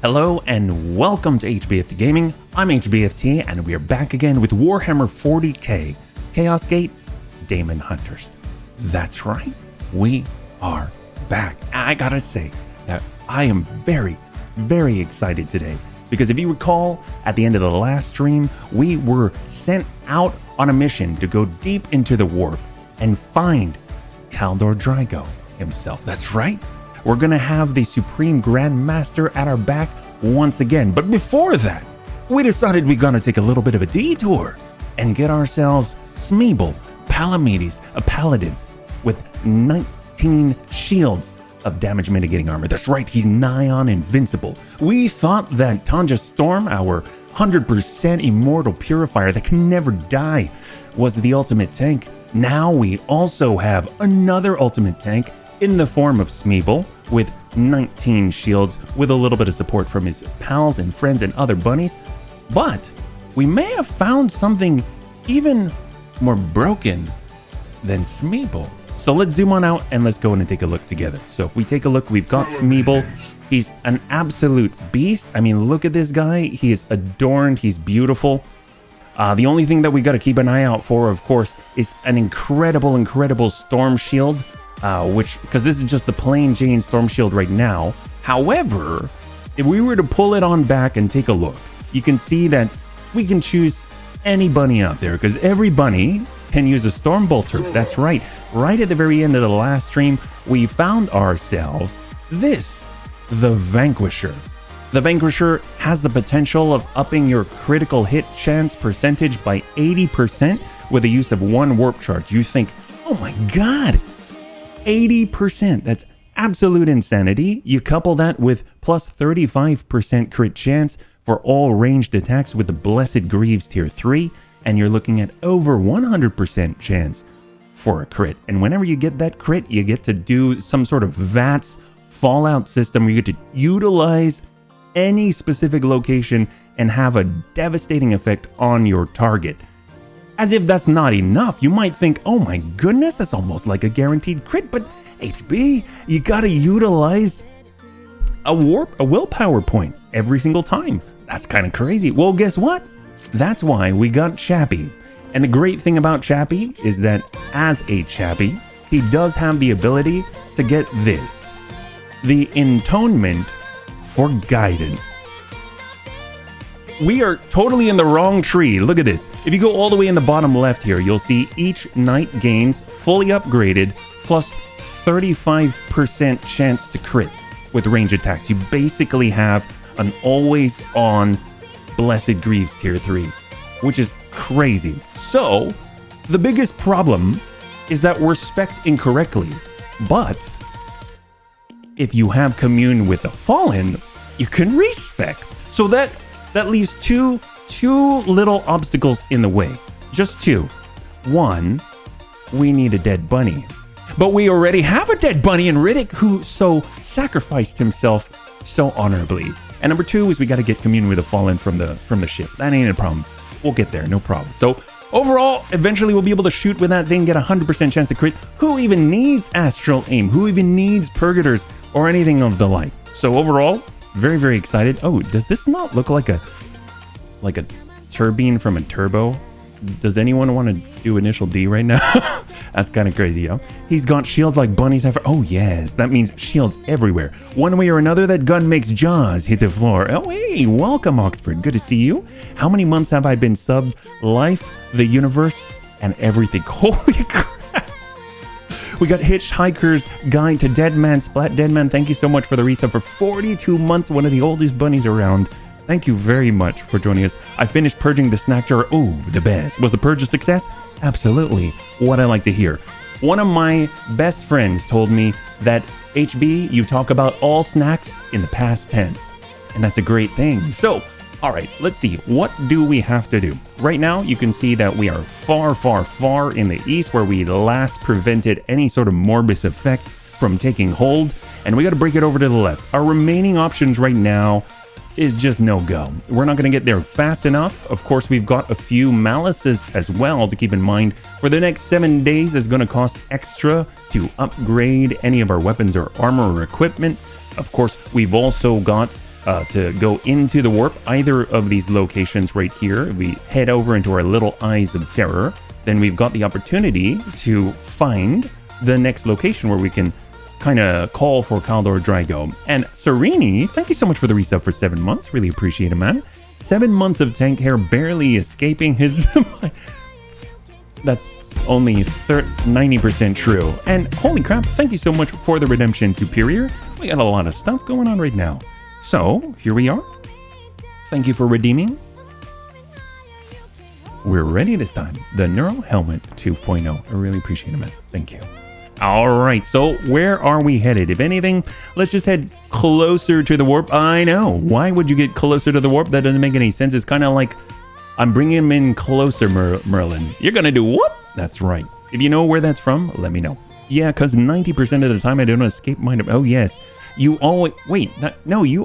Hello and welcome to HBFT Gaming. I'm HBFT and we are back again with Warhammer 40K, Chaos Gate, Daemonhunters. That's right, we are back. I gotta say that I am very excited today because if you recall, at the end of the last stream, we were sent out on a mission to go deep into the warp and find Kaldor Drago himself. That's right. We're gonna have the Supreme Grandmaster at our back once again. But before that, we decided we're gonna take a little bit of a detour and get ourselves Smeagol, Palamedes, a paladin with 19 shields of damage mitigating armor. That's right, he's nigh on invincible. We thought that Tanja Storm, our 100% immortal purifier that can never die, was the ultimate tank. Now we also have another ultimate tank in the form of Smeagol with 19 shields with a little bit of support from his pals and friends and other bunnies. But we may have found something even more broken than Smeagol. So let's zoom on out and let's go in and take a look together. So if we take a look, we've got Smeagol. He's an absolute beast. I mean, look at this guy. He is adorned. He's beautiful. The only thing that we got to keep an eye out for, of course, is an incredible storm shield. Because this is just the plain Jane Storm Shield right now. However, if we were to pull it on back and take a look, you can see that we can choose any bunny out there because every bunny can use a Storm Bolter. That's right. Right at the very end of the last stream, we found ourselves the Vanquisher. The Vanquisher has the potential of upping your critical hit chance percentage by 80% with the use of one warp charge. You think, oh my god, 80%, that's absolute insanity. You couple that with plus 35% crit chance for all ranged attacks with the Blessed Greaves tier 3, and you're looking at over 100% chance for a crit. And whenever you get that crit, you get to do some sort of VATS Fallout system where you get to utilize any specific location and have a devastating effect on your target. As if that's not enough, you might think, oh my goodness, that's almost like a guaranteed crit, but HB, you gotta utilize a willpower point every single time. That's kind of crazy. Well, guess what? That's why we got Chappie. And the great thing about Chappie is that as a Chappie, he does have the ability to get this, the Intonement for Guidance. We are totally in the wrong tree. Look at this. If you go all the way in the bottom left here, you'll see each knight gains fully upgraded plus 35% chance to crit with range attacks. You basically have an always on Blessed Greaves tier 3, which is crazy. So the biggest problem is that we're spec'd incorrectly. But if you have Commune with the Fallen, you can respec. So that leaves two little obstacles in the way. Just two. One, we need a dead bunny. But we already have a dead bunny in Riddick who so sacrificed himself so honorably. And number two is we got to get Commune with the Fallen from the ship. That ain't a problem. We'll get there, no problem. So overall, eventually we'll be able to shoot with that thing, get a 100% chance to crit. Who even needs Astral Aim? Who even needs Purgators or anything of the like? So overall, very excited. Oh, does this not look like a turbine from a turbo? Does anyone want to do initial D right now? That's kind of crazy, yo. He's got shields like bunnies have. Oh yes, that means shields everywhere. One way or another, that gun makes jaws hit the floor. Oh hey, welcome Oxford. Good to see you. How many months have I been subbed? Life, the universe, and everything. Holy crap. We got Hitchhiker's Guide to Deadman, Splat Deadman. Thank you so much for the resub for 42 months. One of the oldest bunnies around. Thank you very much for joining us. I finished purging the snack jar. Ooh, the best. Was the purge a success? Absolutely. What I like to hear. One of my best friends told me that HB, you talk about all snacks in the past tense. And that's a great thing. So, all right, let's see. What do we have to do? Right now, you can see that we are far in the east where we last prevented any sort of Morbus effect from taking hold. And we got to break it over to the left. Our remaining options right now is just no go. We're not going to get there fast enough. Of course, we've got a few Malluses as well to keep in mind. For the next 7 days, it's going to cost extra to upgrade any of our weapons or armor or equipment. Of course, we've also got to go into the warp, either of these locations right here. We head over into our little Eyes of Terror. Then we've got the opportunity to find the next location where we can kind of call for Kaldor Drago. And Serini, thank you so much for the resub for 7 months. Really appreciate it, man. 7 months of tank hair barely escaping his... That's only 90% true. And holy crap, thank you so much for the redemption, Superior. We got a lot of stuff going on right now. So, here we are. Thank you for redeeming. We're ready this time. The Neuro Helmet 2.0. I really appreciate it, man. Thank you. Alright, so where are we headed? If anything, let's just head closer to the warp. I know. Why would you get closer to the warp? That doesn't make any sense. It's kind of like, I'm bringing him in closer, Merlin. You're gonna do what? That's right. If you know where that's from, let me know. Yeah, because 90% of the time I don't escape my... Oh, yes. You always... Wait, no, you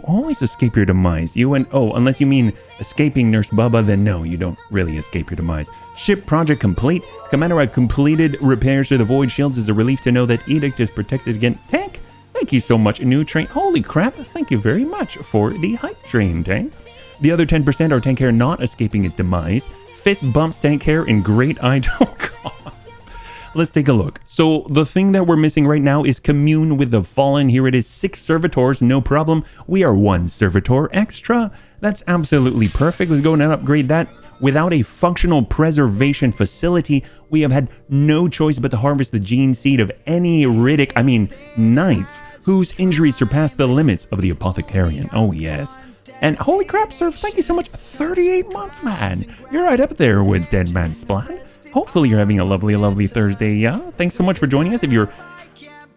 always escape your demise. Unless you mean escaping Nurse Bubba, then no, you don't really escape your demise. Ship project complete. Commander, I've completed repairs to the Void Shields. It's a relief to know that Edict is protected against tank. Thank you so much. New train. Holy crap. Thank you very much for the hype train, tank. The other 10% are tank hair not escaping his demise. Fist bumps tank hair in great eye. Oh, God. Let's take a look. So the thing that we're missing right now is Commune with the Fallen. Here it is, 6 servitors, no problem. We are 1 servitor extra. That's absolutely perfect. Let's go and upgrade that. Without a functional preservation facility, we have had no choice but to harvest the gene seed of any knights whose injuries surpass the limits of the Apothecarian. Oh yes. And holy crap, sir, thank you so much. 38 months, man. You're right up there with Dead Man Splat. Hopefully you're having a lovely, lovely Thursday, yeah? Thanks so much for joining us. If you're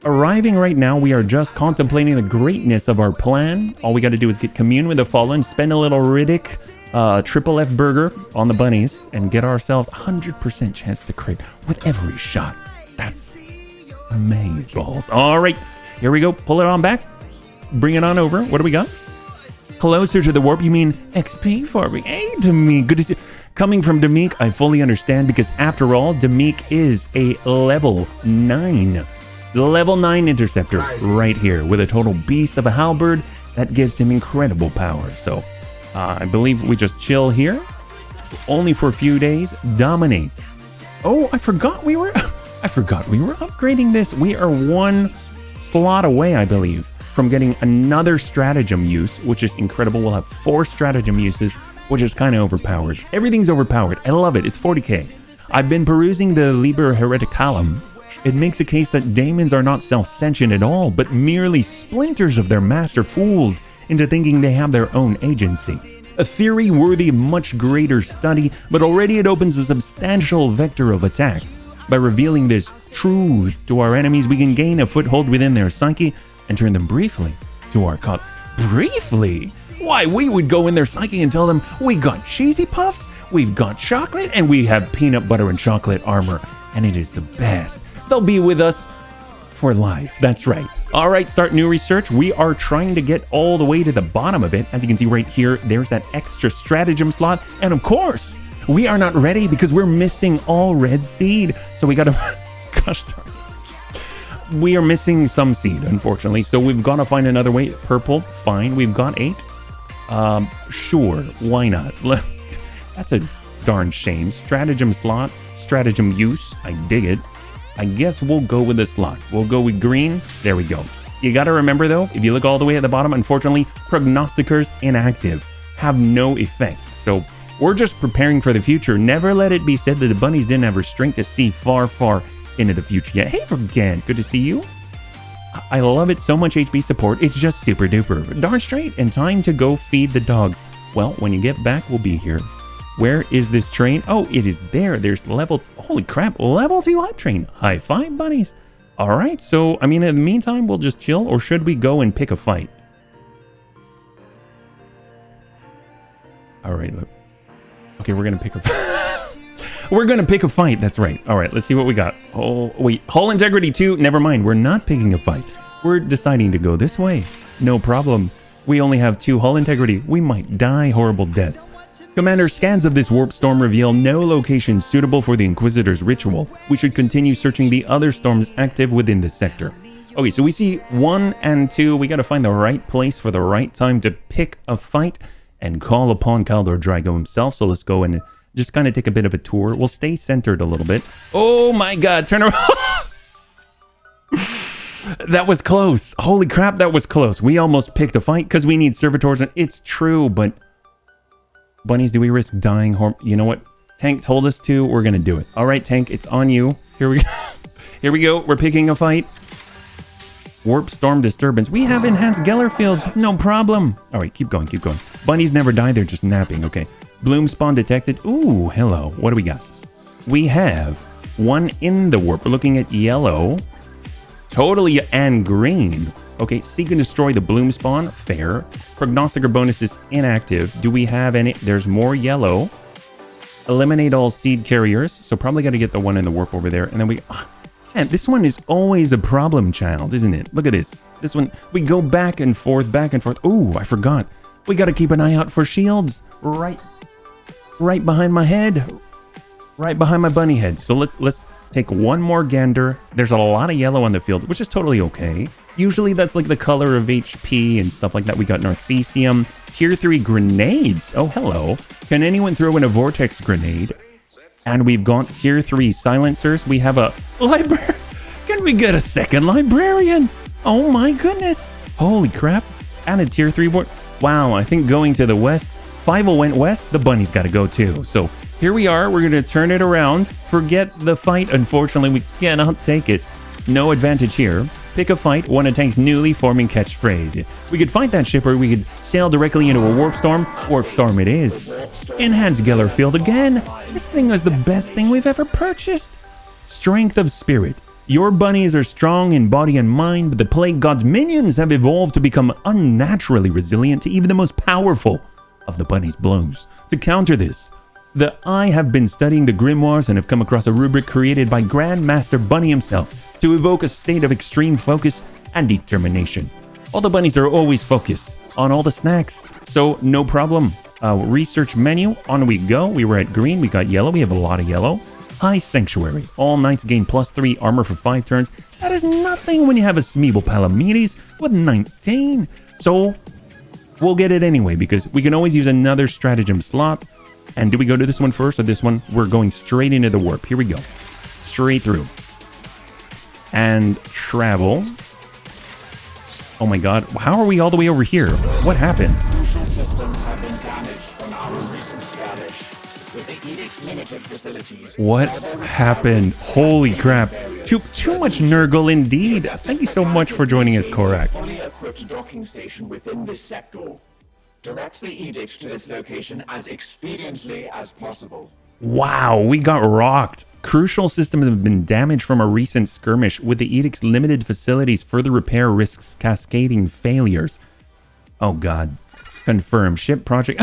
arriving right now, we are just contemplating the greatness of our plan. All we got to do is get Commune with the Fallen, spend a little Riddick, triple F burger on the bunnies, and get ourselves 100% chance to crit with every shot. That's amazeballs. All right, here we go. Pull it on back. Bring it on over. What do we got? Closer to the warp, you mean XP farming? Hey, Demik, good to see you. Coming from Demik, I fully understand, because after all, Demik is a level 9 interceptor right here with a total beast of a halberd that gives him incredible power. So I believe we just chill here only for a few days. Dominate. Oh, I forgot we were upgrading this. We are 1 slot away, I believe, from getting another stratagem use, which is incredible. We'll have 4 stratagem uses, which is kind of overpowered. Everything's overpowered. I love it. It's 40k. I've been perusing the Liber Hereticalum. It makes a case that daemons are not self-sentient at all, but merely splinters of their master fooled into thinking they have their own agency. A theory worthy of much greater study, but already it opens a substantial vector of attack. By revealing this truth to our enemies, we can gain a foothold within their psyche and turn them briefly to our cause. Briefly? Why, we would go in their psyche and tell them, we got cheesy puffs, we've got chocolate, and we have peanut butter and chocolate armor, and it is the best. They'll be with us for life. That's right. All right, start new research. We are trying to get all the way to the bottom of it. As you can see right here, there's that extra stratagem slot. And of course, we are not ready because we're missing all red seed. So we got to, gosh darn it. We are missing some seed, unfortunately. So we've got to find another way. Purple, fine. We've got 8. Sure, why not? That's a darn shame. Stratagem slot, stratagem use. I dig it. I guess we'll go with the slot. We'll go with green. There we go. You got to remember though, if you look all the way at the bottom, unfortunately, prognosticators inactive have no effect. So we're just preparing for the future. Never let it be said that the bunnies didn't have restraint to see far, far into the future yet. Hey, again, good to see you. I love it so much, HB support. It's just super duper. Darn straight. And time to go feed the dogs. Well, when you get back, we'll be here. Where is this train? Oh, it is there. There's level... Holy crap. Level 2 hype train. High five, bunnies. All right. So, in the meantime, we'll just chill. Or should we go and pick a fight? All right. Look. Okay, we're going to pick a fight. We're going to pick a fight. That's right. All right. Let's see what we got. Oh, wait. Hull integrity 2. Never mind. We're not picking a fight. We're deciding to go this way. No problem. We only have 2 hull integrity. We might die horrible deaths. Commander, scans of this warp storm reveal no location suitable for the Inquisitor's ritual. We should continue searching the other storms active within this sector. Okay, so we see 1 and 2. We got to find the right place for the right time to pick a fight and call upon Caldor Drago himself. So let's go and just kind of take a bit of a tour. We'll stay centered a little bit. Oh my god, turn around. That was close. Holy crap, that was close. We almost picked a fight because we need servitors, and it's true, but bunnies, do we risk dying? You know what? Tank told us to. We're going to do it. All right, Tank, it's on you. Here we go. Here we go. We're picking a fight. Warp storm disturbance. We have enhanced Geller fields. No problem. All right, keep going, keep going. Bunnies never die. They're just napping. Okay. Bloom spawn detected. Ooh, hello. What do we got? We have one in the warp. We're looking at yellow. Totally and green. Okay, seek and destroy the bloom spawn. Fair. Prognosticer bonus is inactive. Do we have any? There's more yellow. Eliminate all seed carriers. So probably got to get the one in the warp over there. And then we... Man, this one is always a problem child, isn't it? Look at this. This one, we go back and forth, back and forth. Oh, I forgot. We got to keep an eye out for shields. Right behind my head. Right behind my bunny head. So let's take one more gander. There's a lot of yellow on the field, which is totally okay. Usually that's like the color of HP and stuff like that. We got Narthesium. Tier 3 grenades. Oh, hello. Can anyone throw in a vortex grenade? And we've got tier 3 silencers. We have a librarian. Can we get a second librarian? Oh my goodness. Holy crap. And a tier 3 board. Wow, I think going to the west. 5 went west. The bunny's got to go too. So here we are. We're going to turn it around. Forget the fight. Unfortunately, we cannot take it. No advantage here. Pick a fight. One of Tank's newly forming catchphrase. We could fight that ship or we could sail directly into a warp storm. Warp storm it is. Enhanced Geller field again. This thing is the best thing we've ever purchased. Strength of spirit. Your bunnies are strong in body and mind, but the Plague God's minions have evolved to become unnaturally resilient to even the most powerful of the bunny's blows. To counter this, I have been studying the grimoires and have come across a rubric created by Grandmaster Bunny himself to evoke a state of extreme focus and determination. All the bunnies are always focused on all the snacks, so no problem. Research menu, on we go. We were at green, we got yellow, we have a lot of yellow. High Sanctuary, all knights gain +3 armor for 5 turns. That is nothing when you have a Smeeble Palamedes with 19. So we'll get it anyway because we can always use another stratagem slot. And do we go to this one first or this one? We're going straight into the warp. Here we go. Straight through. And travel. Oh my god. How are we all the way over here? What happened? Crucial systems have been damaged from our recent skirmish with the Edict's limited facilities. What happened? Holy crap. Too much Nurgle indeed. Thank you so much for joining us, Korax. Fully equipped docking station within this sector. Direct the edict to this location as expediently as possible. Wow, we got rocked. Crucial systems have been damaged from a recent skirmish. With the edict's limited facilities, further repair risks cascading failures. Oh god. Confirm. Ship project.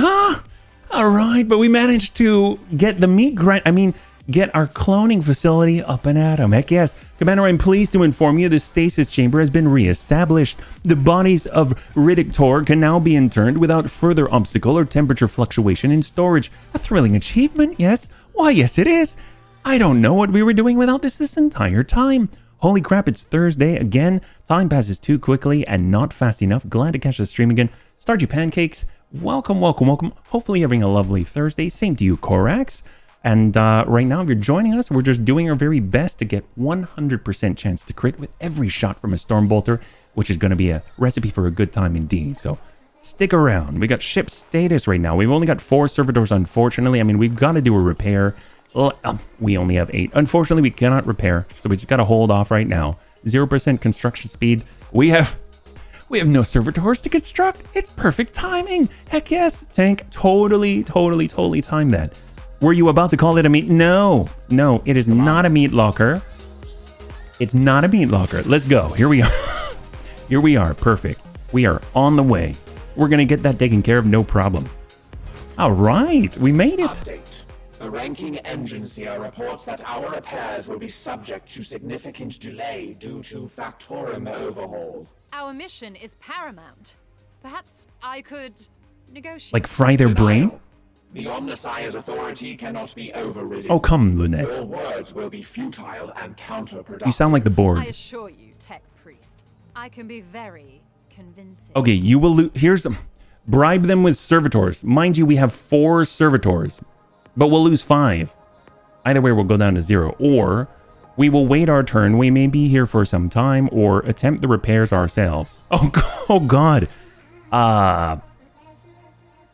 Alright, but we managed to get the meat grind. Get our cloning facility up and at 'em. Heck yes. Commander, I'm pleased to inform you the stasis chamber has been re-established. The bodies of Ridictor can now be interned without further obstacle or temperature fluctuation in storage. A thrilling achievement, yes? Why, yes it is. I don't know what we were doing without this entire time. Holy crap, it's Thursday again. Time passes too quickly and not fast enough. Glad to catch the stream again. Stardew Pancakes, welcome, welcome, welcome. Hopefully you're having a lovely Thursday. Same to you, Korax. And right now, if you're joining us, we're just doing our very best to get 100% chance to crit with every shot from a Stormbolter, which is going to be a recipe for a good time indeed. So stick around. We got ship status right now. We've only got 4 servitors, unfortunately. We've got to do a repair. We only have 8. Unfortunately, we cannot repair, so we just got to hold off right now. 0% construction speed. We have no servitors to construct. It's perfect timing. Heck yes. Tank totally timed that. Were you about to call it a meat? No, it is not a meat locker. It's not a meat locker. Let's go. Here we are. Here we are. Perfect. We are on the way. We're going to get that taken care of. No problem. All right. We made it. Update. The ranking engine seer reports that our repairs will be subject to significant delay due to Factorum overhaul. Our mission is paramount. Perhaps I could negotiate. Like fry their brain? The Omnissiah's authority cannot be overridden. Oh, come, Lunette. Your words will be futile and counterproductive. You sound like the board. I assure you, Tech Priest, I can be very convincing. Okay, you will lose. Here's bribe them with servitors. Mind you, we have 4 servitors, but we'll lose 5. Either way, we'll go down to 0. Or we will wait our turn. We may be here for some time, or attempt the repairs ourselves. Oh God.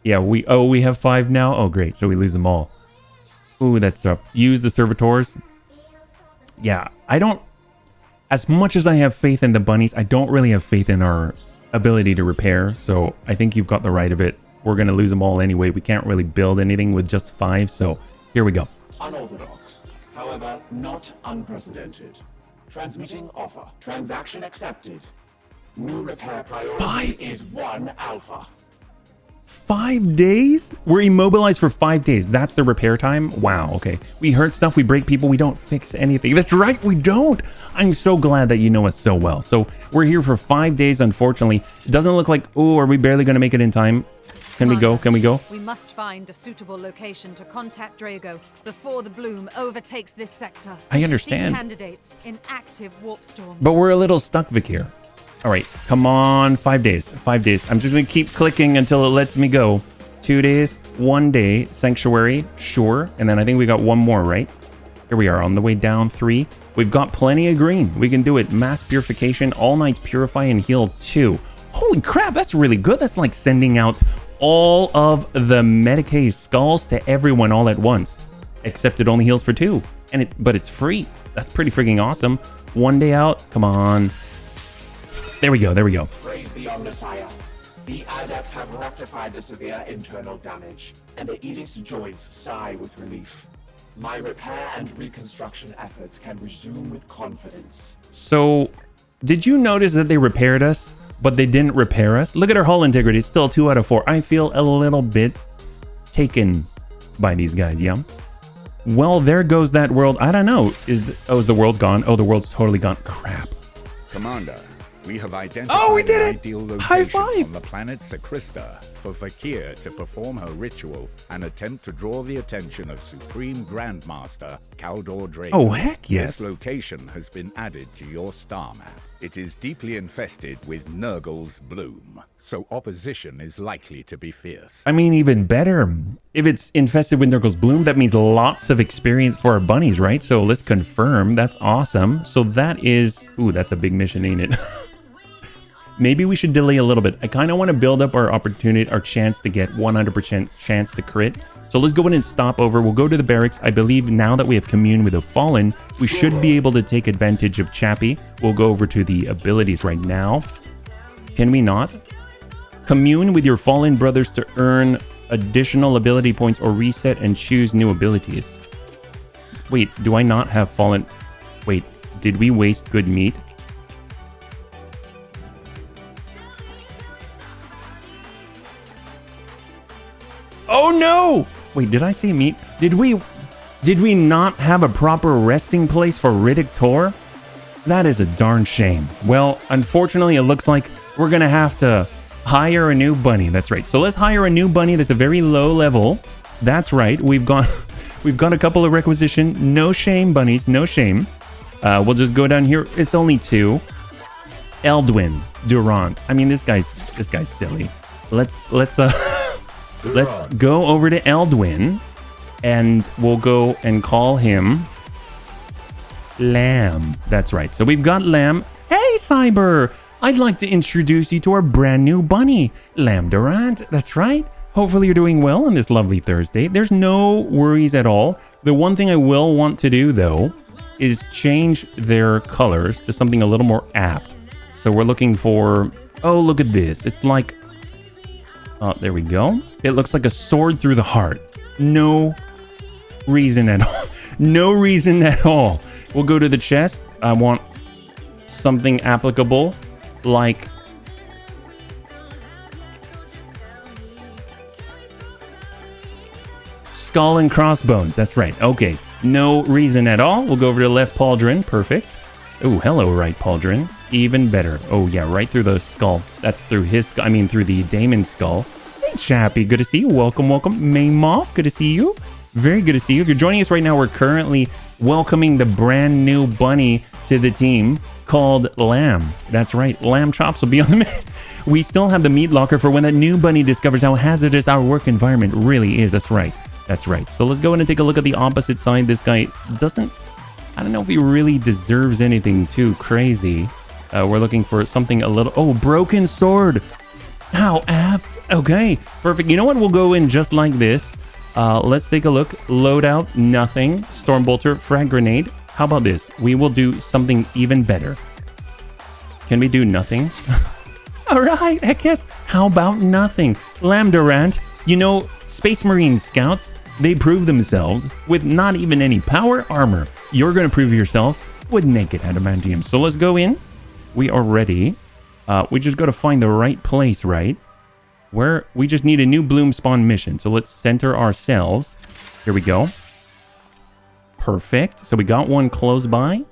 Yeah, we have 5 now. Oh, great. So we lose them all. Ooh, that's tough. Use the servitors. Yeah, I don't. As much as I have faith in the bunnies, I don't really have faith in our ability to repair. So I think you've got the right of it. We're going to lose them all anyway. We can't really build anything with just 5. So here we go. Unorthodox, however, not unprecedented. Transmitting offer. Transaction accepted. New repair priority 5? is 1 alpha. 5 days? We're immobilized for 5 days. That's the repair time? Wow, okay. We hurt stuff, we break people, we don't fix anything. That's right, we don't. I'm so glad that you know us so well. So we're here for 5 days, unfortunately. It doesn't look like, oh, are we barely going to make it in time? Can we go? Can we go? We must find a suitable location to contact Drago before the bloom overtakes this sector. I understand. See candidates in active warp storms. But we're a little stuck, Vic, here. All right, come on, 5 days, 5 days. I'm just gonna keep clicking until it lets me go. 2 days, 1 day, sanctuary, sure. And then I think we got 1 more, right? Here we are on the way down 3. We've got plenty of green. We can do it. Mass purification, all nights purify and heal 2. Holy crap, that's really good. That's like sending out all of the Medicaid skulls to everyone all at once. Except it only heals for 2. But it's free. That's pretty freaking awesome. 1 day out, come on. There we go, there we go. Praise the Omnissiah. The adepts have rectified the severe internal damage, and the Edict's joints sigh with relief. My repair and reconstruction efforts can resume with confidence. So, did you notice that they repaired us, but they didn't repair us? Look at our hull integrity, it's still 2 out of 4. I feel a little bit taken by these guys, yeah? Well, there goes that world. I don't know. Is the world gone? Oh, the world's totally gone. Crap. Commander, we have identified we did an it! ideal location High five! on the planet Sakrista for Fakir to perform her ritual and attempt to draw the attention of Supreme Grandmaster Kaldor Drago. Oh, heck yes. This location has been added to your star map. It is deeply infested with Nurgle's bloom, so opposition is likely to be fierce. I mean, even better. If it's infested with Nurgle's bloom, that means lots of experience for our bunnies, right? So let's confirm. That's awesome. So that is... Ooh, that's a big mission, ain't it? Maybe we should delay a little bit. I kind of want to build up our opportunity, our chance to get 100% chance to crit. So let's go in and stop over. We'll go to the barracks. I believe now that we have commune with the Fallen, we should be able to take advantage of Chappie. We'll go over to the abilities right now. Can we not? Commune with your Fallen brothers to earn additional ability points or reset and choose new abilities. Wait, do I not have Fallen? Wait, did we waste good meat? Oh no! Wait, did I say meat? Did we not have a proper resting place for Riddick Tor? That is a darn shame. Well, unfortunately, it looks like we're gonna have to hire a new bunny. That's right. So let's hire a new bunny that's a very low level. That's right. We've got a couple of requisition. No shame, bunnies. No shame. We'll just go down here. It's only 2. Eldwin Durant. I mean, this guy's silly. Let's go over to Eldwin, and we'll go and call him Lamb. That's right. So we've got Lamb. Hey, Cyber! I'd like to introduce you to our brand new bunny, Lamb Durant. That's right. Hopefully you're doing well on this lovely Thursday. There's no worries at all. The one thing I will want to do, though, is change their colors to something a little more apt. So we're looking for... Oh, look at this. It's like... Oh, there we go. It looks like a sword through the heart. No reason at all. No reason at all. We'll go to the chest. I want something applicable, like... Skull and crossbones. That's right. Okay. No reason at all. We'll go over to left pauldron. Perfect. Oh, hello, right pauldron. Even better. Oh, yeah, right through the skull. That's through his... I mean, through the Daemon's skull. Chappie, good to see you. Welcome, welcome. May Moth, good to see you. Very good to see you. If you're joining us right now, we're currently welcoming the brand new bunny to the team called Lamb. That's right, Lamb Chops will be on the menu. We still have the meat locker for when that new bunny discovers how hazardous our work environment really is. That's right. That's right. So let's go in and take a look at the opposite side. This guy doesn't... I don't know if he really deserves anything too crazy. We're looking for something a little... Oh, broken sword. How apt. Okay, perfect. You know what? We'll go in just like this. Let's take a look. Loadout, nothing. Stormbolter, frag grenade. How about this? We will do something even better. Can we do nothing? All right, heck yes. How about nothing? Lambdorant, you know, Space Marine Scouts, they prove themselves with not even any power armor. You're going to prove yourselves with naked adamantium. So let's go in. We are ready. We just got to find the right place, right? Where we just need a new bloom spawn mission. So let's center ourselves. Here we go. Perfect. So we got one close by.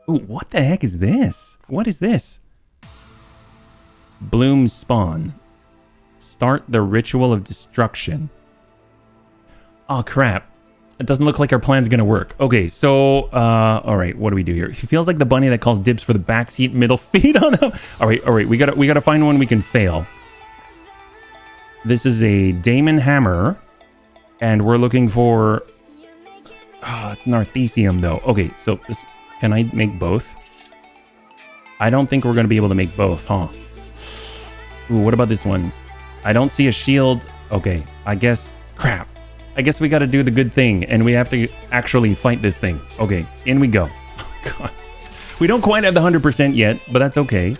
Ooh, what the heck is this? What is this? Bloom spawn. Start the ritual of destruction. Oh, crap. It doesn't look like our plan's gonna work. Okay, so, all right, what do we do here? He feels like the bunny that calls dibs for the backseat middle feet on him. All right, we gotta find one we can fail. This is a Daemon Hammer, and we're looking for... Oh, it's Narthesium, though. Okay, so this... Can I make both? I don't think we're gonna be able to make both, huh? Ooh, what about this one? I don't see a shield. Okay, I guess... Crap. I guess we gotta do the good thing, and we have to actually fight this thing. Okay, in we go. Oh, God. We don't quite have the 100% yet, but that's okay.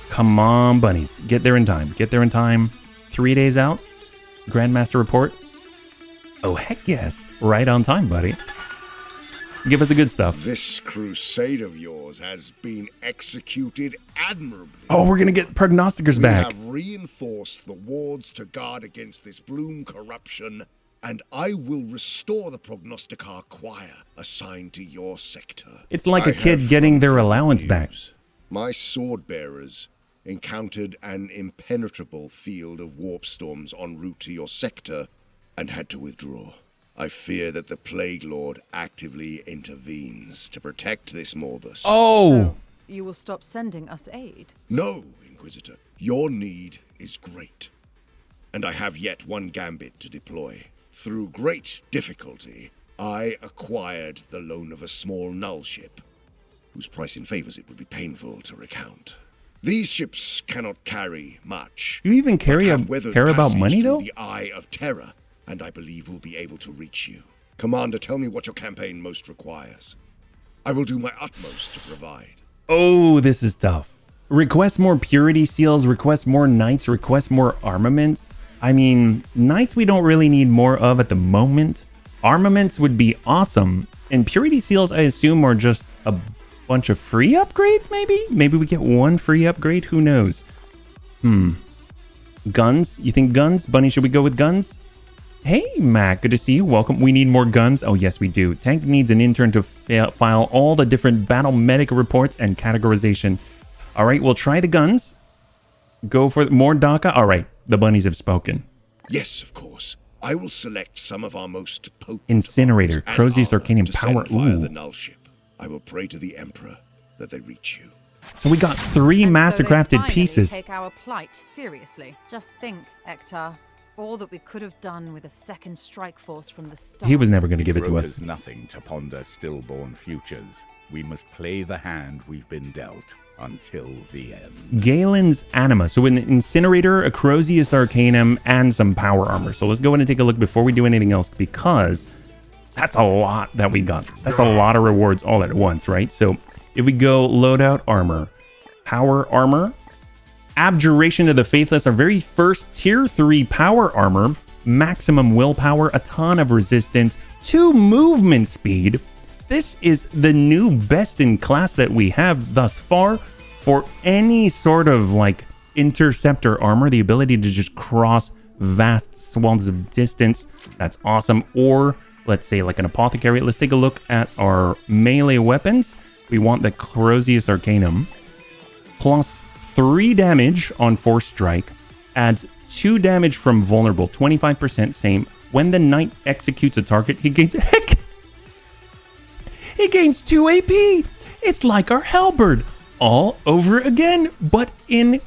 Come on, bunnies. Get there in time. Get there in time. 3 days out. Grandmaster report. Oh, heck yes. Right on time, buddy. Give us the good stuff. This crusade of yours has been executed admirably. Oh, we're gonna get prognosticators back. We have reinforced the wards to guard against this bloom corruption, and I will restore the prognosticar choir assigned to your sector. It's like a kid getting their allowance back. My sword bearers encountered an impenetrable field of warp storms en route to your sector and had to withdraw. I fear that the Plague Lord actively intervenes to protect this Morbus. Oh! So you will stop sending us aid? No, Inquisitor. Your need is great. And I have yet one gambit to deploy. Through great difficulty, I acquired the loan of a small null ship, whose price in favors it would be painful to recount. These ships cannot carry much. You even care about money, though? The Eye of Terror, and I believe we'll be able to reach you. Commander, tell me what your campaign most requires. I will do my utmost to provide. Oh, this is tough. Request more purity seals, request more knights, request more armaments. I mean, knights we don't really need more of at the moment. Armaments would be awesome. And purity seals, I assume, are just a bunch of free upgrades, maybe? Maybe we get one free upgrade? Who knows? Guns? You think guns? Bunny, should we go with guns? Hey, Mac, good to see you. Welcome. We need more guns. Oh, yes, we do. Tank needs an intern to file all the different battle medic reports and categorization. All right, we'll try the guns. Go for more DACA. All right, the bunnies have spoken. Yes, of course. I will select some of our most potent Incinerator, Crozius Arcanium Power. Via the null ship. I will pray to the Emperor that they reach you. So we got 3 mastercrafted pieces. Take our plight seriously. Just think, Ektar. All that we could have done with a second strike force from the start. He was never going to give it to us. There's nothing to ponder stillborn futures. We must play the hand we've been dealt until the end. Galen's Anima. So an Incinerator, a Crozius Arcanum, and some power armor. So let's go in and take a look before we do anything else, because that's a lot that we got. That's a lot of rewards all at once, right? So if we go loadout armor, power armor, Abjuration of the Faithless, our very first tier 3 power armor, maximum willpower, a ton of resistance, 2 movement speed. This is the new best in class that we have thus far for any sort of like interceptor armor, the ability to just cross vast swaths of distance. That's awesome. Or let's say like an apothecary. Let's take a look at our melee weapons. We want the Crozius Arcanum plus 3 damage on force strike, adds 2 damage from vulnerable, 25% same. When the knight executes a target, he gains he gains 2 AP. It's like our halberd all over again, but in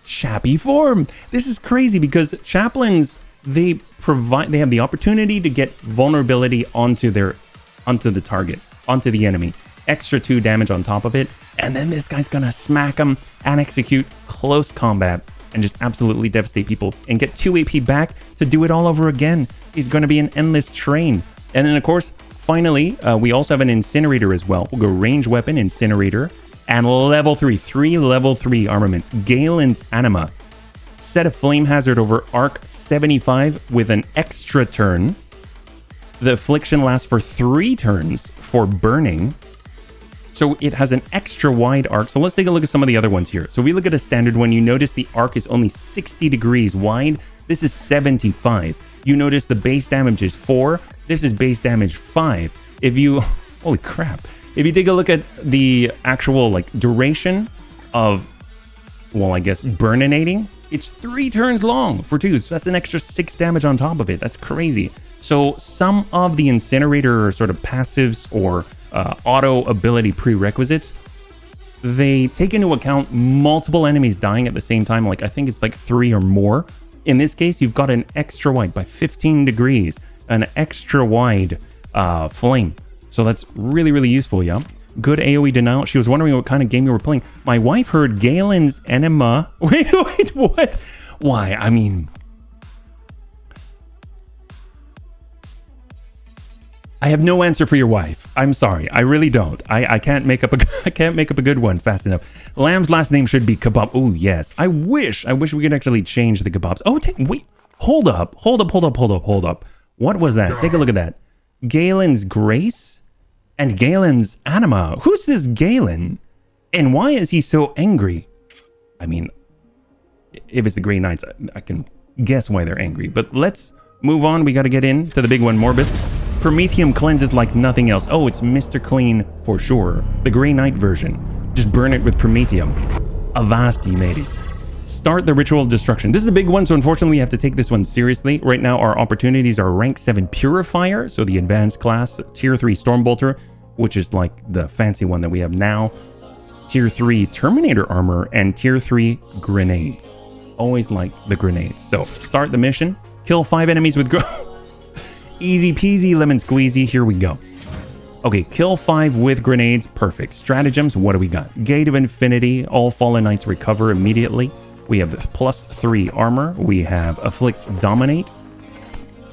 chappy form. This is crazy because chaplains, they have the opportunity to get vulnerability onto the target, onto the enemy. Extra 2 damage on top of it, and then this guy's gonna smack him and execute close combat and just absolutely devastate people and get 2 AP back to do it all over again. He's gonna be an endless train. And then of course, finally, we also have an incinerator as well. We'll go range weapon, incinerator, and level 3 level 3 armaments. Galen's Anima. Set a flame hazard over arc 75 with an extra turn. The affliction lasts for 3 turns for burning. So it has an extra wide arc. So let's take a look at some of the other ones here. So if we look at a standard one, you notice the arc is only 60 degrees wide. This is 75. You notice the base damage is 4. This is base damage 5. If you, holy crap. If you take a look at the actual like duration of, well, I guess burninating, it's 3 turns long for 2. So that's an extra 6 damage on top of it. That's crazy. So some of the incinerator sort of passives or auto ability prerequisites, they take into account multiple enemies dying at the same time. Like I think it's like 3 or more. In this case, you've got an extra wide by 15 degrees, an extra wide flame. So that's really, really useful, yeah. Good AoE denial. She was wondering what kind of game you were playing. My wife heard Galen's Enema. Wait, what? Why? I mean, I have no answer for your wife. I'm sorry. I really don't. I can't make up a good one fast enough. Lamb's last name should be Kebab. Oh, yes. I wish we could actually change the kebabs. Oh, wait. Hold up. What was that? Take a look at that. Galen's Grace and Galen's Anima. Who's this Galen? And why is he so angry? I mean, if it's the Grey Knights, I can guess why they're angry. But let's move on. We got to get into the big one, Morbus. Promethium cleanses like nothing else. Oh, it's Mr. Clean for sure. The Grey Knight version. Just burn it with Promethium. Avasti, mateys. Start the Ritual of Destruction. This is a big one, so unfortunately we have to take this one seriously. Right now our opportunities are rank 7 Purifier, so the advanced class, tier 3 Stormbolter, which is like the fancy one that we have now, tier 3 Terminator Armor, and tier 3 Grenades. Always like the grenades. So start the mission, kill 5 enemies with easy peasy lemon squeezy. Here we go. Okay, kill 5 with grenades. Perfect. Stratagems, what do we got? Gate of Infinity. All fallen knights recover immediately. We have +3 armor. We have Afflict Dominate.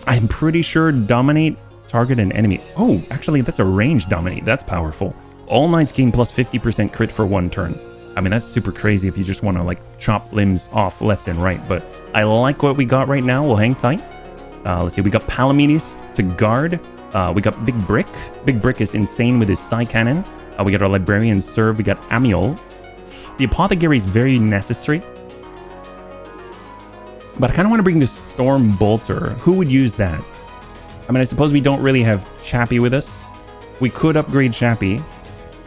I'm pretty sure Dominate target an enemy. Oh, actually, that's a range Dominate. That's powerful. All knights gain +50% crit for 1 turn. I mean, that's super crazy if you just want to like chop limbs off left and right. But I like what we got right now. We'll hang tight. Let's see. We got Palamedes to guard. We got Big Brick. Big Brick is insane with his Psy Cannon. We got our Librarian Serve. We got Amiel. The Apothecary is very necessary. But I kind of want to bring the Storm Bolter. Who would use that? I mean, I suppose we don't really have Chappie with us. We could upgrade Chappie.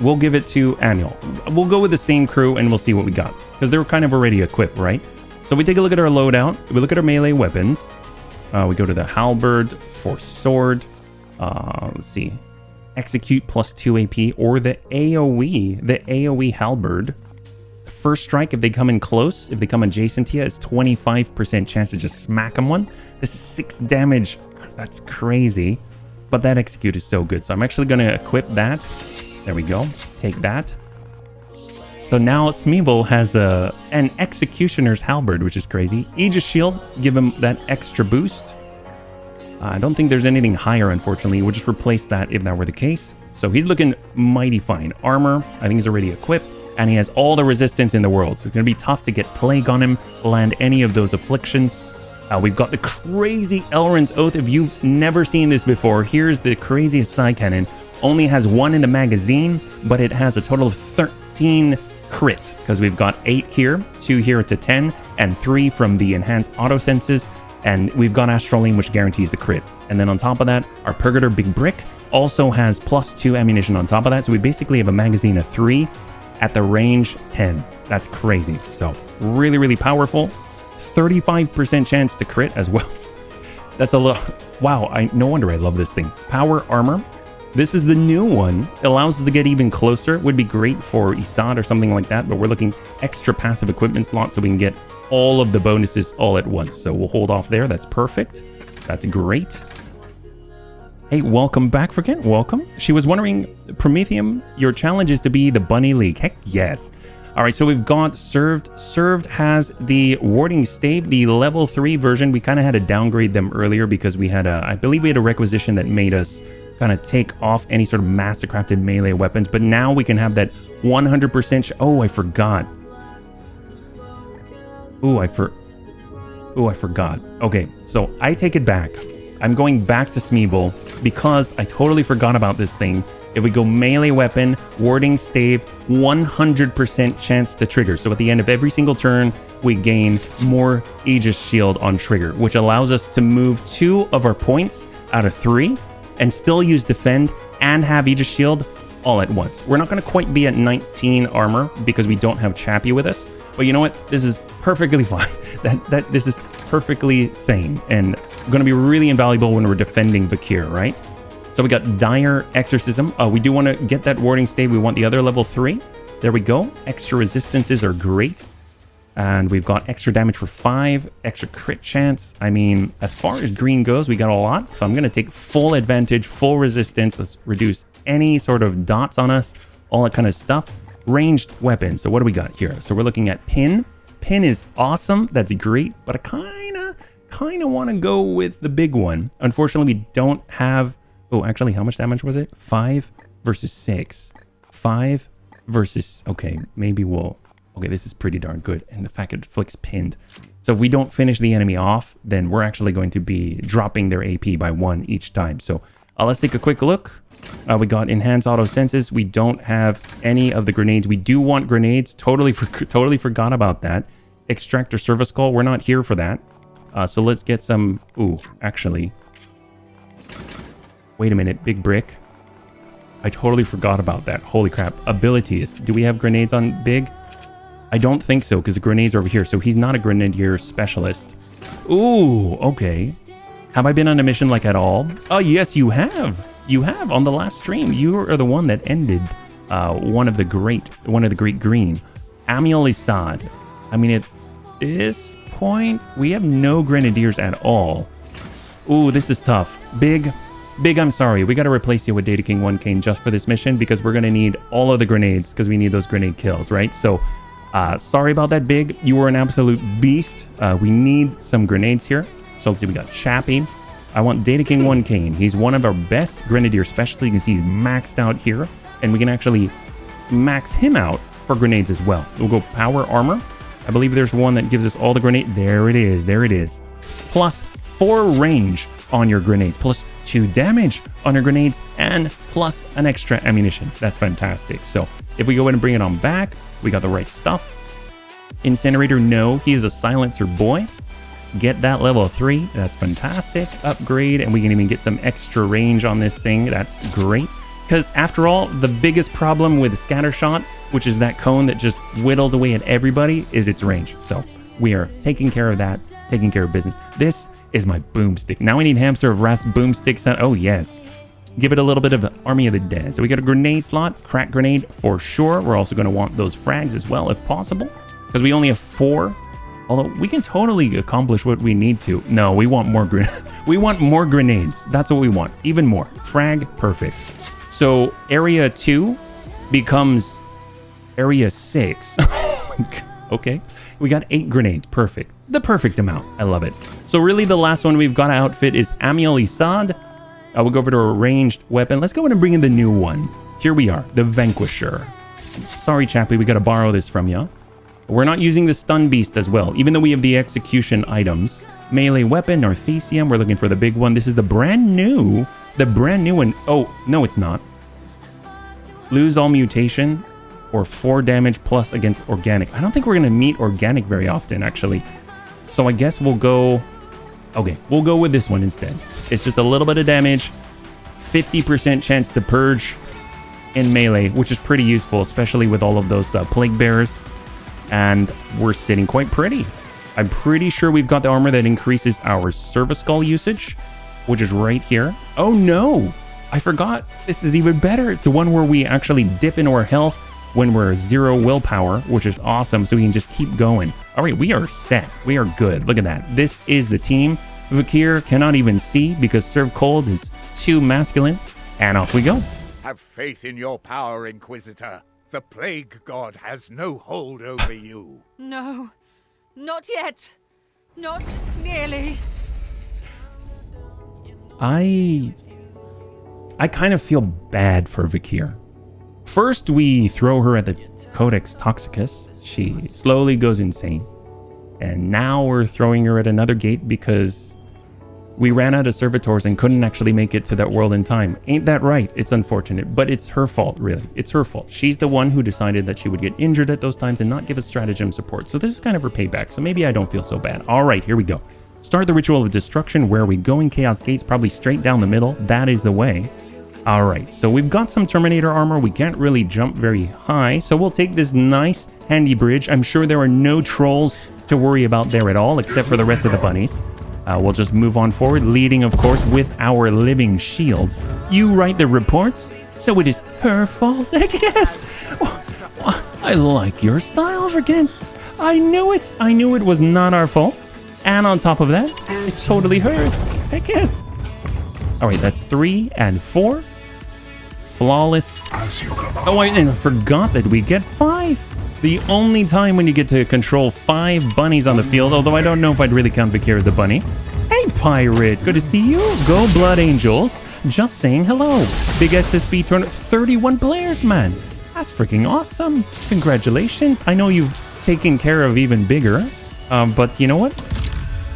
We'll give it to Amiel. We'll go with the same crew and we'll see what we got. Because they're kind of already equipped, right? So we take a look at our loadout. We look at our melee weapons. We go to the Halberd for sword. Let's see. Execute +2 AP or the AoE. The AoE Halberd. First strike, if they come in close, if they come adjacent to you, it's 25% chance to just smack them one. This is 6 damage. That's crazy. But that execute is so good. So I'm actually going to equip that. There we go. Take that. So now Smeagol has an Executioner's Halberd, which is crazy. Aegis Shield, give him that extra boost. I don't think there's anything higher, unfortunately. We'll just replace that if that were the case. So he's looking mighty fine. Armor, I think he's already equipped. And he has all the resistance in the world. So it's going to be tough to get Plague on him, land any of those afflictions. We've got the crazy Elrond's Oath. If you've never seen this before, here's the craziest Psy Cannon. Only has 1 in the magazine, but it has a total of 13 crit. Because we've got 8 here, 2 here to 10, and 3 from the enhanced auto senses. And we've got Astrolabe, which guarantees the crit. And then on top of that, our Purgator Big Brick also has +2 ammunition on top of that. So we basically have a magazine of 3 at the range 10. That's crazy. So really, really powerful. 35% chance to crit as well. That's a lot. Wow, no wonder I love this thing. Power armor. This is the new one. It allows us to get even closer. Would be great for Isad or something like that, but we're looking extra passive equipment slot so we can get all of the bonuses all at once. So we'll hold off there. That's perfect. That's great. Hey, welcome back, Forget. Welcome. She was wondering, Prometheum, your challenge is to be the Bunny League. Heck yes. All right, so we've got Served. Served has the Warding Stave, the level 3 version. We kind of had to downgrade them earlier because we had I believe we had a requisition that made us kind of take off any sort of master-crafted melee weapons. But now we can have that 100%. Oh, I forgot. I forgot. Okay, so I take it back. I'm going back to Smeeble because I totally forgot about this thing. If we go melee weapon, warding stave, 100% chance to trigger. So at the end of every single turn, we gain more Aegis Shield on trigger, which allows us to move 2 of our points out of 3 and still use defend and have Aegis Shield all at once. We're not going to quite be at 19 armor because we don't have Chappie with us. But you know what? This is perfectly fine. This is perfectly sane and going to be really invaluable when we're defending Vakir, right? So we got Dire Exorcism. We do want to get that warding stave. We want the other level 3. There we go. Extra resistances are great. And we've got extra damage for 5, extra crit chance. I mean, as far as green goes, we got a lot. So I'm going to take full advantage, full resistance. Let's reduce any sort of dots on us, all that kind of stuff. Ranged weapons. So what do we got here? So we're looking at Pin. Pin is awesome. That's great. But I kind of want to go with the big one. Unfortunately, we don't have... Oh, actually, how much damage was it? 5 versus 6. 5 versus... Okay, maybe we'll... Okay, this is pretty darn good. And the fact it flicks pinned. So if we don't finish the enemy off, then we're actually going to be dropping their AP by 1 each time. So let's take a quick look. We got Enhanced Auto Senses. We don't have any of the grenades. We do want grenades. Totally forgot about that. Extractor Service Call. We're not here for that. So let's get some... Ooh, actually... Wait a minute, Big Brick. I totally forgot about that. Holy crap. Abilities. Do we have grenades on Big? I don't think so, because the grenades are over here. So he's not a grenadier specialist. Ooh, okay. Have I been on a mission like at all? Oh, yes, you have. You have on the last stream. You are the one that ended one of the great green. Amiel Isad. I mean, at this point, we have no grenadiers at all. Ooh, this is tough. Big, I'm sorry. We got to replace you with Data King 1K just for this mission because we're going to need all of the grenades because we need those grenade kills, right? So, sorry about that, Big. You were an absolute beast. We need some grenades here. So let's see. We got Chappie. I want Data King 1K. He's one of our best grenadier specialists. You can see he's maxed out here. And we can actually max him out for grenades as well. We'll go Power Armor. I believe there's one that gives us all the grenade. There it is. There it is. Plus 4 range on your grenades. Plus 2 damage on your grenades. And plus an extra ammunition. That's fantastic. So if we go ahead and bring it on back, we got the right stuff. Incinerator, no. He is a silencer boy. Get that level 3. That's fantastic. Upgrade, and we can even get some extra range on this thing. That's great. Because after all, the biggest problem with Scattershot, which is that cone that just whittles away at everybody, is its range. So we are taking care of that, taking care of business. This is my boomstick. Now we need Hamster of Wrath's boomstick. Oh, yes. Give it a little bit of Army of the Dead. So we got a grenade slot, crack grenade for sure. We're also going to want those frags as well, if possible, because we only have 4. Although we can totally accomplish what we need to. No, we want more we want more grenades. That's what we want. Even more. Frag, perfect. So area 2 becomes area 6. Okay. We got 8 grenades. Perfect. The perfect amount. I love it. So really the last one we've got to outfit is Amiel Isad. We'll go over to a ranged weapon. Let's go ahead and bring in the new one. Here we are. The Vanquisher. Sorry, Chappie. We got to borrow this from you. We're not using the Stun Beast as well, even though we have the execution items. Melee weapon, Narthesium. We're looking for the big one. This is the brand new one. Oh, no, it's not. Lose all mutation or 4 damage plus against organic. I don't think we're going to meet organic very often, actually. So I guess we'll go... Okay, we'll go with this one instead. It's just a little bit of damage. 50% chance to purge in melee, which is pretty useful, especially with all of those plague bearers. And we're sitting quite pretty. I'm pretty sure we've got the armor that increases our service skull usage, which is right here. Oh no, I forgot. This is even better. It's the one where we actually dip into our health when we're 0 willpower, which is awesome. So we can just keep going. All right, we are set. We are good. Look at that. This is the team. Vakir cannot even see because Serve Cold is too masculine. And off we go. Have faith in your power, Inquisitor. The Plague God has no hold over you. No, not yet. Not nearly. I kind of feel bad for Vakir. First, we throw her at the Codex Toxicus. She slowly goes insane. And now we're throwing her at another gate because we ran out of servitors and couldn't actually make it to that world in time. Ain't that right? It's unfortunate, but it's her fault, really. It's her fault. She's the one who decided that she would get injured at those times and not give us stratagem support. So this is kind of her payback, so maybe I don't feel so bad. All right, here we go. Start the Ritual of Destruction. Where are we going? Chaos Gates, probably straight down the middle. That is the way. All right, so we've got some Terminator armor. We can't really jump very high, so we'll take this nice, handy bridge. I'm sure there are no trolls to worry about there at all, except for the rest of the bunnies. We'll just move on forward, leading, of course, with our living shield. You write the reports, so it is her fault, I guess. I like your style, Vergent. I knew it. I knew it was not our fault. And on top of that, it's totally hers, I guess. All right, that's 3 and 4. Flawless. Oh, I forgot that we get 5. The only time when you get to control 5 bunnies on the field, although I don't know if I'd really count Vakir as a bunny. Hey, Pirate, good to see you. Go Blood Angels. Just saying hello. Big SSB tournament, 31 players, man. That's freaking awesome. Congratulations. I know you've taken care of even bigger, but you know what?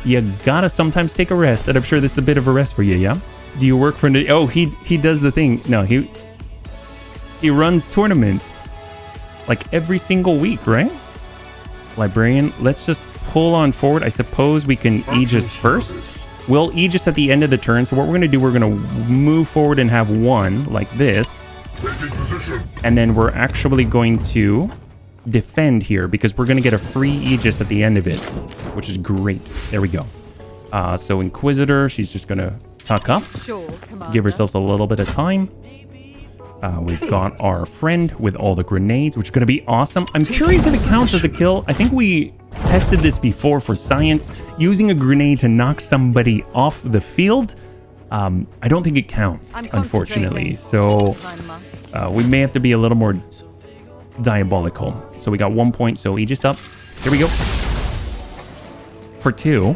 You gotta sometimes take a rest, and I'm sure this is a bit of a rest for you, yeah? Do you work for... Oh, he does the thing. No, he runs tournaments. Like every single week, right? Librarian, let's just pull on forward. I suppose we can Aegis first. We'll Aegis at the end of the turn. So what we're going to do, we're going to move forward and have 1 like this. And then we're actually going to defend here because we're going to get a free Aegis at the end of it, which is great. There we go. So Inquisitor, she's just going to tuck up. Sure, Commander. Give ourselves a little bit of time. We've got our friend with all the grenades, which is going to be awesome. I'm curious if it counts as a kill. I think we tested this before for science. Using a grenade to knock somebody off the field. I don't think it counts, unfortunately. So we may have to be a little more diabolical. So we got 1 point, so Aegis up. Here we go. For 2.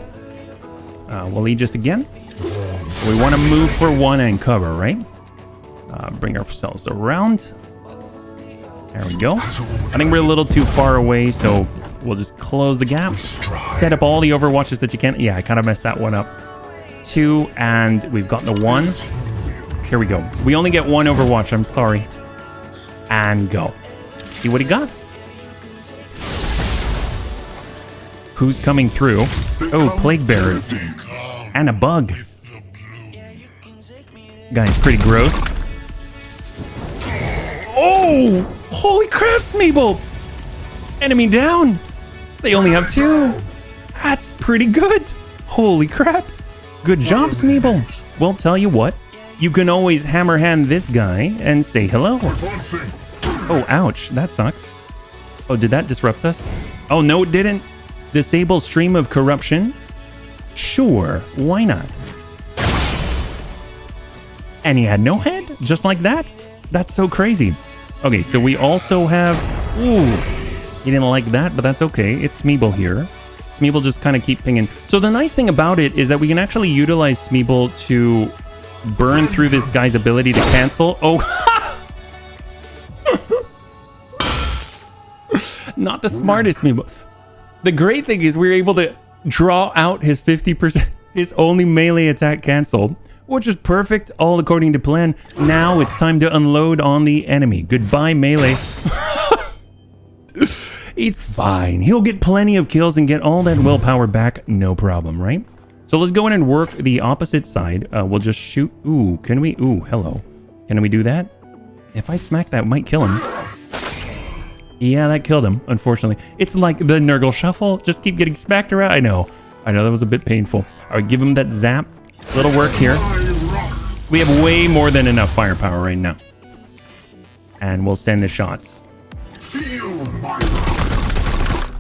We'll Aegis again. We want to move for 1 and cover, right? Bring ourselves around. There we go. I think we're a little too far away, so we'll just close the gap. Set up all the overwatches that you can. Yeah, I kind of messed that one up. 2, and we've got the 1. Here we go. We only get 1 overwatch, I'm sorry. And go. See what he got. Who's coming through? Oh, Plague Bearers. And a bug. Guy's pretty gross. Oh! Holy crap, Smeeble! Enemy down! They only have 2. That's pretty good. Holy crap. Good job, Smeeble. Well, tell you what. You can always hammer hand this guy and say hello. Oh, ouch. That sucks. Oh, did that disrupt us? Oh, no, it didn't. Disable stream of corruption? Sure, why not? And he had no head? Just like that? That's so crazy. Okay, so we also have... Ooh, he didn't like that, but that's okay. It's Smeeble here. Smeeble just kind of keep pinging. So the nice thing about it is that we can actually utilize Smeeble to burn through this guy's ability to cancel. Oh, not the smartest Smeeble. The great thing is we're able to draw out his 50%, his only melee attack canceled, which is perfect, all according to plan. Now it's time to unload on the enemy. Goodbye, melee. It's fine. He'll get plenty of kills and get all that willpower back, no problem, right? So let's go in and work the opposite side. We'll just shoot. Ooh, can we? Ooh, hello. Can we do that? If I smack that, might kill him. Yeah, that killed him, unfortunately. It's like the Nurgle Shuffle. Just keep getting smacked around. I know that was a bit painful. All right, give him that zap. Little work here. We have way more than enough firepower right now. And we'll send the shots.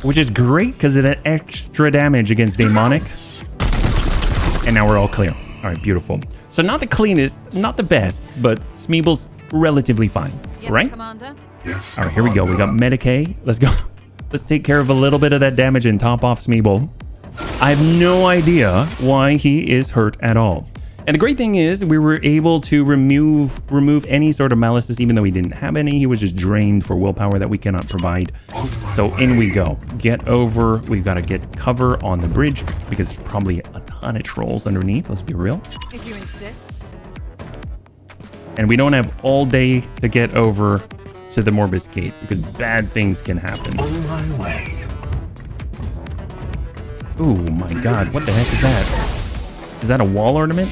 Which is great because it had extra damage against Demonic. And now we're all clear. All right, beautiful. So not the cleanest, not the best, but Smeeble's relatively fine, Yes, right? Commander. Yes. All right, here we go. We got Medicae. Let's go. Let's take care of a little bit of that damage and top off Smeeble. I have no idea why he is hurt at all. And the great thing is we were able to remove any sort of Malleus, even though he didn't have any. He was just drained for willpower that we cannot provide. So in we go. Get over. We've got to get cover on the bridge because there's probably a ton of trolls underneath. Let's be real. If you insist. And we don't have all day to get over to the Morbus Gate because bad things can happen. On my way. Oh my god, what the heck is that? Is that a wall ornament?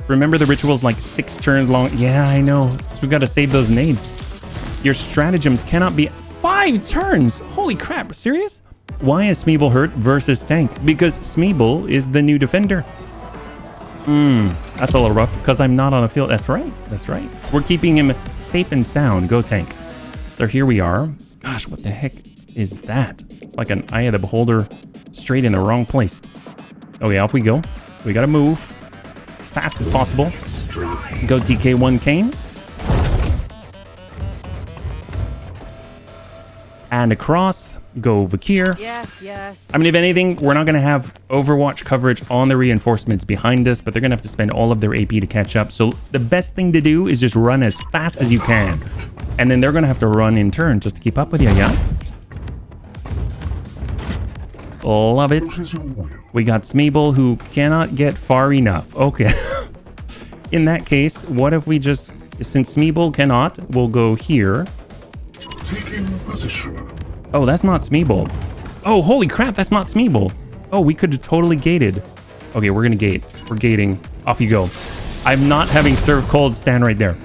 Remember the ritual's like 6 turns long? Yeah, I know. So we've got to save those nades. Your stratagems cannot be 5 turns. Holy crap, serious? Why is Smeeble hurt versus tank? Because Smeeble is the new defender. That's a little rough because I'm not on the field. That's right. That's right. We're keeping him safe and sound. Go tank. So here we are. Gosh, what the heck is that? It's like an eye of the beholder straight in the wrong place. Okay, off we go. We got to move fast as possible. Go TK1 Kane. And across. Go Vakir. Yes, yes. I mean, if anything, we're not going to have Overwatch coverage on the reinforcements behind us, but they're going to have to spend all of their AP to catch up. So the best thing to do is just run as fast as you can. And then they're going to have to run in turn just to keep up with you, yeah? Love it. We got Smeeble who cannot get far enough. Okay. In that case, what if we just, since Smeeble cannot, we'll go here. Taking position. Oh, that's not Smeeble. Oh, holy crap, that's not Smeeble. Oh, we could have totally gated. Okay, we're gonna gate. We're gating. Off you go. I'm not having Serve Cold stand right there.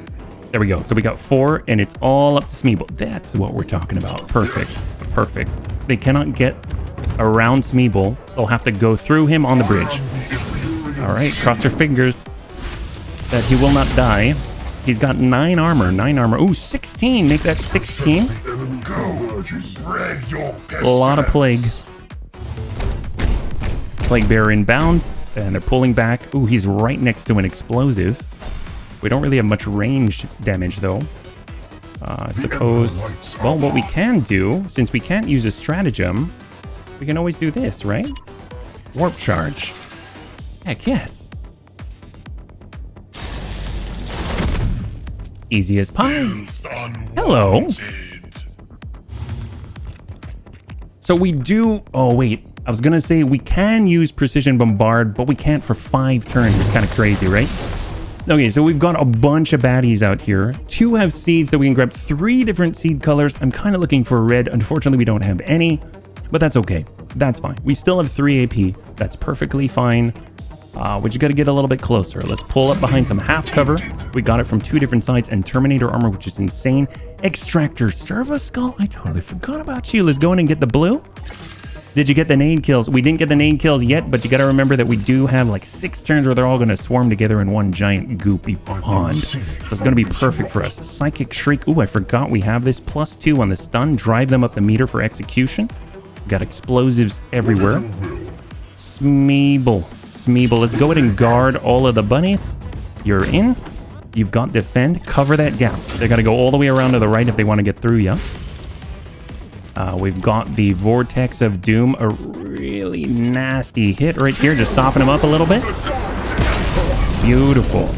There we go. So we got 4, and it's all up to Smeeble. That's what we're talking about. Perfect. Perfect. They cannot get around Smeeble. They'll have to go through him on the bridge. All right, cross your fingers that he will not die. He's got 9 armor. 9 armor. Ooh, 16. Make that 16. A lot of plague. Plague bearer inbound. And they're pulling back. Ooh, he's right next to an explosive. We don't really have much range damage, though. I suppose... Well, what we can do, since we can't use a stratagem, we can always do this, right? Warp charge. Heck yes. Easy as pie. Hello. So we do... Oh, wait. I was going to say we can use Precision Bombard, but we can't for 5 turns. It's kind of crazy, right? Okay, so we've got a bunch of baddies out here. 2 have seeds that we can grab. 3 different seed colors. I'm kind of looking for red. Unfortunately, we don't have any, but that's okay. That's fine. We still have 3 AP. That's perfectly fine. We just got to get a little bit closer. Let's pull up behind some half cover. We got it from 2 different sides, and Terminator armor, which is insane. Extractor Servo Skull. I totally forgot about you. Let's go in and get the blue. Did you get the nade kills? We didn't get the nade kills yet, but you got to remember that we do have like 6 turns where they're all going to swarm together in one giant goopy pond. So it's going to be perfect for us. Psychic Shriek. Ooh, I forgot we have this. +2 on the stun. Drive them up the meter for execution. We got explosives everywhere. Smeeble. Smeeble. Let's go ahead and guard all of the bunnies. You're in. You've got defend. Cover that gap. They got to go all the way around to the right if they want to get through you. We've got the Vortex of Doom. A really nasty hit right here. Just soften him up a little bit. Beautiful.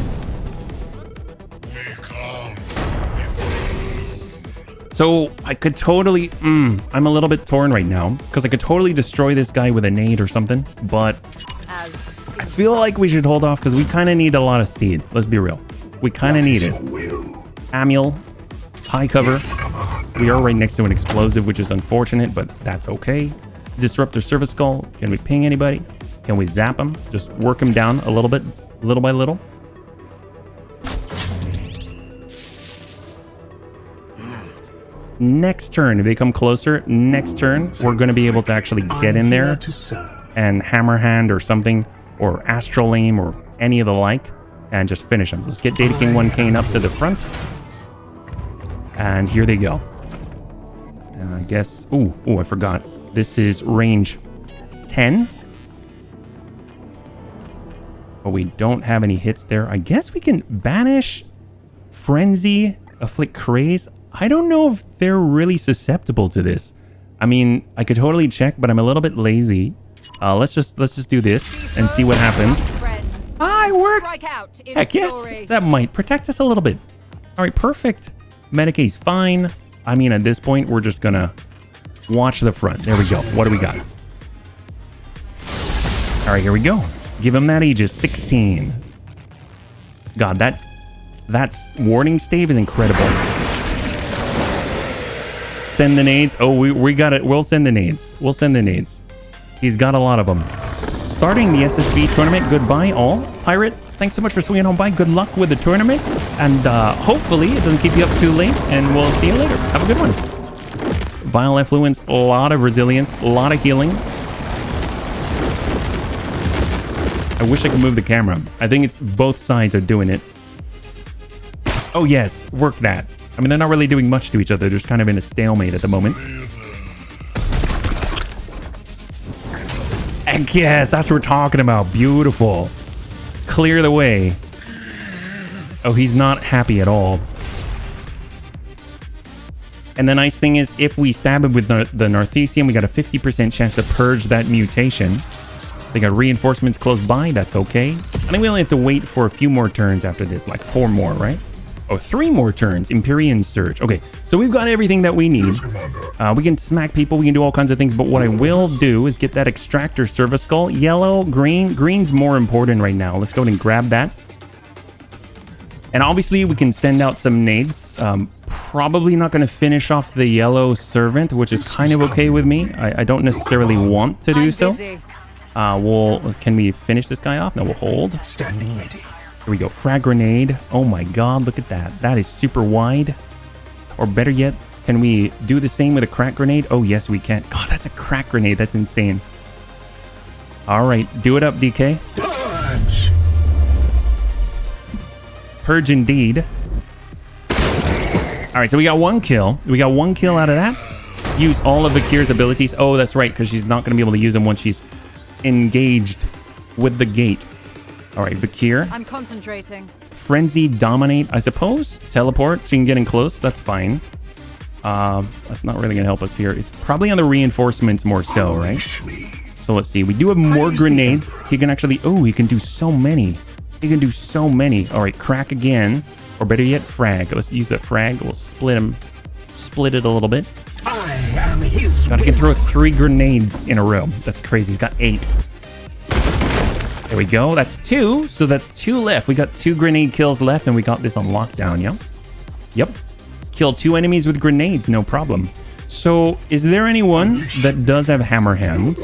So I could totally... I'm a little bit torn right now because I could totally destroy this guy with a nade or something, but I feel like we should hold off because we kind of need a lot of seed. Let's be real. We kind of need it. Amiel, high cover. We are right next to an explosive, which is unfortunate, but that's okay. Disruptor Service Skull. Can we ping anybody? Can we zap him? Just work him down a little bit, little by little. Next turn, if they come closer, next turn, we're going to be able to actually get in there and hammer hand or something, or astral aim or any of the like, and just finish them. Let's get Data King 1K up to the front. And here they go. And I guess... Oh, I forgot. This is range 10. But we don't have any hits there. I guess we can banish, frenzy, afflict craze. I don't know if they're really susceptible to this. I mean, I could totally check, but I'm a little bit lazy. Let's just do this and see what happens. Ah, it works! Heck yes! That might protect us a little bit. Alright, perfect. Medicaid's fine. I mean, at this point, we're just gonna watch the front. There we go. What do we got? Alright, here we go. Give him that Aegis, 16. God, that's warning stave is incredible. Send the nades. Oh, we got it. We'll send the nades. We'll send the nades. He's got a lot of them. Starting the SSB tournament. Goodbye, all. Pirate, thanks so much for swinging on by. Good luck with the tournament. And hopefully it doesn't keep you up too late. And we'll see you later. Have a good one. Vile Effluence. A lot of resilience. A lot of healing. I wish I could move the camera. I think it's both sides are doing it. Oh, yes. Work that. I mean, they're not really doing much to each other. They're just kind of in a stalemate at the moment. And yes, that's what we're talking about. Beautiful. Clear the way. Oh, he's not happy at all. And the nice thing is, if we stab him with the Narthesium, we got a 50% chance to purge that mutation. They got reinforcements close by. That's okay. I think we only have to wait for a few more turns after this. Like 4 more, right? Oh, 3 more turns. Empyrean Surge. Okay, so we've got everything that we need. We can smack people. We can do all kinds of things. But what I will do is get that Extractor Service Skull. Yellow, green. Green's more important right now. Let's go ahead and grab that. And obviously, we can send out some nades. Probably not going to finish off the Yellow Servant, which is kind of okay with me. I don't necessarily want to do so. Can we finish this guy off? No, we'll hold. Standing ready. Here we go. Frag grenade. Oh my god, look at that. That is super wide. Or better yet, can we do the same with a crack grenade? Oh yes, we can. God, that's a crack grenade. That's insane. Alright, do it up, DK. Purge! Purge indeed. Alright, so we got 1 kill. We got 1 kill out of that. Use all of Vakir's abilities. Oh, that's right, because she's not going to be able to use them once she's engaged with the gate. All right, Vakir. I'm concentrating. Frenzy, dominate, I suppose. Teleport, she can get in close. That's fine. That's not really going to help us here. It's probably on the reinforcements more so, right? So let's see. We do have more grenades. He can actually... Oh, he can do so many. He can do so many. All right, crack again. Or better yet, frag. Let's use that frag. We'll split him. Split it a little bit. I am his God, he can throw 3 grenades in a row. That's crazy. He's got 8. There we go. That's 2. So that's 2 left. We got 2 grenade kills left, and we got this on lockdown. Yep. Yep. Kill 2 enemies with grenades. No problem. So is there anyone that does have hammer hand?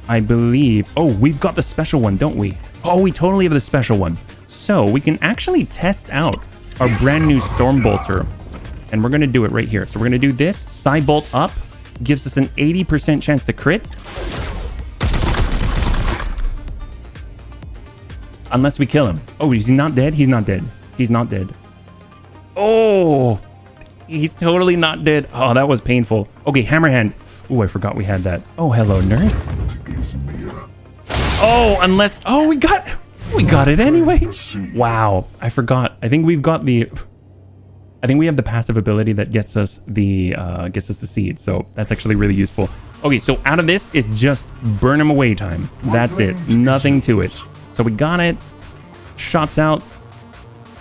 I believe. Oh, we've got the special one, don't we? Oh, we totally have the special one. So we can actually test out our brand new Stormbolter. And we're going to do it right here. So we're going to do this. Psybolt up. Gives us an 80% chance to crit. Unless we kill him. Oh, is he not dead? He's not dead. He's not dead. Oh, he's totally not dead. Oh, that was painful. Okay, Hammerhand. Oh, I forgot we had that. Oh, hello, nurse. Oh, unless... Oh, we got it anyway. Wow, I forgot. I think we've got the... I think we have the passive ability that gets us the seed. So that's actually really useful. Okay, so out of this is just burn him away time. That's it. Nothing to it. So we got it. Shots out.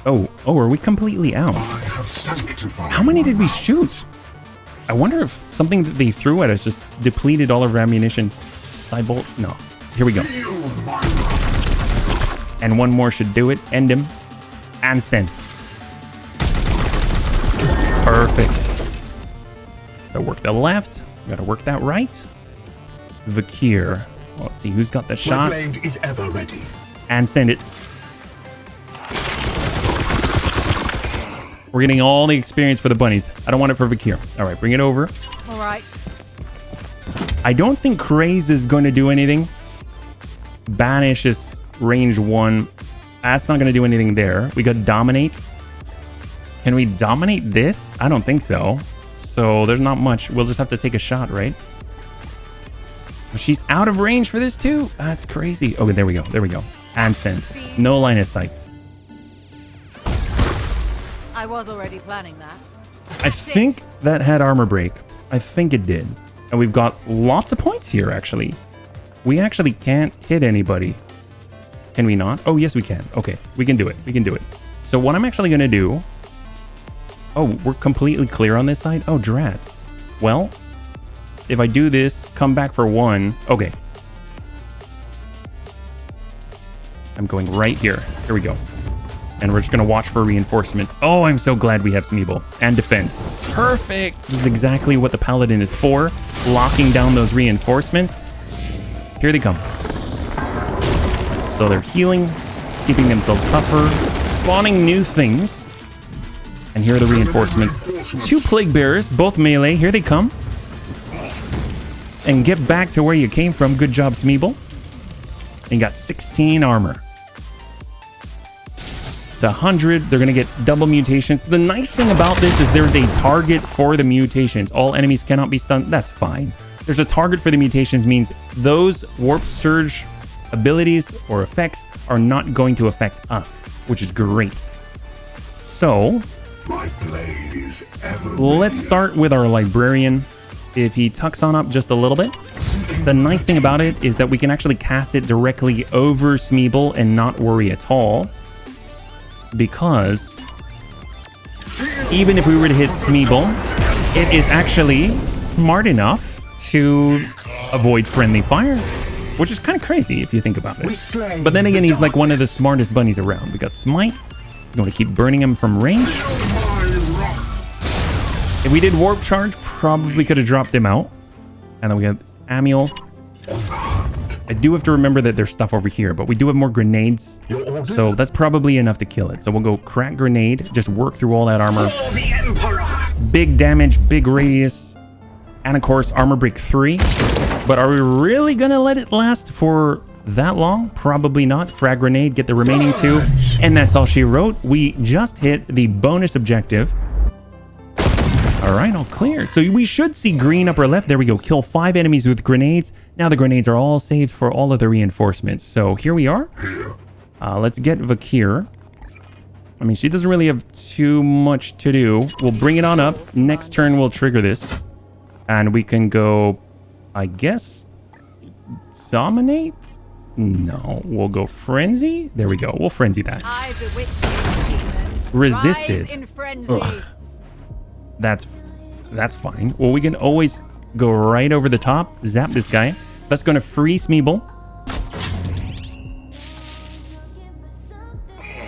Oh, are we completely out? How many did we shoot? I wonder if something that they threw at us just depleted all of our ammunition. Psybolt? No. Here we go. And 1 more should do it. End him. And send. Perfect. So work the left. Gotta work that right. Vakir. Let's see who's got the shot. My blade is ever ready. And send it. We're getting all the experience for the bunnies. I don't want it for Vakir. All right, bring it over. All right. I don't think Craze is going to do anything. Banish is range 1. That's not going to do anything there. We got Dominate. Can we dominate this? I don't think so. So there's not much. We'll just have to take a shot, right? She's out of range for this too. That's crazy. Okay, there we go. There we go. And send. No line of sight. I was already planning that. I think that had armor break. I think it did. And we've got lots of points here, actually. We actually can't hit anybody. Can we not? Oh, yes, we can. Okay, we can do it. We can do it. So what I'm actually going to do... Oh, we're completely clear on this side? Oh, drat. Well, if I do this, come back for 1. Okay. I'm going right here. Here we go. And we're just going to watch for reinforcements. Oh, I'm so glad we have Smeeble. And defend. Perfect! This is exactly what the Paladin is for. Locking down those reinforcements. Here they come. So they're healing, keeping themselves tougher, spawning new things. And here are the reinforcements. 2 Plague Bearers, both melee. Here they come. And get back to where you came from. Good job, Smeeble. And you got 16 armor. It's 100. They're going to get double mutations. The nice thing about this is there's a target for the mutations. All enemies cannot be stunned. That's fine. There's a target for the mutations means those Warp Surge abilities or effects are not going to affect us, which is great. So... My blade is ever let's start with our librarian. If he tucks on up just a little bit, the nice thing about it is that we can actually cast it directly over Smeeble and not worry at all, because even if we were to hit Smeeble, it is actually smart enough to avoid friendly fire, which is kind of crazy if you think about it. But then again, he's like one of the smartest bunnies around. We got Smite. You want to keep burning him from range. If we did Warp Charge, probably could have dropped him out. And then we have Amiel. I do have to remember that there's stuff over here, but we do have more grenades. So that's probably enough to kill it. So we'll go Crack Grenade, just work through all that armor. Big damage, big radius. And of course, Armor Break 3. But are we really going to let it last for... that long? Probably not. Frag Grenade, get the remaining 2. And that's all she wrote. We just hit the bonus objective. All right, all clear. So we should see green upper left. There we go. Kill 5 enemies with grenades. Now the grenades are all saved for all of the reinforcements. So here we are. Let's get Vakir. I mean, she doesn't really have too much to do. We'll bring it on up. Next turn, we'll trigger this. And we can go, I guess, dominate? No, we'll go frenzy. There we go. We'll frenzy that. I bewitch you, demon. Resisted. Rise in frenzy. Ugh. That's fine. Well, we can always go right over the top, zap this guy. That's going to free Smeeble.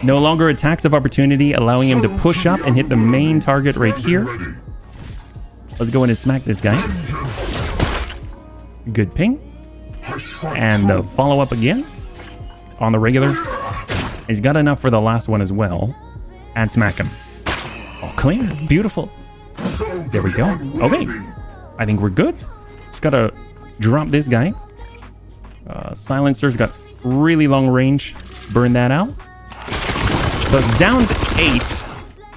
No longer attacks of opportunity, allowing him to push up and hit the main target right here. Let's go in and smack this guy. Good ping. And the follow-up again on the regular. He's got enough for the last one as well. And smack him. All clear. Beautiful. There we go. Okay. I think we're good. Just gotta drop this guy. Silencer's got really long range. Burn that out. So it's down to 8.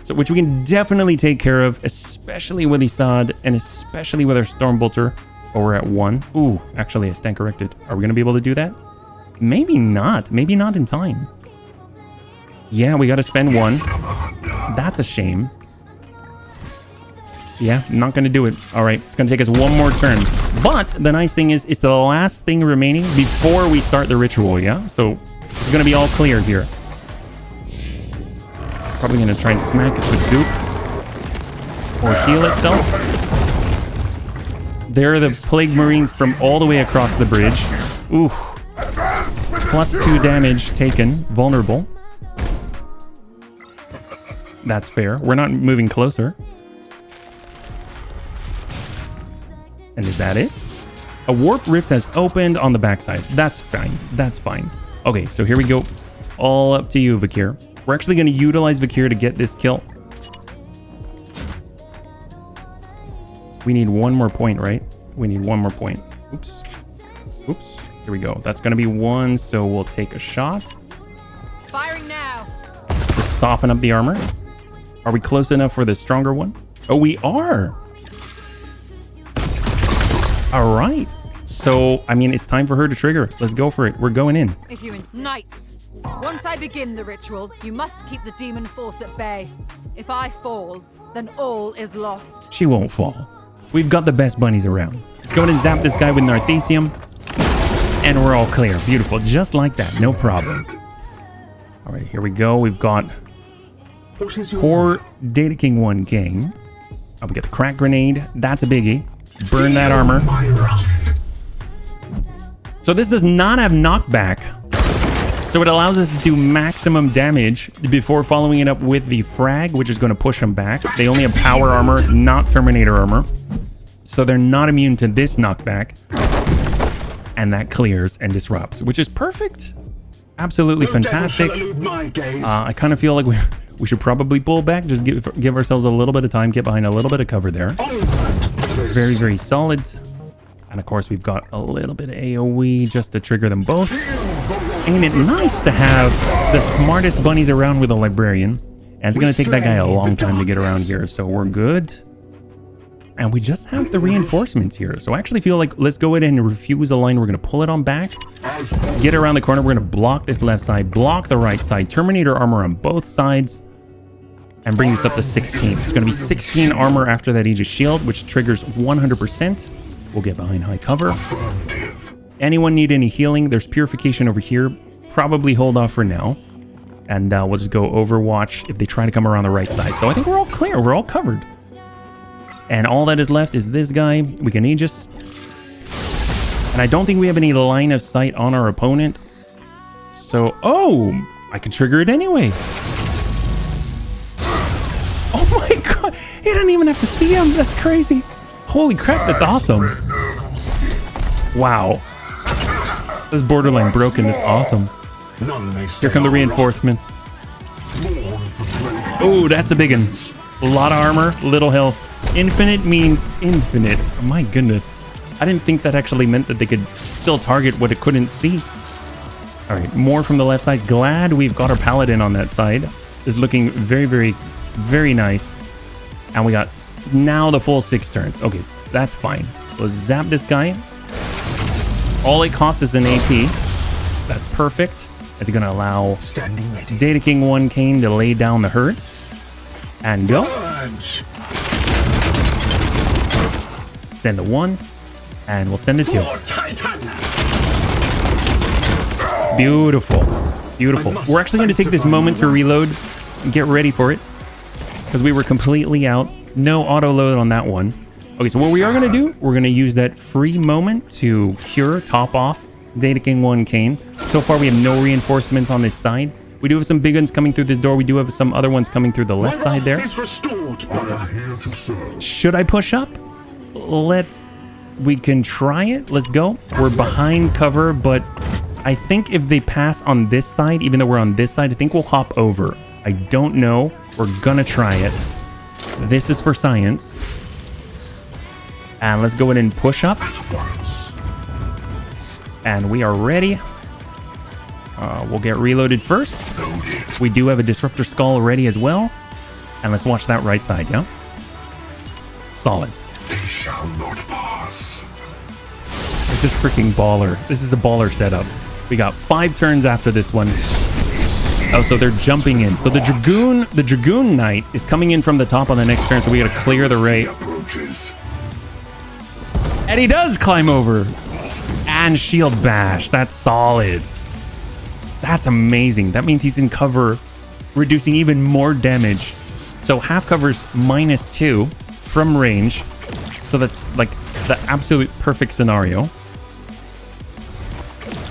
So which we can definitely take care of, especially with Isad and especially with our Stormbolter. Oh, we're at 1. Ooh, actually, I stand corrected. Are we going to be able to do that? Maybe not. Maybe not in time. Yeah, we got to spend 1. That's a shame. Yeah, not going to do it. All right, it's going to take us 1 more turn. But the nice thing is, it's the last thing remaining before we start the ritual, yeah? So it's going to be all clear here. Probably going to try and smack us with goop. Or heal itself. There are the Plague Marines from all the way across the bridge. Ooh. +2 damage taken. Vulnerable. That's fair. We're not moving closer. And is that it? A warp rift has opened on the backside. That's fine. That's fine. Okay, so here we go. It's all up to you, Vakir. We're actually going to utilize Vakir to get this kill. We need one more point, right? We need one more point. Oops. Oops. Here we go. That's going to be one, so we'll take a shot. Firing now. To soften up the armor. Are we close enough for the stronger one? Oh, we are. All right. So, I mean, it's time for her to trigger. Let's go for it. We're going in. If you Knights, once I begin the ritual, you must keep the demon force at bay. If I fall, then all is lost. She won't fall. We've got the best bunnies around. Let's go ahead and zap this guy with Narthesium. And we're all clear. Beautiful. Just like that. No problem. All right, here we go. We've got poor Data King 1K. Oh, we got the crack grenade. That's a biggie. Burn that armor. So this does not have knockback. So it allows us to do maximum damage before following it up with the frag, which is going to push them back. They only have power armor, not Terminator armor. So they're not immune to this knockback. And that clears and disrupts, which is perfect. Absolutely fantastic. I kind of feel like we should probably pull back. Just give ourselves a little bit of time, get behind a little bit of cover there. Very, very solid. And of course, we've got a little bit of AoE just to trigger them both. Ain't it nice to have the smartest bunnies around with a librarian? And it's going to take that guy a long time to get around here, so we're good. And we just have the reinforcements here. So I actually feel like let's go ahead and refuse the line. We're going to pull it on back. Get around the corner. We're going to block this left side, block the right side. Terminator armor on both sides. And bring this up to 16. It's going to be 16 armor after that Aegis Shield, which triggers 100%. We'll get behind high cover. Anyone need any healing? There's purification over here. Probably hold off for now. And we'll just go Overwatch if they try to come around the right side. So I think we're all clear. We're all covered. And all that is left is this guy. We can Aegis. And I don't think we have any line of sight on our opponent. So, oh, I can trigger it anyway. Oh my god. He didn't even have to see him. That's crazy. Holy crap, that's awesome. Wow. This is borderline broken. It's awesome. Here come the reinforcements. Oh, that's a big one. A lot of armor, little health. Infinite means infinite. Oh my goodness. I didn't think that actually meant that they could still target what it couldn't see. All right, more from the left side. Glad we've got our paladin on that side. It's looking very, very, very nice. And we got now the full 6 turns. Okay, that's fine. Let's zap this guy. All it costs is an AP. That's perfect. Is it going to allow Data King 1K to lay down the herd? And go. Send a 1. And we'll send a 2. Beautiful. Beautiful. We're actually going to take this moment to reload and get ready for it. Because we were completely out. No auto load on that one. Okay, so what we are going to do, we're going to use that free moment to cure, top off Data King 1K. So far, we have no reinforcements on this side. We do have some big ones coming through this door. We do have some other ones coming through the left side there. Should I push up? We can try it. Let's go. We're behind cover, but I think if they pass on this side, even though we're on this side, I think we'll hop over. I don't know. We're gonna try it. This is for science. And let's go ahead and push up. And we are ready. We'll get reloaded first. We do have a Disruptor Skull ready as well. And let's watch that right side, yeah? Solid. They shall not pass. This is freaking baller. This is a baller setup. We got 5 turns after this one. Oh, so they're jumping in. So the Dragoon Knight is coming in from the top on the next turn, so we gotta clear the right. And he does climb over. And shield bash. That's solid. That's amazing. That means he's in cover, reducing even more damage. So half cover's -2 from range. So that's like the absolute perfect scenario.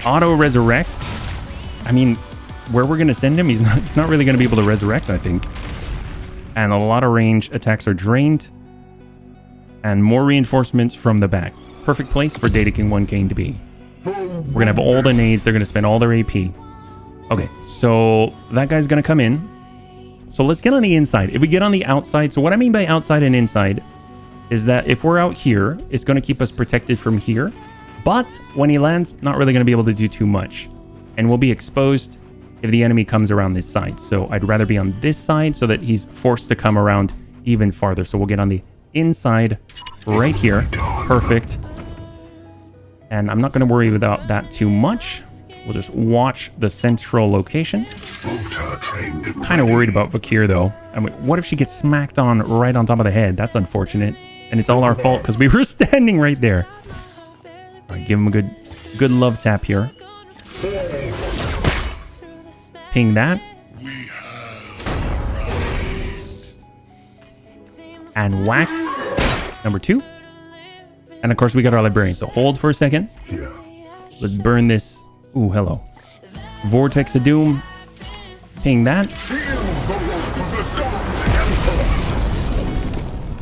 Auto resurrect. I mean, where we're gonna send him, he's not really gonna be able to resurrect, I think. And a lot of range attacks are drained. And more reinforcements from the back. Perfect place for Data King 1K to be. We're gonna have all the nades, they're gonna spend all their AP. Okay, so that guy's gonna come in. So let's get on the inside. If we get on the outside, so what I mean by outside and inside, is that if we're out here, it's going to keep us protected from here. But when he lands, not really going to be able to do too much. And we'll be exposed if the enemy comes around this side. So I'd rather be on this side so that he's forced to come around even farther. So we'll get on the inside right here. Perfect. And I'm not going to worry about that too much. We'll just watch the central location. Kind of worried about Vakir though. I mean, what if she gets smacked on right on top of the head? That's unfortunate. And it's all our fault because we were standing right there. All right, give him a good love tap here. Ping that. And whack. Number 2. And of course we got our librarian. So hold for a second. Let's burn this. Ooh, hello. Vortex of Doom. Ping that.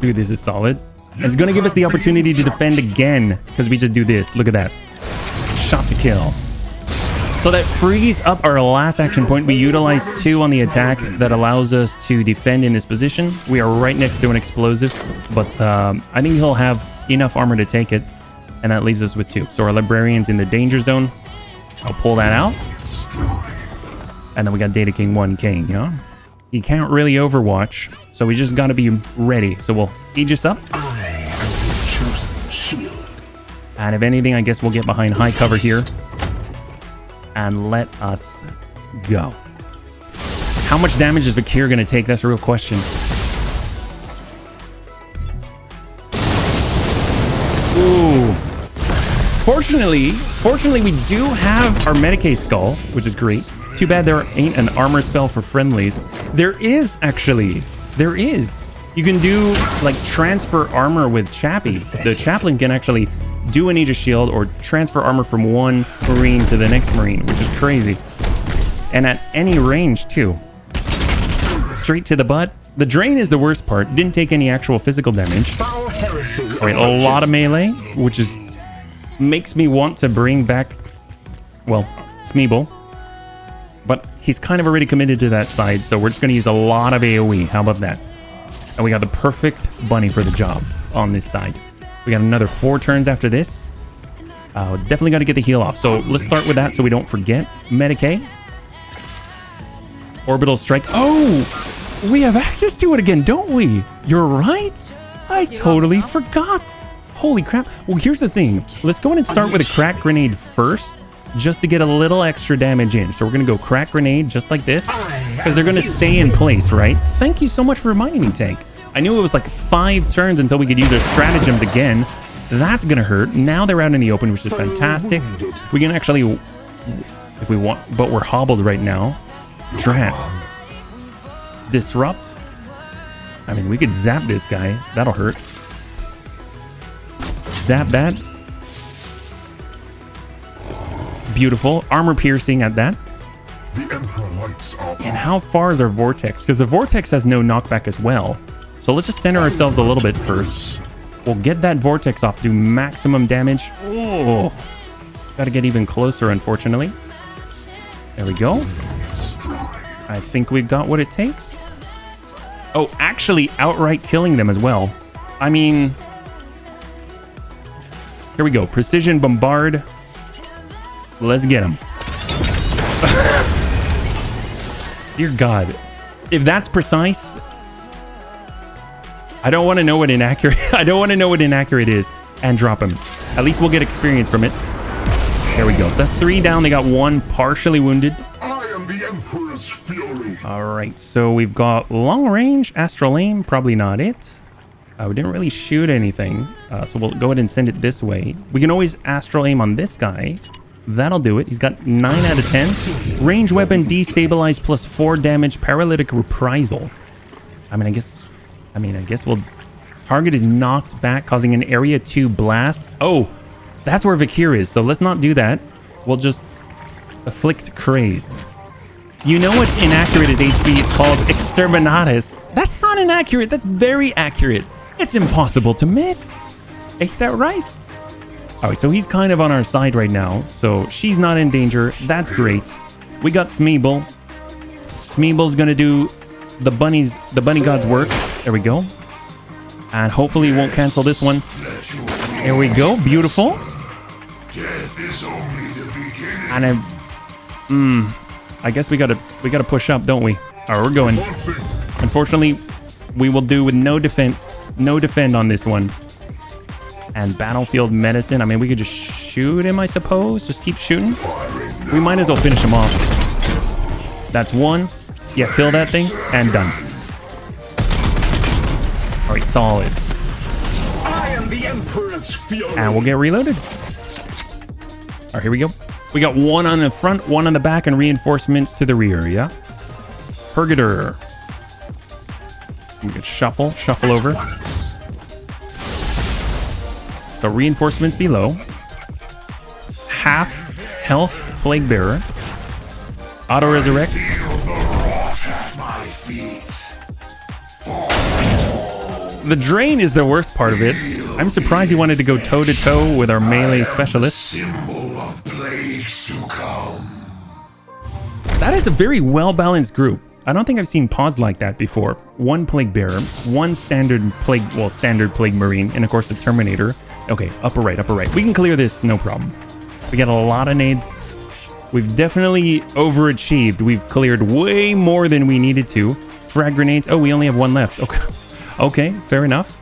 Dude, this is solid. It's going to give us the opportunity to defend again because we just do this. Look at that. Shot to kill. So that frees up our last action point. We utilize 2 on the attack. That allows us to defend in this position. We are right next to an explosive, but I think he'll have enough armor to take it, and that leaves us with 2. So our librarian's in the danger zone. I'll pull that out. And then we got Data King 1K, you know? He can't really overwatch, so we just gotta be ready. So we'll Aegis up. And if anything, I guess we'll get behind high cover here. And let us go. How much damage is Vakir going to take? That's a real question. Ooh. Fortunately, we do have our Medicae skull, which is great. Too bad there ain't an armor spell for friendlies. There is, actually. There is. You can do, like, transfer armor with Chappie. The chaplain can actually do an Aegis shield or transfer armor from one Marine to the next Marine, which is crazy. And at any range, too. Straight to the butt. The drain is the worst part. Didn't take any actual physical damage. Alright, a lot of melee, which is makes me want to bring back, well, Smeeble. But he's kind of already committed to that side, so we're just going to use a lot of AoE. How about that? And we got the perfect bunny for the job on this side. We got another 4 turns after this. Definitely got to get the heal off. So let's start with that so we don't forget. Medicae. Orbital strike. Oh! We have access to it again, don't we? You're right. I totally forgot. Holy crap. Well, here's the thing. Let's go in and start with a crack grenade first, just to get a little extra damage in. So we're going to go crack grenade just like this, because they're going to stay in place, right? Thank you so much for reminding me, Tank. I knew it was like 5 turns until we could use our stratagems again. That's going to hurt. Now they're out in the open, which is fantastic. We can actually, if we want, but we're hobbled right now. Drat. Disrupt. I mean, we could zap this guy. That'll hurt. Zap that. Beautiful. Armor piercing at that. And how far is our vortex? Because the vortex has no knockback as well. So let's just center ourselves a little bit first. We'll get that vortex off, do maximum damage. Oh, gotta get even closer, unfortunately. There we go. I think we've got what it takes. Oh, actually outright killing them as well. I mean, here we go. Precision bombard. Let's get him. Dear God. If that's precise, I don't want to know what inaccurate. I don't want to know what inaccurate is and drop him. At least we'll get experience from it. There we go. So that's 3 down. They got 1 partially wounded. I am the Emperor's fury. All right. So we've got long range, astral aim. Probably not it. We didn't really shoot anything. So we'll go ahead and send it this way. We can always astral aim on this guy. That'll do it. He's got 9 out of 10. Range weapon, destabilize plus 4 damage, paralytic reprisal. I guess we'll... Target is knocked back, causing an area 2 blast. Oh, that's where Vakir is. So let's not do that. We'll just afflict crazed. You know what's inaccurate is HP. It's called exterminatus. That's not inaccurate. That's very accurate. It's impossible to miss. Ain't that right? All right, so he's kind of on our side right now. So she's not in danger. That's great. We got Smeeble. Smeeble's gonna do the bunny god's work. There we go. And hopefully it won't cancel this one. There we go. Beautiful. Death is only the beginning. And I guess we gotta push up, don't we? All right, we're going. Unfortunately, we will do with no defense, no defend on this one. And battlefield medicine. I mean, we could just shoot him, I suppose. Just keep shooting. We might as well finish him off. That's one. Yeah, kill that thing and done. All right, solid. I am the Emperor's fury. And we'll get reloaded. All right, here we go. We got one on the front, one on the back, and reinforcements to the rear, yeah? Purgator. We could shuffle over. So reinforcements below. Half health plague bearer. Auto resurrect. The drain is the worst part of it. I'm surprised he wanted to go toe to toe with our melee specialist. Symbol of plagues to come. That is a very well balanced group. I don't think I've seen pods like that before. One plague bearer, one standard plague marine, and of course the Terminator. Okay, upper right. We can clear this, no problem. We got a lot of nades. We've definitely overachieved. We've cleared way more than we needed to. Frag grenades. Oh, we only have one left. Okay, fair enough.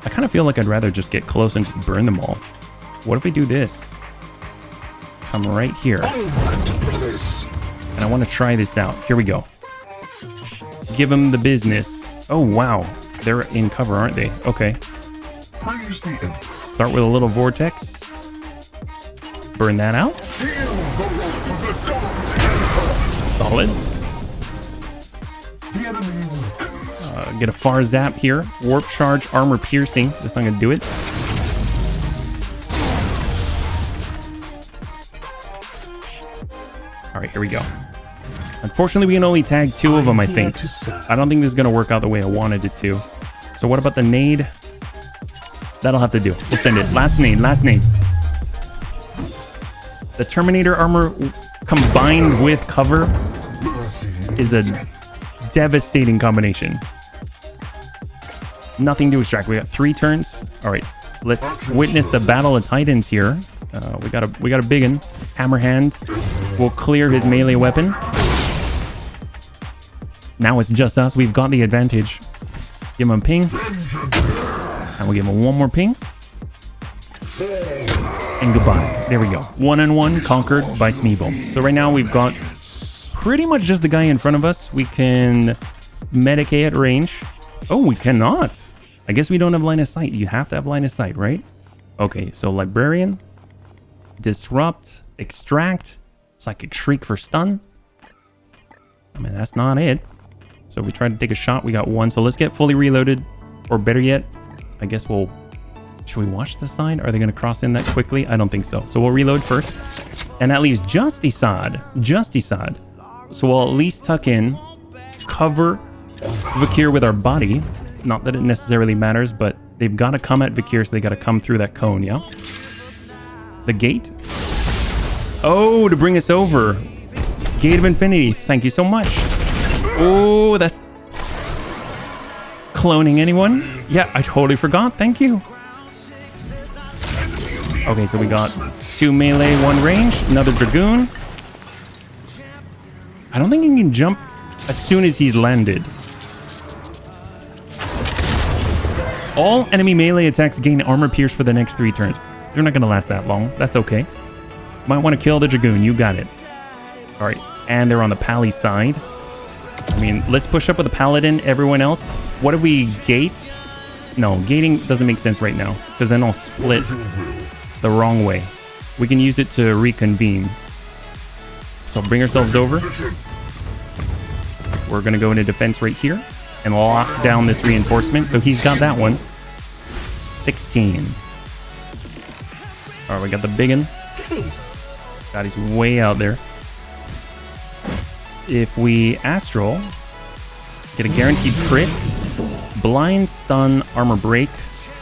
I kind of feel like I'd rather just get close and just burn them all. What if we do this? Come right here. And I want to try this out. Here we go. Give them the business. Oh, wow. They're in cover, aren't they? Okay. Start with a little vortex. Burn that out. Solid. Get a far zap here. Warp charge, armor piercing. That's not going to do it. All right, here we go. Unfortunately, we can only tag 2 of them, I think. I don't think this is going to work out the way I wanted it to. So what about the nade? That'll have to do. We'll send it. Last nade. The Terminator armor combined with cover is a devastating combination. Nothing to distract. We got 3 turns. All right, let's witness the battle of titans here. We got a big one. Hammerhand will clear his melee weapon. Now it's just us. We've got the advantage. Give him a ping. And we'll give him one more ping. And goodbye. There we go. 1-on-1 conquered by Smeeble. So right now we've got pretty much just the guy in front of us. We can medicate at range. Oh, we cannot. I guess we don't have line of sight. You have to have line of sight, right? Okay, so Librarian, Disrupt, Extract, Psychic Shriek for stun. I mean, that's not it. So we tried to take a shot. We got 1. So let's get fully reloaded. Or better yet, I guess we'll... Should we watch the side? Are they going to cross in that quickly? I don't think so. So we'll reload first. And that leaves Justicide. So we'll at least tuck in, cover Vakir with our body. Not that it necessarily matters, but they've got to come at Vakir, so they got to come through that cone, yeah? The gate. Oh, to bring us over. Gate of Infinity. Thank you so much. Oh, that's... Cloning anyone? Yeah, I totally forgot. Thank you. Okay, so we got 2 melee, 1 range, another Dragoon. I don't think he can jump as soon as he's landed. All enemy melee attacks gain armor pierce for the next 3 turns. They're not going to last that long. That's okay. Might want to kill the Dragoon. You got it. All right. And they're on the Pally side. I mean, let's push up with the Paladin. Everyone else. What if we gate? No, gating doesn't make sense right now, because then I'll split the wrong way. We can use it to reconvene. So bring ourselves over. We're going to go into defense right here and lock down this reinforcement. So he's got that one. 16. All right, we got the big one. God, he's way out there. If we Astral, get a guaranteed crit, blind, stun, armor break,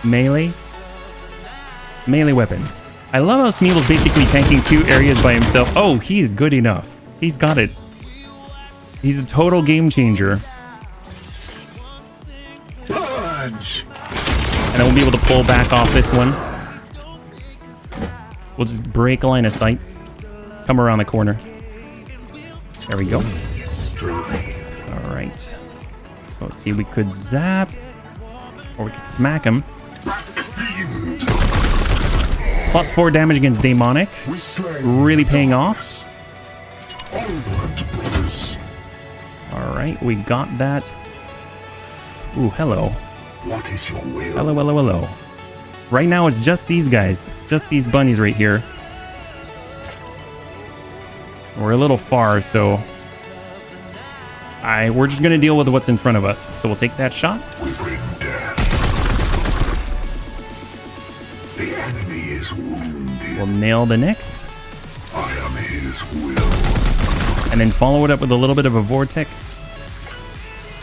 melee weapon. I love how Smeeble's basically tanking 2 areas by himself. Oh, he's good enough. He's got it. He's a total game changer. Punch. then we'll be able to pull back off this one. We'll just break line of sight. Come around the corner. There we go. All right. So let's see. We could zap. Or we could smack him. +4 damage against Demonic. Really paying off. All right. We got that. Ooh, hello. What is your will? Hello, hello, hello. Right now it's just these guys. Just these bunnies right here. We're a little far, so... we're just going to deal with what's in front of us. So we'll take that shot. We bring death. The enemy is wounded. We'll nail the next. I am his will. And then follow it up with a little bit of a vortex.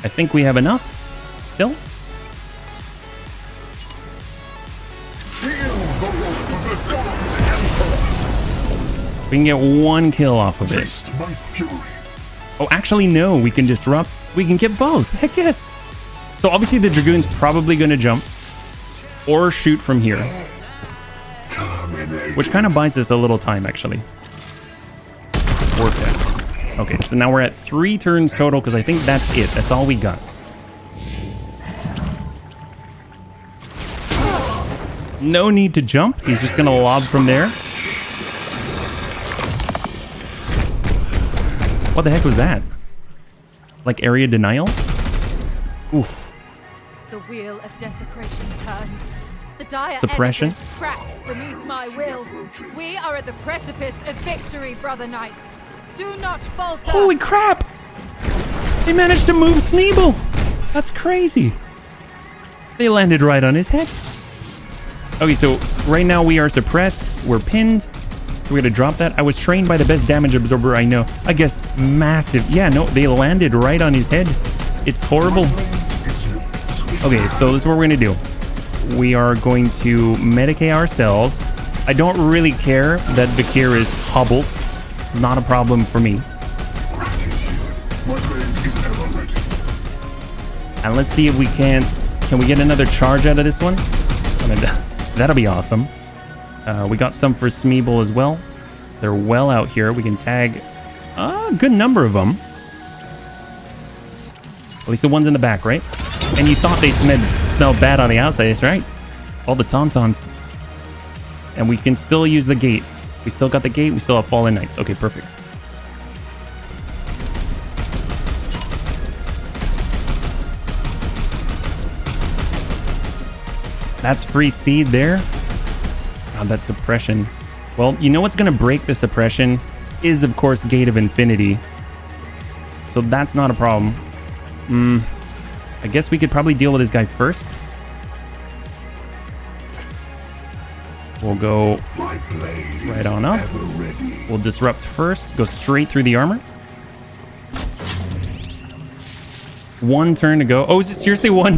I think we have enough. Still. We can get one kill off of it. Taste my fury. Oh, actually, no. We can disrupt. We can get both. Heck yes. So obviously the Dragoon's probably going to jump or shoot from here, which kind of buys us a little time, actually. Worth it. Okay, so now we're at 3 turns total because I think that's it. That's all we got. No need to jump. He's just going to lob from there. What the heck was that? Like area denial? Oof. The wheel of desecration turns. The dire Suppression. edifice cracks beneath my will. We are at the precipice of victory, brother knights. Do not falter. Holy crap! They managed to move Smeeble! That's crazy. They landed right on his head. Okay, so right now we are suppressed. We're pinned. So we're gonna drop that. I was trained by the best damage absorber I know. I guess massive. Yeah, no, they landed right on his head. It's horrible. Okay, so this is what we're gonna do. We are going to medicate ourselves. I don't really care that Bakir is hobbled. It's not a problem for me. And let's see if we can we get another charge out of this one? That'll be awesome. We got some for Smeeble as well. They're well out here. We can tag a good number of them. At least the ones in the back, right? And you thought they smelled bad on the outside, that's right. All the tauntauns. And we can still use the gate. We still got the gate. We still have Fallen Knights. Okay, perfect. That's free seed there. God, that suppression. Well, you know what's going to break the suppression is, of course, Gate of Infinity. So that's not a problem. I guess we could probably deal with this guy first. We'll go right on up. We'll disrupt first. Go straight through the armor. 1 turn to go. Oh, is it seriously one?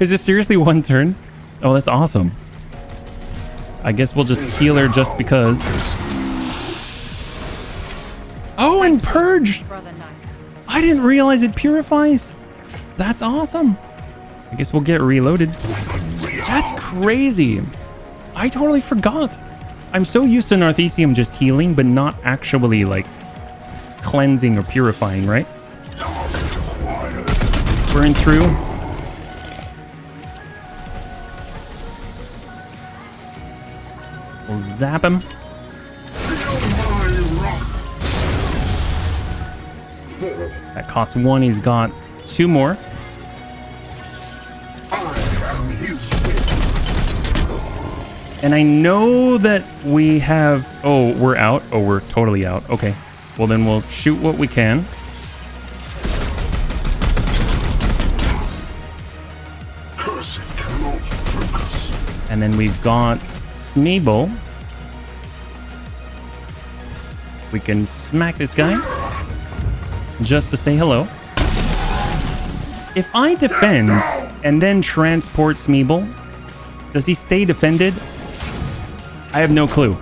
Is it seriously 1 turn? Oh, that's awesome. I guess we'll just heal her just because. Oh, and Purge! I didn't realize it purifies. That's awesome. I guess we'll get reloaded. That's crazy. I totally forgot. I'm so used to Narthesium just healing, but not actually, like, cleansing or purifying, right? Burn through. We'll zap him. That costs 1. He's got 2 more. And I know that we have... Oh, we're out? Oh, we're totally out. Okay. Well, then we'll shoot what we can. And then we've got Smeeble. We can smack this guy just to say hello. If I defend and then transport Smeeble, does he stay defended? I have no clue.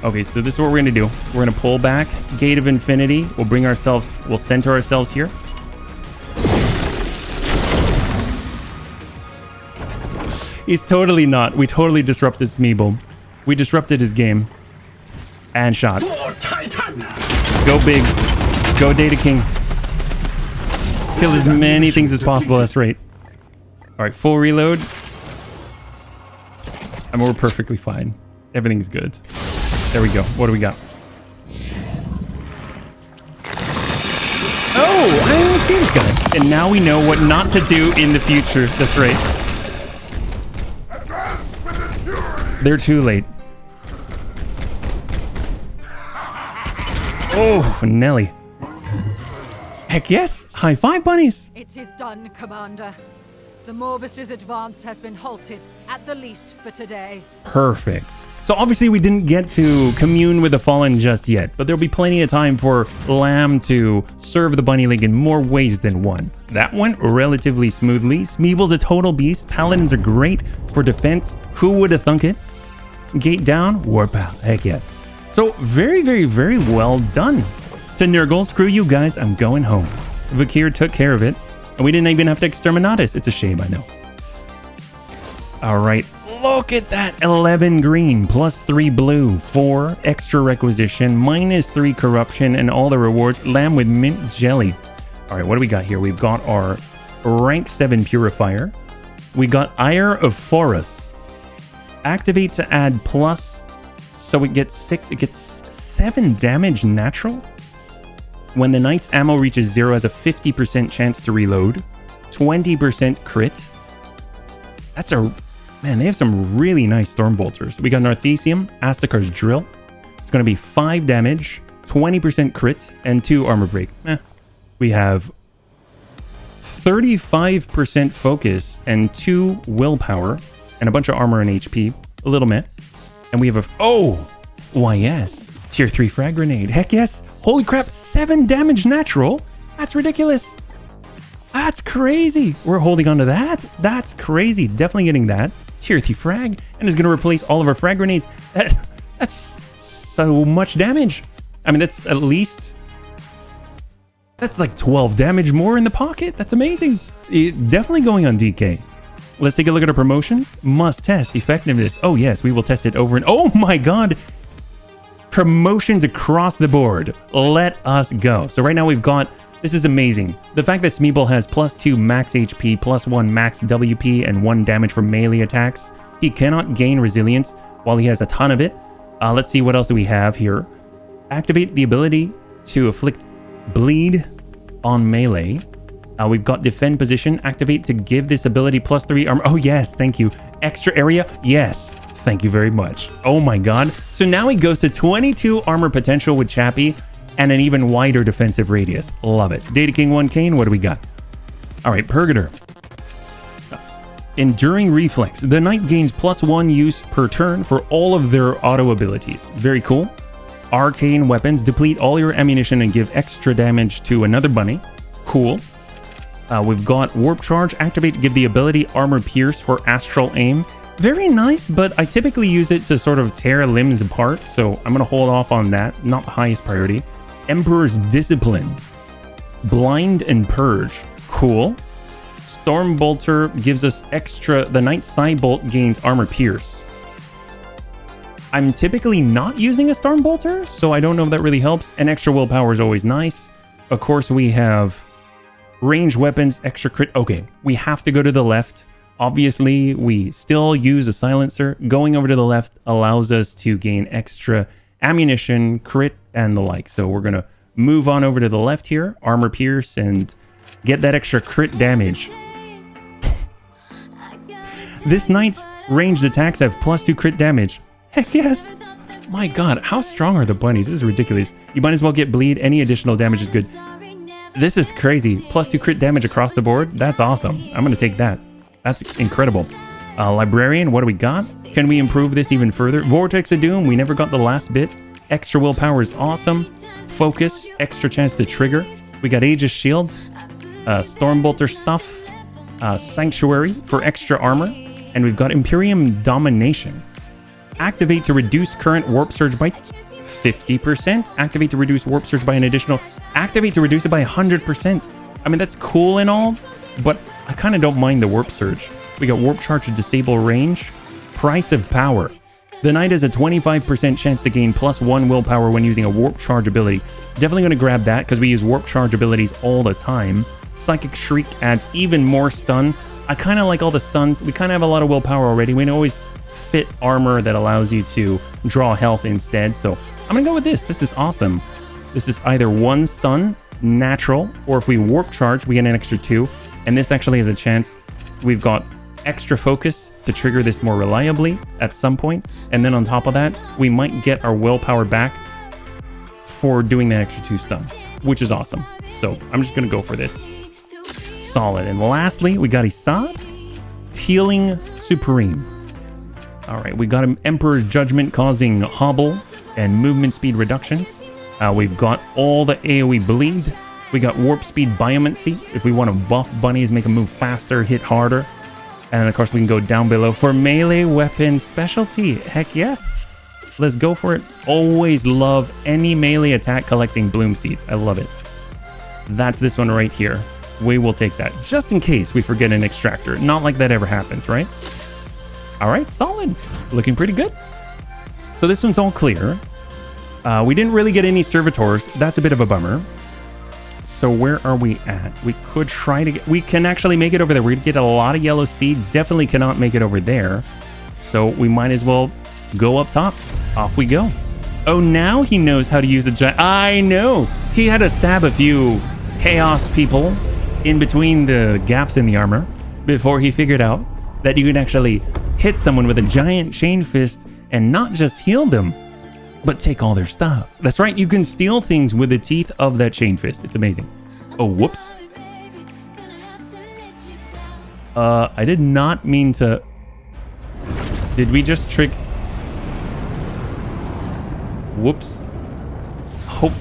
Okay, so this is what we're gonna do. We're gonna pull back, Gate of Infinity. We'll center ourselves here. He's totally not. We totally disrupted Smeeble. We disrupted his game. And shot. Go big. Go Data King. Kill as many things as possible. That's right. Alright, full reload. And we're perfectly fine. Everything's good. There we go. What do we got? Oh, I didn't even see this guy. And now we know what not to do in the future. That's right. They're too late. Oh, Nelly. Heck yes. High five, bunnies. It is done, Commander. The Morbus's advance has been halted, at the least for today. Perfect. So obviously we didn't get to commune with the Fallen just yet, but there'll be plenty of time for Lamb to serve the Bunny League in more ways than one. That went relatively smoothly. Smeeble's a total beast. Paladins are great for defense. Who would have thunk it? Gate down, warp out. Heck yes. So very, very, very well done. To Nurgle, screw you guys, I'm going home. Vakir took care of it, and we didn't even have to exterminate us. It's a shame, I know. All right. Look at that. 11 green, plus 3 blue, 4 extra requisition, minus 3 corruption, and all the rewards. Lamb with mint jelly. All right, what do we got here? We've got our rank 7 purifier. We got Ire of Forest. Activate to add plus, so it gets 6. It gets 7 damage natural. When the knight's ammo reaches 0, has a 50% chance to reload. 20% crit. That's a... Man, they have some really nice Stormbolters. We got Narthesium, Astakar's Drill. It's going to be 5 damage, 20% crit, and 2 armor break. We have 35% focus and 2 willpower, and a bunch of armor and HP. A little bit. And we have a... Oh! Why, yes. Tier 3 frag grenade. Heck yes. Holy crap, 7 damage natural. That's ridiculous. That's crazy. We're holding on to that. That's crazy. Definitely getting that. Tier 3 frag. And is going to replace all of our frag grenades. That's so much damage. I mean, that's at least... That's like 12 damage more in the pocket. That's amazing. Definitely going on DK. Let's take a look at our promotions. Must test effectiveness. Oh yes, we will test it over and... Oh my god. Promotions across the board. Let us go. So right now we've got... This is amazing. The fact that Smeeble has plus 2 max HP, plus 1 max WP, and 1 damage from melee attacks. He cannot gain resilience while he has a ton of it. Let's see what else do we have here. Activate the ability to inflict bleed on melee. We've got defend position. Activate to give this ability plus 3 armor. Oh yes, thank you. Extra area. Yes, thank you very much. Oh my god. So now he goes to 22 armor potential with Chappie and an even wider defensive radius. Love it. Data King 1 Kane, what do we got? All right, Purgator. Enduring Reflex. The knight gains plus 1 use per turn for all of their auto abilities. Very cool. Arcane weapons. Deplete all your ammunition and give extra damage to another bunny. Cool. We've got Warp Charge. Activate to give the ability Armor Pierce for Astral Aim. Very nice, but I typically use it to sort of tear limbs apart, so I'm going to hold off on that. Not the highest priority. Emperor's Discipline. Blind and Purge. Cool. Stormbolter gives us extra... The Knight Sidebolt gains Armor Pierce. I'm typically not using a Stormbolter, so I don't know if that really helps. And extra willpower is always nice. Of course, we have range weapons, extra crit. Okay, we have to go to the left. Obviously, we still use a silencer. Going over to the left allows us to gain extra ammunition, crit, and the like. So we're going to move on over to the left here. Armor Pierce and get that extra crit damage. This knight's ranged attacks have plus 2 crit damage. Heck yes. My god, how strong are the bunnies? This is ridiculous. You might as well get bleed. Any additional damage is good. This is crazy. Plus 2 crit damage across the board. That's awesome. I'm going to take that. That's incredible. Librarian, what do we got? Can we improve this even further? Vortex of Doom, we never got the last bit. Extra willpower is awesome. Focus, extra chance to trigger. We got Aegis Shield, Stormbolter stuff, Sanctuary for extra armor, and we've got Imperium Domination. Activate to reduce current Warp Surge by 50%. Activate to reduce Warp Surge by an additional... Activate to reduce it by 100%. I mean, that's cool and all, but I kind of don't mind the Warp Surge. We got warp charge to disable range. Price of power. The knight has a 25% chance to gain +1 willpower when using a warp charge ability. Definitely going to grab that because we use warp charge abilities all the time. Psychic Shriek adds even more stun. I kind of like all the stuns. We kind of have a lot of willpower already. We can always fit armor that allows you to draw health instead. So I'm going to go with this. This is awesome. This is either 1 stun, natural, or if we warp charge, we get an extra 2. And this actually has a chance. We've got extra focus to trigger this more reliably at some point. And then on top of that, we might get our willpower back for doing the extra 2 stun, which is awesome. So I'm just going to go for this. Solid. And lastly, we got Isad, Healing Supreme. All right, we got an Emperor's Judgment causing hobble and movement speed reductions. We've got all the AoE bleed. We got warp speed biomancy if we want to buff bunnies, make them move faster, hit harder. And of course we can go down below for melee weapon specialty. Heck yes. Let's go for it. Always love any melee attack collecting bloom seeds. I love it. That's this one right here. We will take that just in case we forget an extractor. Not like that ever happens, right? All right, solid. Looking pretty good. So this one's all clear. We didn't really get any servitors. That's a bit of a bummer. So where are we at? We could try to get... We can actually make it over there. We're going to get a lot of yellow seed. Definitely cannot make it over there. So we might as well go up top. Off we go. Oh, now he knows how to use the giant... I know! He had to stab a few chaos people in between the gaps in the armor before he figured out that you can actually hit someone with a giant chain fist and not just heal them, but take all their stuff. That's right, you can steal things with the teeth of that chain fist. It's amazing. Oh, whoops. I did not mean to... Did we just trick... Whoops. Hope,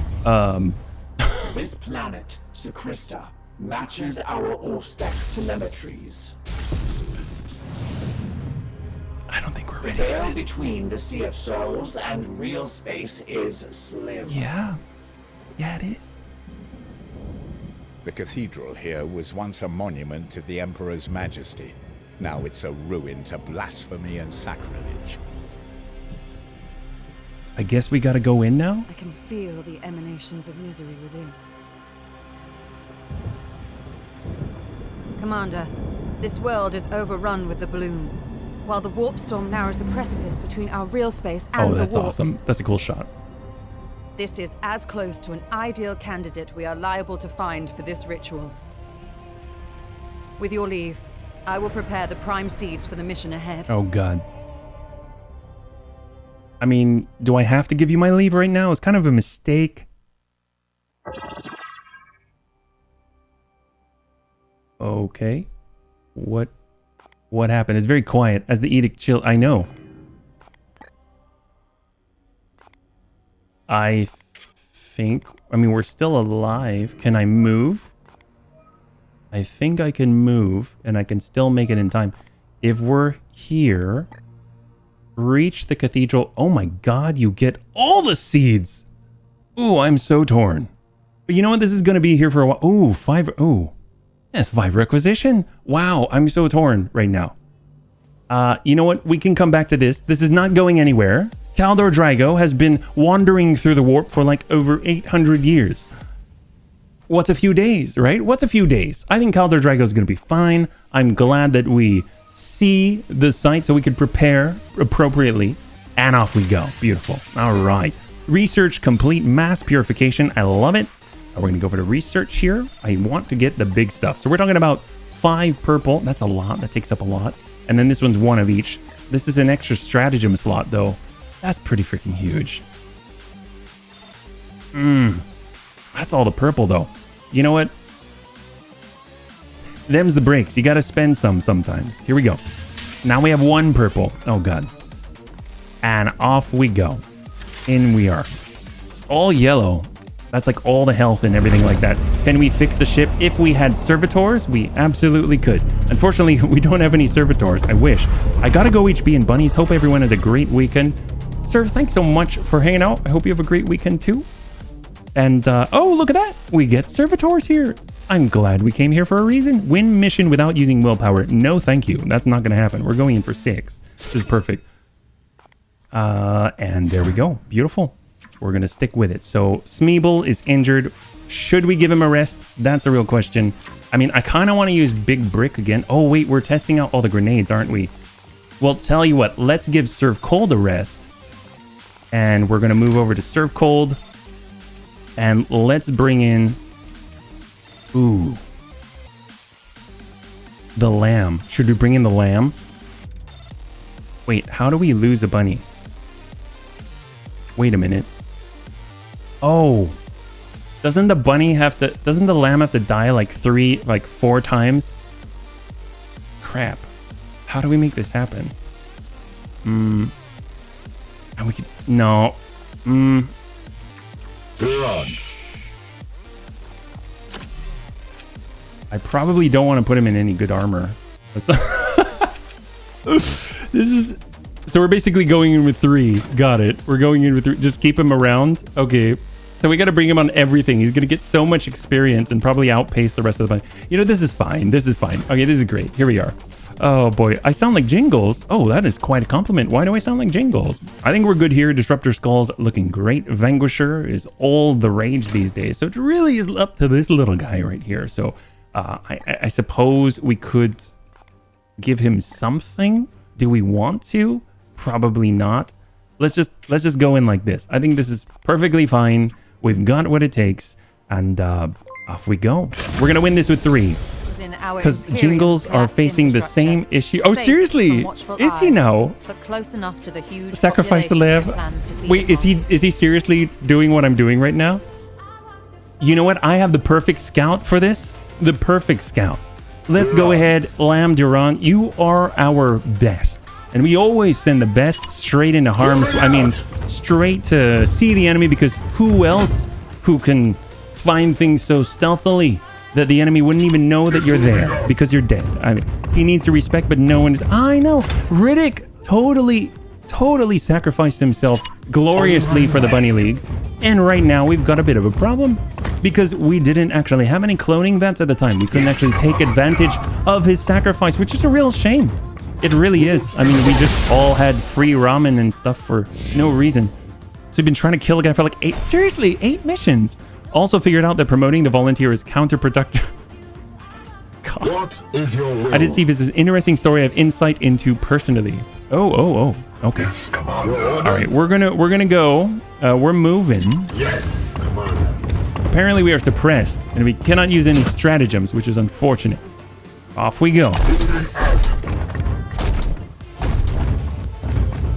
This planet, Sucrista, matches our Orstex telemetries. I don't think we're The ready for veil this. between the Sea of Souls and real space is slim. Yeah. Yeah, it is. The cathedral here was once a monument to the Emperor's majesty. Now it's a ruin to blasphemy and sacrilege. I guess we gotta go in now? I can feel the emanations of misery within. Commander, this world is overrun with the bloom, while the warp storm narrows the precipice between our real space and the Oh, that's warp. awesome. That's a cool shot. This is as close to an ideal candidate we are liable to find for this ritual. With your leave, I will prepare the prime seeds for the mission ahead. Oh, God. I mean, do I have to give you my leave right now? It's kind of a mistake. Okay. What happened? It's very quiet as the edict chill. I know. I mean, we're still alive. Can I move? I think I can move and I can still make it in time. If we're here, reach the cathedral. Oh my God, you get all the seeds. Ooh, I'm so torn. But you know what? This is going to be here for a while. Ooh, 5. Ooh, that's 5 requisition. Wow, I'm so torn right now. You know what? We can come back to this. This is not going anywhere. Kaldor Drago has been wandering through the warp for like over 800 years. What's a few days, right? What's a few days? I think Kaldor Drago is going to be fine. I'm glad that we see the site so we could prepare appropriately. And off we go. Beautiful. All right. Research complete, mass purification. I love it. We're going to go for the research here. I want to get the big stuff. So we're talking about 5 purple. That's a lot. That takes up a lot. And then this one's 1 of each. This is an extra stratagem slot, though. That's pretty freaking huge. That's all the purple, though. You know what? Them's the breaks. You got to spend some sometimes. Here we go. Now we have 1 purple. Oh, God. And off we go. In we are. It's all yellow. That's like all the health and everything like that. Can we fix the ship? If we had servitors, we absolutely could. Unfortunately, we don't have any servitors. I wish. I gotta go HB and bunnies. Hope everyone has a great weekend. Sir, thanks so much for hanging out. I hope you have a great weekend too. And, oh, look at that. We get servitors here. I'm glad we came here for a reason. Win mission without using willpower. No, thank you. That's not going to happen. We're going in for 6. This is perfect. And there we go. Beautiful. We're going to stick with it. So Smeeble is injured. Should we give him a rest? That's a real question. I mean, I kind of want to use Big Brick again. Oh, wait, we're testing out all the grenades, aren't we? Well, tell you what, let's give Serve Cold a rest. And we're going to move over to Serve Cold. And let's bring in... Ooh. The lamb. Should we bring in the lamb? Wait, how do we lose a bunny? Wait a minute. Oh. Doesn't the bunny have to... Doesn't the lamb have to die like 4 times? Crap. How do we make this happen? And we could... No. I probably don't want to put him in any good armor. This is... So we're basically going in with 3. Got it. We're going in with 3. Just keep him around. Okay. So we got to bring him on everything. He's going to get so much experience and probably outpace the rest of the bunch. You know, this is fine. This is fine. Okay, this is great. Here we are. Oh boy, I sound like Jingles. Oh, that is quite a compliment. Why do I sound like Jingles? I think we're good here. Disruptor Skull's looking great. Vanquisher is all the rage these days. So it really is up to this little guy right here. So I suppose we could give him something. Do we want to? Probably not. Let's just go in like this. I think this is perfectly fine. We've got what it takes, and off we go. We're gonna win this with 3 because Jingles are facing the same issue. Oh, seriously? Is he now? But close enough to the huge Sacrifice the lamb. Wait, is he seriously doing what I'm doing right now? You know what? I have the perfect scout for this. The perfect scout. Let's go ahead, Lamb Durant. You are our best. And we always send the best straight into harm's... I mean, straight to see the enemy, because who else who can find things so stealthily that the enemy wouldn't even know that you're there because you're dead? I mean, he needs to respect, but no one is... I know. Riddick totally sacrificed himself gloriously for the Bunny League. And right now, we've got a bit of a problem because we didn't actually have any cloning vets at the time. We couldn't actually take advantage of his sacrifice, which is a real shame. It really is. I mean, we just all had free ramen and stuff for no reason. So we've been trying to kill a guy for like 8 missions. Also figured out that promoting the volunteer is counterproductive. God. What is your will? I did see this is an interesting story I have insight into personally. Oh. Okay. Yes, Commander. All right, we're gonna go. We're moving. Yes, Commander. Apparently we are suppressed and we cannot use any stratagems, which is unfortunate. Off we go.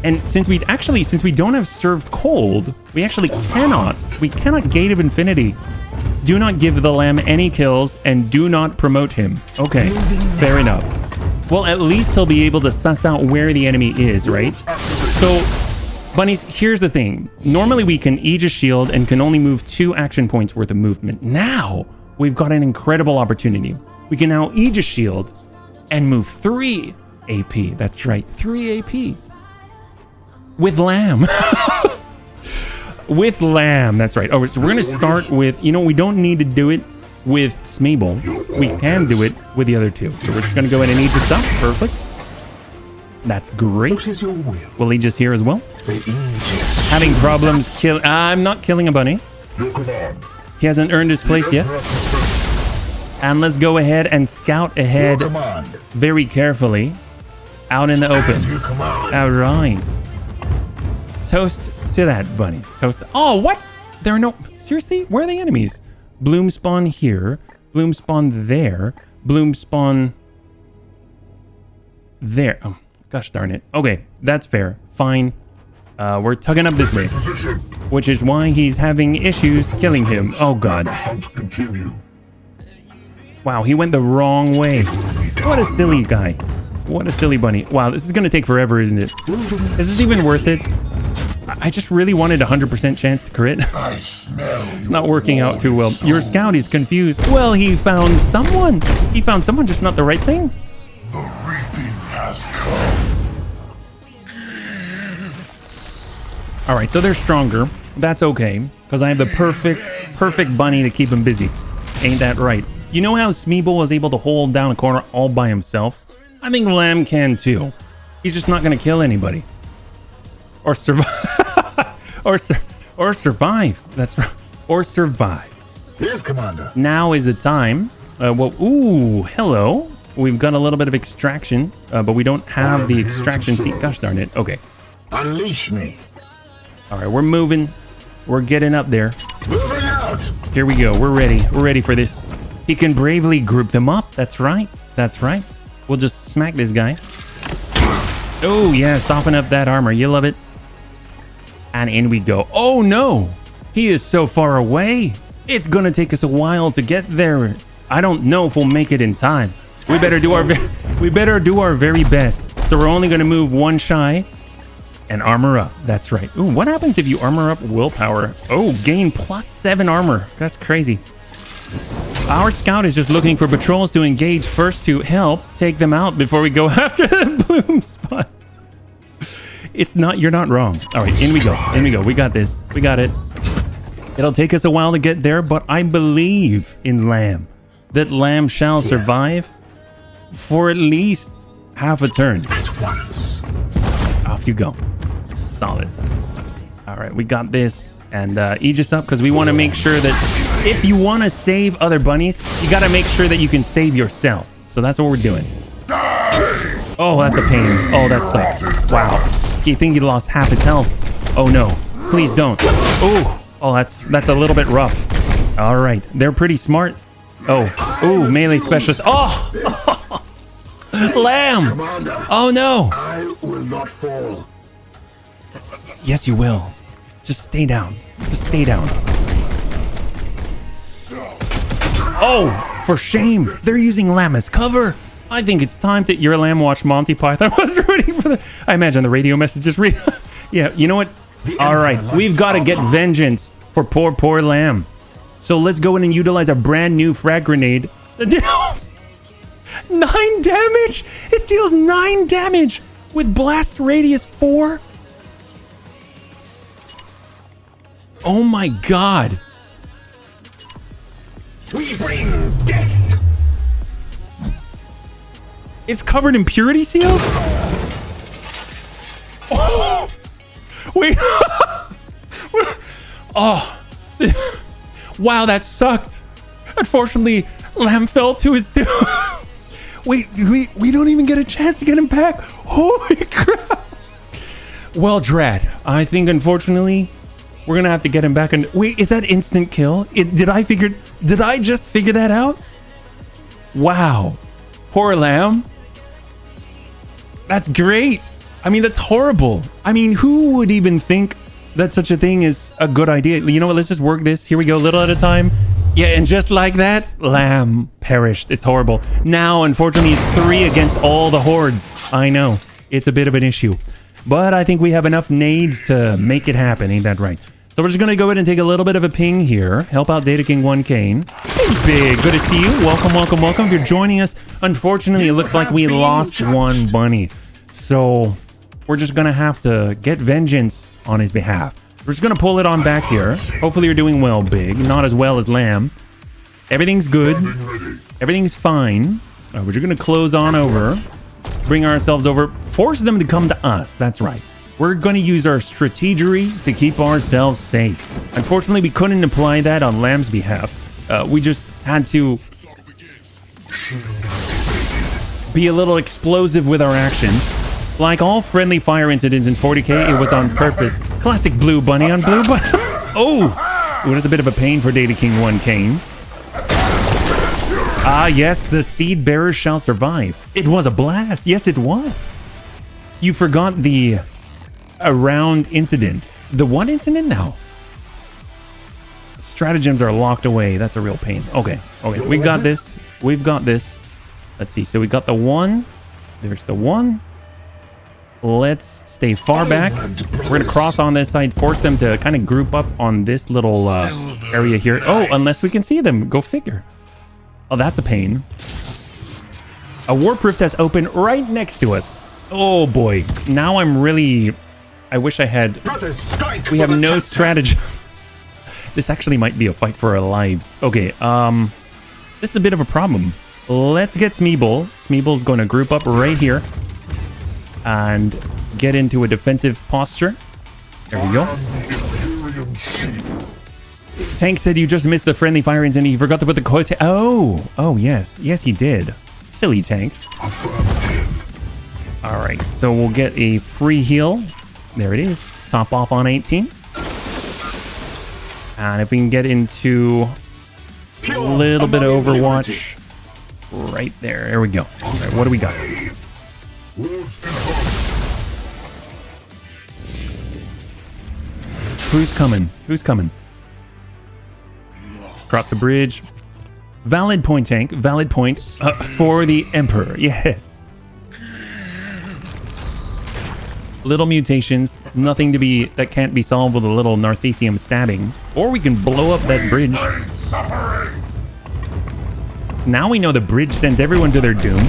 And since we don't have served cold, we cannot Gate of Infinity. Do not give the lamb any kills and do not promote him. Okay, fair enough. Well, at least he'll be able to suss out where the enemy is, right? So, bunnies, here's the thing. Normally we can Aegis Shield and can only move 2 action points worth of movement. Now, we've got an incredible opportunity. We can now Aegis Shield and move 3 AP. That's right, 3 AP. With Lamb. With Lamb, that's right. Oh, so we're going to start with, you know, we don't need to do it with Smeeble. We can do it with the other 2. So we're just going to go ahead and Aegis up. Perfect. That's great. What is your will? We'll Aegis here as well. The Aegis. Having problems kill... I'm not killing a bunny. Your command. He hasn't earned his place yet. And let's go ahead and scout ahead Your command. very carefully out in the open. Your command. All right. Toast to that, bunnies. Toast. Oh, what? There are no... Seriously? Where are the enemies? Bloom spawn here. Bloom spawn there. Bloom spawn... there. Oh, gosh darn it. Okay, that's fair. Fine. We're tugging up this way. Which is why he's having issues killing him. Oh, God. Continue. Wow, he went the wrong way. What a silly guy. What a silly bunny. Wow, this is going to take forever, isn't it? Is this even worth it? I just really wanted a 100% chance to crit. I smell It's not working out too well. Your scout is confused. Well, he found someone. He found someone, just not the right thing. The reaping has come. All right, so they're stronger. That's okay, because I have the perfect bunny to keep him busy. Ain't that right? You know how Smeeble was able to hold down a corner all by himself? I think Lamb can too. He's just not going to kill anybody. Or survive. or survive. That's right. Or survive. Yes, Commander. Now is the time. Ooh, hello. We've got a little bit of extraction, but we don't have the extraction seat. Gosh darn it. Okay. Unleash me. All right, we're moving. We're getting up there. Moving out. Here we go. We're ready. We're ready for this. He can bravely group them up. That's right. That's right. We'll just smack this guy. Oh, yeah. Soften up that armor. You love it. And in we go. Oh, no. He is so far away. It's going to take us a while to get there. I don't know if we'll make it in time. We better do our very best. So we're only going to move one shy and armor up. That's right. Ooh, what happens if you armor up willpower? Oh, gain +7 armor. That's crazy. Our scout is just looking for patrols to engage first to help take them out before we go after the bloom spot. It's not, you're not wrong. All right, in we go. In we go. We got this. We got it. It'll take us a while to get there, but I believe in Lamb. That Lamb shall survive for at least half a turn. Off you go. Solid. All right, we got this. And Aegis up, because we want to make sure that if you want to save other bunnies, you got to make sure that you can save yourself. So that's what we're doing. Oh, that's a pain. Oh, that sucks. Wow. I think he lost half his health. Oh, no. Please don't. Oh, that's a little bit rough. All right. They're pretty smart. Oh, melee specialist. Oh! Lamb! Commander, oh, no. I will not fall. Yes, you will. Just stay down. Just stay down. Oh, for shame. They're using Lamb as cover. I think it's time to... Your Lamb watch Monty Python. I was ready for the... I imagine the radio messages read... Yeah, you know what? All right, we've got to get vengeance for poor Lamb. So let's go in and utilize a brand new frag grenade. 9 damage! It deals 9 damage with blast radius 4. Oh my god. We bring death. It's covered in purity seals? Oh! Wait. Oh. Wow, that sucked. Unfortunately, Lamb fell to his doom. Wait, we don't even get a chance to get him back. Holy crap. Well, Drat, I think unfortunately we're gonna have to get him back. And wait, is that instant kill? Did I just figure that out? Wow. Poor Lamb. That's great. I mean, that's horrible. I mean, who would even think that such a thing is a good idea? You know what? Let's just work this. Here we go, little at a time. Yeah, and just like that, Lamb perished. It's horrible. Now, unfortunately, it's 3 against all the hordes. I know. It's a bit of an issue. But I think we have enough nades to make it happen. Ain't that right? So we're just going to go ahead and take a little bit of a ping here. Help out Data King 1K. Hey, Big. Good to see you. Welcome. If you're joining us, unfortunately, it looks like we lost one bunny. So we're just going to have to get vengeance on his behalf. We're just going to pull it on back here. Hopefully you're doing well, Big. Not as well as Lamb. Everything's good. Everything's fine. We're just going to close on over. Bring ourselves over. Force them to come to us. That's right. We're going to use our strategery to keep ourselves safe. Unfortunately, we couldn't apply that on Lamb's behalf. We just had to be a little explosive with our actions. Like all friendly fire incidents in 40k, it was on purpose. Classic blue bunny on blue bunny. Oh! Ooh, that's a bit of a pain for Data King 1K. Ah, yes, the seed bearers shall survive. It was a blast. Yes, it was. You forgot the around incident. The what incident now? Stratagems are locked away. That's a real pain. Okay. We've got this. Let's see. So we got the 1. There's the 1. Let's stay far back. We're going to cross on this side, force them to kind of group up on this little area here. Oh, unless we can see them. Go figure. Oh, that's a pain. A warp rift has opened right next to us. Oh, boy. Now I'm really... I wish I had... We have no strategy. This actually might be a fight for our lives. Okay, This is a bit of a problem. Let's get Smeeble. Smeeble's going to group up right here and get into a defensive posture. There we go. Tank said you just missed the friendly fire and he forgot to put the quote. Oh, yes. Yes, he did. Silly Tank. All right, so we'll get a free heal. There it is. Top off on 18. And if we can get into a little bit of Overwatch. Right there. There we go. All right, what do we got? Who's coming? Who's coming? Cross the bridge. Valid point, Tank. Valid point for the Emperor. Yes. Little mutations. Nothing that can't be solved with a little Narthesium stabbing. Or we can blow up that bridge. Now we know the bridge sends everyone to their doom.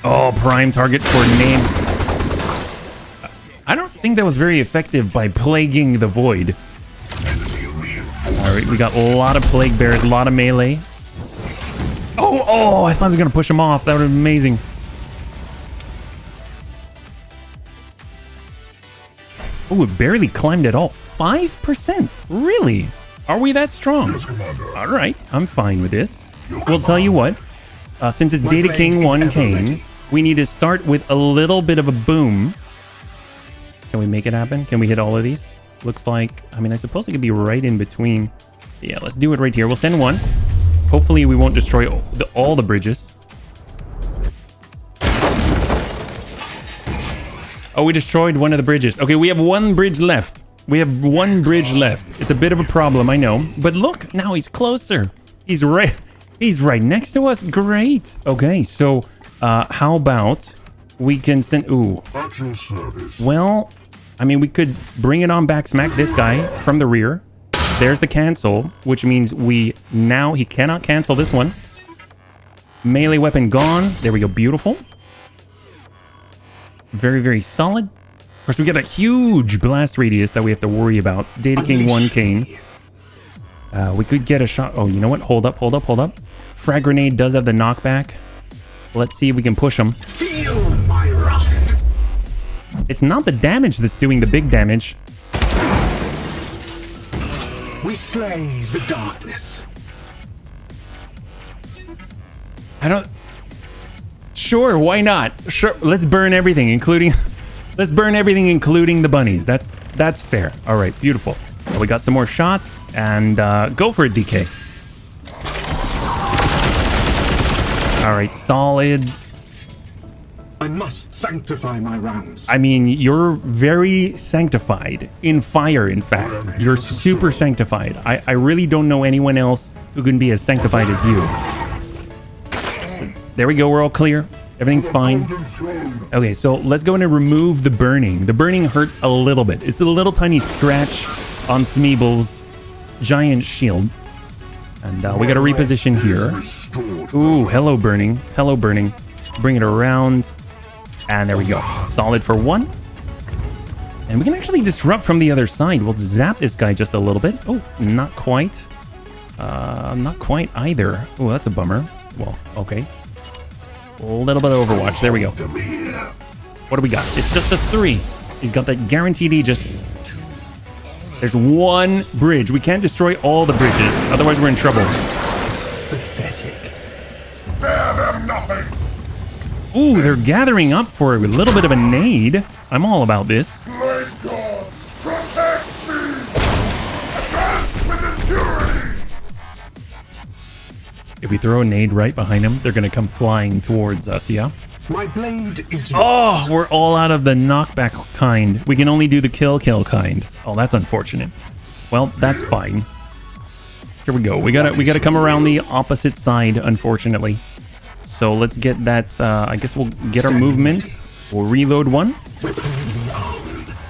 Oh, prime target for nades. I don't think that was very effective by plaguing the void. Alright, we got a lot of plague bears, a lot of melee. Oh, I thought I was going to push him off. That would have been amazing. Oh, it barely climbed at all. 5%? Really? Are we that strong? Alright, I'm fine with this. We'll tell you what. Since it's Data King 1 Kane, we need to start with a little bit of a boom. Can we make it happen? Can we hit all of these? Looks like, I mean, I suppose it could be right in between. Yeah, let's do it right here. We'll send one. Hopefully we won't destroy all the bridges. Oh, we destroyed one of the bridges. Okay, we have one bridge left. We have one bridge left. It's a bit of a problem, I know. But look, now he's closer. He's right next to us. Great. Okay, so how about we can send... Ooh. Well, I mean, we could bring it on back, smack this guy from the rear. There's the cancel, which means he cannot cancel this one. Melee weapon gone. There we go. Beautiful. Very, very solid. Of course, we got a huge blast radius that we have to worry about. Data King 1 Kane. We could get a shot. Oh, you know what? Hold up. Frag grenade does have the knockback. Let's see if we can push him. Feel my wrath. It's not the damage that's doing the big damage. We slay the darkness. Sure, why not? Sure, let's burn everything, including the bunnies. That's fair. All right, beautiful. So we got some more shots, and go for it, DK. All right, solid. I must sanctify my rounds. I mean, you're very sanctified in fire, in fact. You're super sanctified. I really don't know anyone else who can be as sanctified as you. There we go, we're all clear. Everything's fine. Okay, so let's go in and remove the burning. The burning hurts a little bit. It's a little tiny scratch on Smeeble's giant shield. And we got to reposition here. Ooh, hello burning. Hello burning. Bring it around. And there we go. Solid for one. And we can actually disrupt from the other side. We'll zap this guy just a little bit. Oh, not quite. Not quite either. Oh, that's a bummer. Well, okay. A little bit of Overwatch. There we go. What do we got? It's just us three. He's got that guaranteed Aegis. There's one bridge. We can't destroy all the bridges. Otherwise, we're in trouble. Ooh, they're gathering up for a little bit of a nade. I'm all about this. If we throw a nade right behind them, they're going to come flying towards us, yeah? My blade is... Oh, we're all out of the knockback kind. We can only do the kill kind. Oh, that's unfortunate. Well, that's fine. Here we go. We gotta come around the opposite side, unfortunately. So let's get that, I guess we'll get our movement. We'll reload one.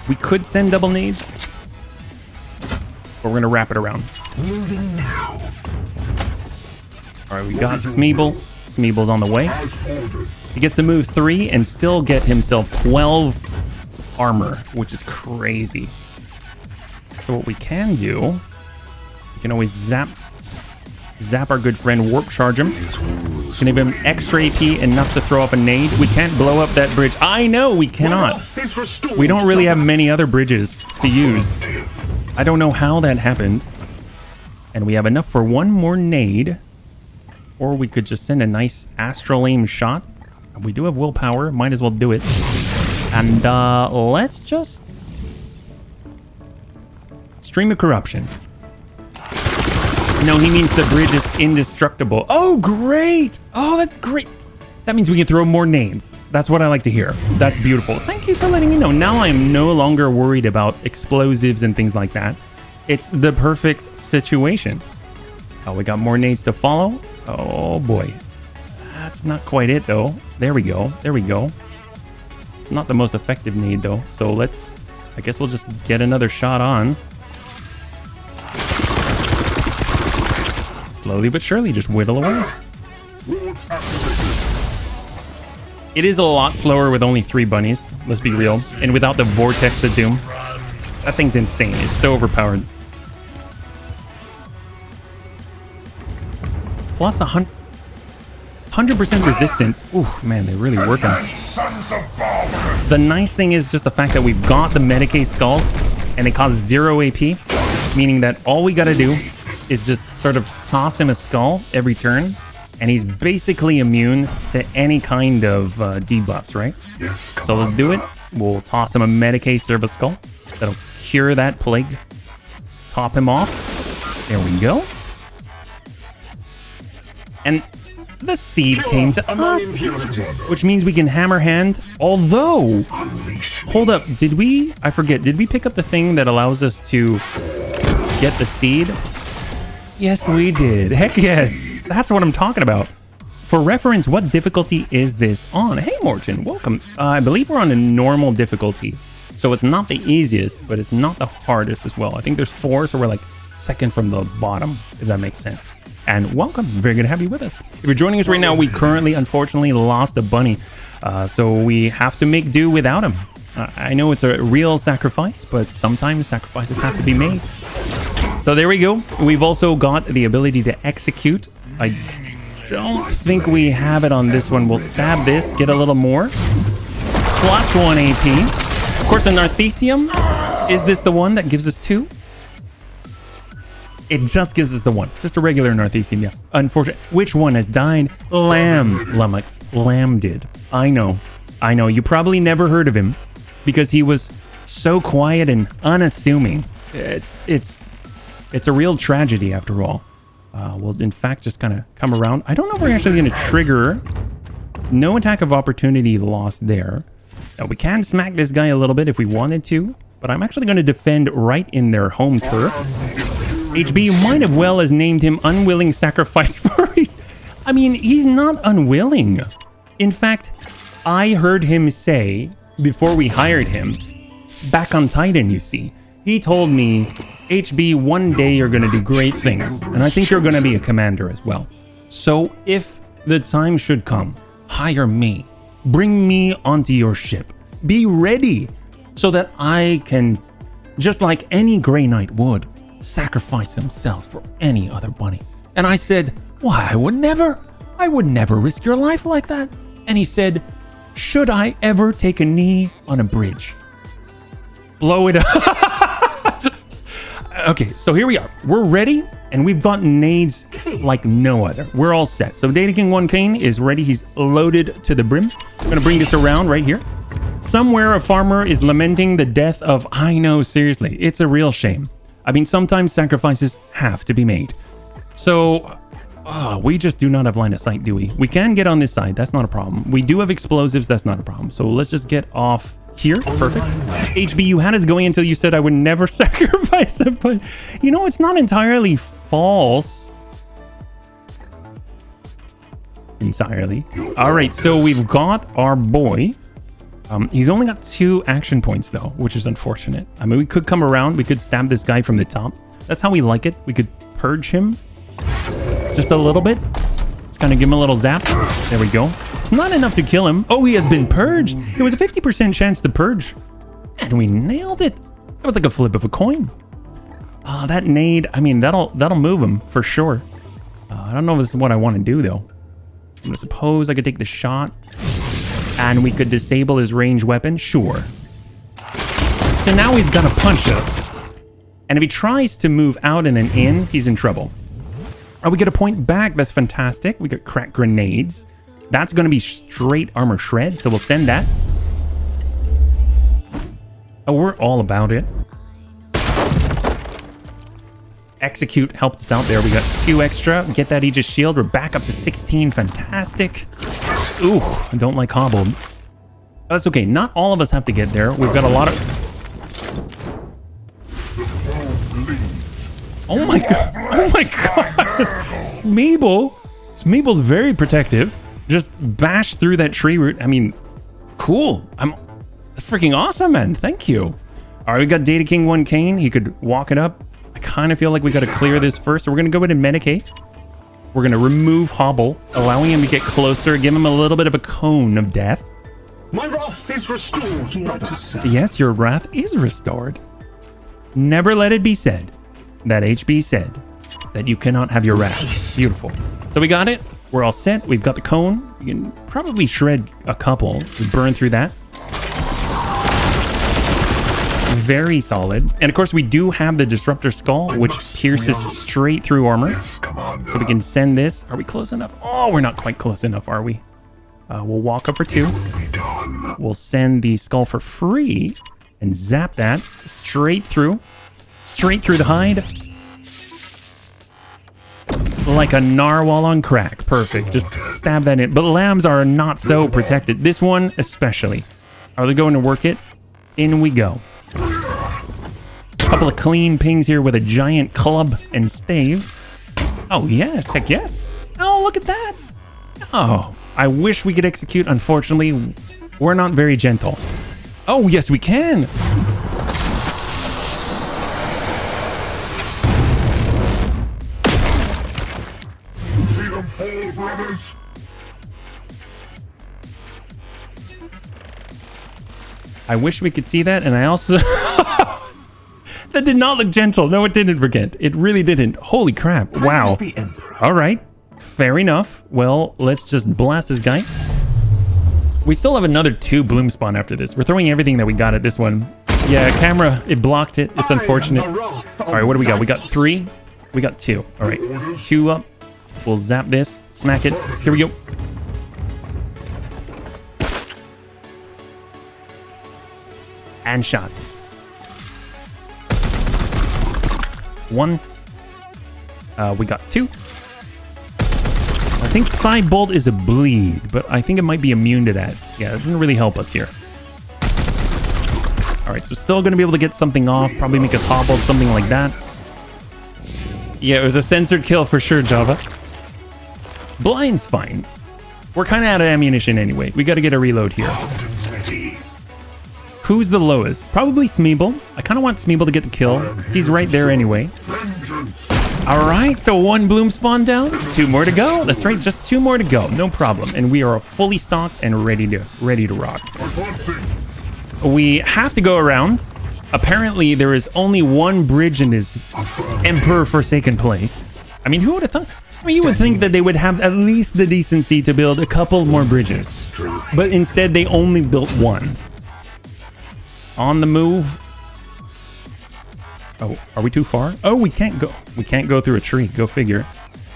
We could send double nades. But we're gonna wrap it around. Moving now. Alright, we got Smeeble. Smeeble's on the way. He gets to move 3 and still get himself 12 armor, which is crazy. So what we can do, we can always zap zap our good friend, warp charge him. Gonna give him extra AP, enough to throw up a nade. We can't blow up that bridge. I know, we cannot. We don't really have many other bridges to use. I don't know how that happened. And we have enough for one more nade. Or we could just send a nice astral aim shot. We do have willpower, might as well do it. And let's just... Stream of Corruption. No, he means the bridge is indestructible. Oh, great! Oh, that's great. That means we can throw more nades. That's what I like to hear. That's beautiful. Thank you for letting me know. Now I am no longer worried about explosives and things like that. It's the perfect situation. Oh, we got more nades to follow. Oh, boy. That's not quite it, though. There we go. There we go. It's not the most effective nade, though. So let's... I guess we'll just get another shot on. Slowly but surely, just whittle away. It is a lot slower with only 3 bunnies, let's be real. And without the Vortex of Doom. That thing's insane. It's so overpowered. Plus 100% resistance. Ooh, man, they're really working. The nice thing is just the fact that we've got the Medicaid skulls and they cost 0 AP, meaning that all we gotta do is just sort of toss him a skull every turn, and he's basically immune to any kind of debuffs, right? Yes, so let's do it. We'll toss him a Medicaid Service Skull. That'll cure that plague. Top him off. There we go. And the seed came to us, which means we can hammer hand. Although, hold up, did we? I forget. Did we pick up the thing that allows us to get the seed? Yes, we did. Heck yes. That's what I'm talking about. For reference, what difficulty is this on? Hey, Morton, welcome. I believe we're on a normal difficulty. So it's not the easiest, but it's not the hardest as well. I think there's 4, so we're like second from the bottom, if that makes sense. And welcome. Very good to have you with us. If you're joining us right now, we currently, unfortunately, lost a bunny. So we have to make do without him. I know it's a real sacrifice, but sometimes sacrifices have to be made. So there we go. We've also got the ability to execute. I don't think we have it on this one. We'll stab this, get a little more. Plus 1 AP. Of course, a Narthecium. Is this the one that gives us 2? It just gives us the 1. Just a regular Narthecium, yeah. Unfortunately. Which one has died? Lamb. Lummox. Lamb did. I know. I know. You probably never heard of him because he was so quiet and unassuming. It's a real tragedy after all. We'll in fact just kind of come around. I don't know if we're actually going to trigger. No attack of opportunity lost there. Now we can smack this guy a little bit if we wanted to, but I'm actually going to defend right in their home turf. HB, you might have well as named him Unwilling Sacrifice Furries. I mean, he's not unwilling. In fact, I heard him say, before we hired him, back on Titan, you see, he told me, HB, one day you're going to do great things, and I think you're going to be a commander as well. So if the time should come, hire me. Bring me onto your ship. Be ready so that I can, just like any Grey Knight would, sacrifice themselves for any other bunny. And I said, why, I would never risk your life like that. And he said, should I ever take a knee on a bridge? Blow it up. Okay, so here we are. We're ready, and we've got nades like no other. We're all set. So Data King 1 Kane is ready. He's loaded to the brim. I'm gonna bring this around right here. Somewhere a farmer is lamenting the death of, I know, seriously, it's a real shame. I mean, sometimes sacrifices have to be made. So, we just do not have line of sight, do we? We can get on this side. That's not a problem. We do have explosives. That's not a problem. So let's just get off here. Perfect. HB, you had us going until you said I would never sacrifice it, but you know, it's not entirely false. Entirely. All right, so we've got our boy. He's only got 2 action points though, which is unfortunate. I mean, we could come around. We could stab this guy from the top. That's how we like it. We could purge him just a little bit. Just kind of give him a little zap. There we go. It's not enough to kill him. Oh, he has been purged. It was a 50% chance to purge. And we nailed it. That was like a flip of a coin. That nade, I mean, that'll move him for sure. I don't know if this is what I want to do, though. I'm going to suppose I could take the shot. And we could disable his ranged weapon. Sure. So now he's going to punch us. And if he tries to move out and then in, he's in trouble. Oh, we get a point back. That's fantastic. We got crack grenades. That's going to be straight armor shred. So we'll send that. Oh, we're all about it. Execute helped us out there. We got 2 extra. Get that Aegis shield. We're back up to 16. Fantastic. Ooh, I don't like hobbled. That's okay. Not all of us have to get there. We've got a lot of... Oh my god. Oh my god. Smeeble's very protective. Just bash through that tree root. I mean, cool. That's freaking awesome, man. Thank you. All right, we got Data King 1 Kane. He could walk it up. I kind of feel like we got to clear this first. So we're going to go ahead and medicate. We're going to remove Hobble, allowing him to get closer, give him a little bit of a cone of death. My wrath is restored, brother. Yes, your wrath is restored. Never let it be said that HB said that you cannot have your wrath. Beautiful. So we got it. We're all set. We've got the cone. We can probably shred a couple. We burn through that. Very solid. And of course, we do have the Disruptor Skull, which pierces straight through armor. Yes, so we can send this. Are we close enough? Oh, we're not quite close enough, are we? We'll walk up for 2. We'll send the skull for free and zap that straight through the hide. Like a narwhal on crack. Perfect. Just stab that in. But lambs are not so protected. This one especially. Are they going to work it? In we go. Couple of clean pings here with a giant club and stave. Oh, yes. Heck yes. Oh, look at that. Oh, I wish we could execute. Unfortunately, we're not very gentle. Oh, yes, we can. See them fall, brothers. I wish we could see that, and I also... That did not look gentle. No, it didn't, Forget. It really didn't. Holy crap. Wow. All right. Fair enough. Well, let's just blast this guy. We still have another 2 bloom spawn after this. We're throwing everything that we got at this one. Yeah, camera, it blocked it. It's unfortunate. All right, what do we got? We got 3. We got 2. All right. 2 up. We'll zap this. Smack it. Here we go. And shots. 1. We got 2. I think Side Bolt is a bleed, but I think it might be immune to that. Yeah, it doesn't really help us here. All right, so still going to be able to get something off. Probably make us hobbled, something like that. Yeah, it was a censored kill for sure, Java. Blind's fine. We're kind of out of ammunition anyway. We got to get a reload here. Who's the lowest? Probably Smeeble. I kind of want Smeeble to get the kill. He's right there anyway. All right, so 1 bloom spawn down. 2 more to go. That's right, just 2 more to go. No problem. And we are fully stocked and ready to rock. We have to go around. Apparently, there is only 1 bridge in this Emperor Forsaken place. I mean, who would have thought? I mean, you would think that they would have at least the decency to build a couple more bridges. But instead, they only built 1. On the move. Oh, are we too far? Oh, we can't go. We can't go through a tree. Go figure.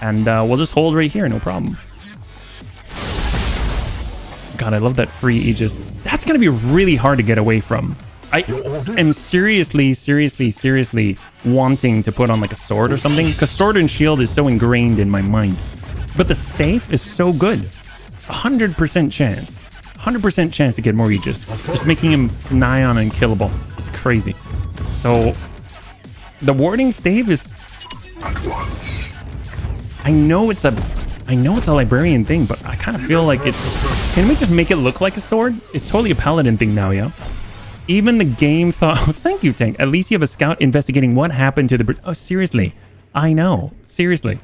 And we'll just hold right here. No problem. God, I love that free Aegis. That's going to be really hard to get away from. I am seriously wanting to put on like a sword or something. Because sword and shield is so ingrained in my mind. But the staff is so good. 100% chance. 100% chance to get more Aegis. Just making him nigh on unkillable. It's crazy. So, the warding stave is... I know it's a librarian thing, but I kind of feel like it... Can we just make it look like a sword? It's totally a paladin thing now, yeah? Even the game thought... Oh, thank you, Tank. At least you have a scout investigating what happened to the... Oh, seriously. I know. Seriously.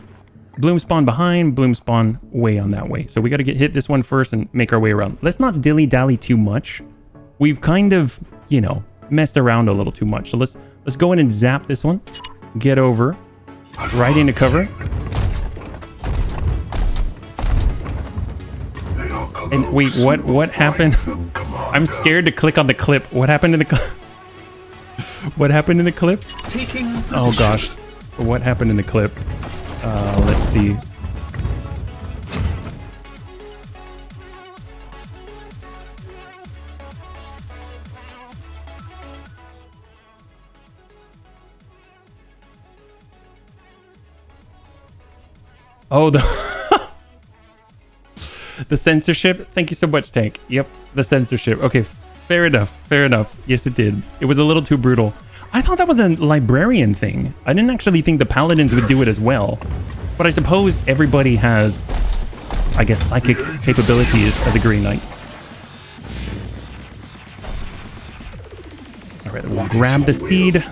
Bloom spawn behind, bloom spawn way on that way. So we got to hit this one first and make our way around. Let's not dilly-dally too much. We've kind of, you know, messed around a little too much. So let's go in and zap this one. Get over. Right into cover. And wait, what happened? I'm scared to click on the clip. What happened in the clip? What happened in the clip? Oh gosh. What happened in the clip? Let's see. Oh, the censorship. Thank you so much, Tank. Yep, the censorship. Okay, fair enough. Fair enough. Yes, it did. It was a little too brutal. I thought that was a librarian thing. I didn't actually think the paladins would do it as well. But I suppose everybody has, I guess, psychic capabilities as a Green Knight. All right, we'll grab the seed.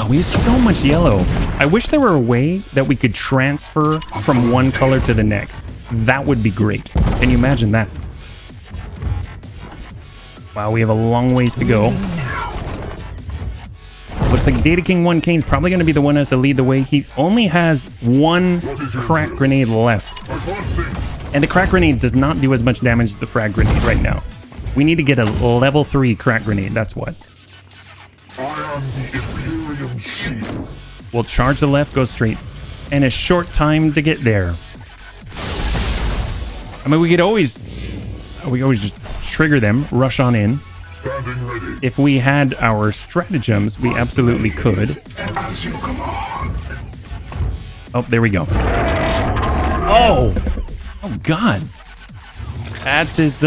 We have so much yellow. I wish there were a way that we could transfer from one color to the next. That would be great. Can you imagine that? Wow, we have a long ways to go. Looks like Data King 1K is probably going to be the one that has to lead the way. He only has one crack grenade left. And the crack grenade does not do as much damage as the frag grenade right now. We need to get a level 3 crack grenade, that's what. I am the Imperium Shield. We'll charge the left, go straight. And a short time to get there. I mean, we could always just trigger them, rush on in. Standing ready. If we had our stratagems, we absolutely could. As you command. Oh, there we go. Oh! Oh, God. That is,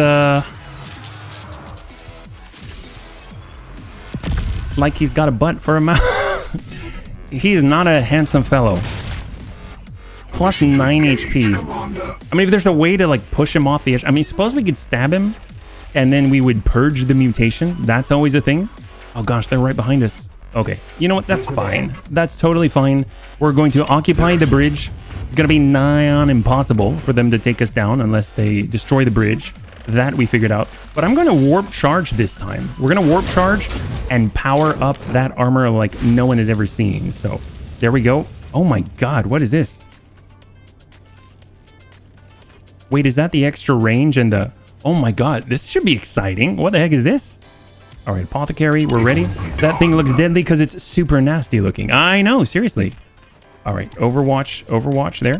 it's like he's got a butt for a mouth. He is not a handsome fellow. Plus 9 HP. I mean, if there's a way to, like, push him off the edge. I mean, suppose we could stab him, and then we would purge the mutation. That's always a thing. Oh, gosh, they're right behind us. Okay. You know what? That's fine. That's totally fine. We're going to occupy the bridge. It's going to be nigh on impossible for them to take us down unless they destroy the bridge. That we figured out. But I'm going to warp charge this time. We're going to warp charge and power up that armor like no one has ever seen. So there we go. Oh my God, what is this? Wait, is that the extra range and the... Oh my God, this should be exciting. What the heck is this? All right, apothecary, we're ready. That thing looks deadly because it's super nasty looking. I know, seriously. All right, Overwatch there.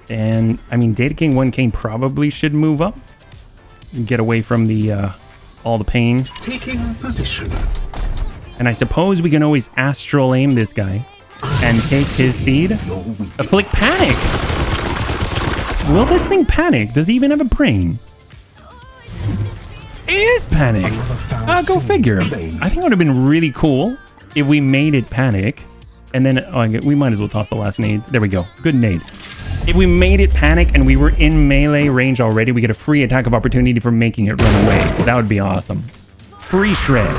And I mean, Data King 1K probably should move up and get away from the all the pain. Taking position. And I suppose we can always astral aim this guy and take his seed. Afflict panic. Will this thing panic? Does he even have a brain? It is panic. Go figure. I think it would have been really cool if we made it panic. And then we might as well toss the last nade. There we go. Good nade. If we made it panic and we were in melee range already, we get a free attack of opportunity for making it run away. That would be awesome. Free shred.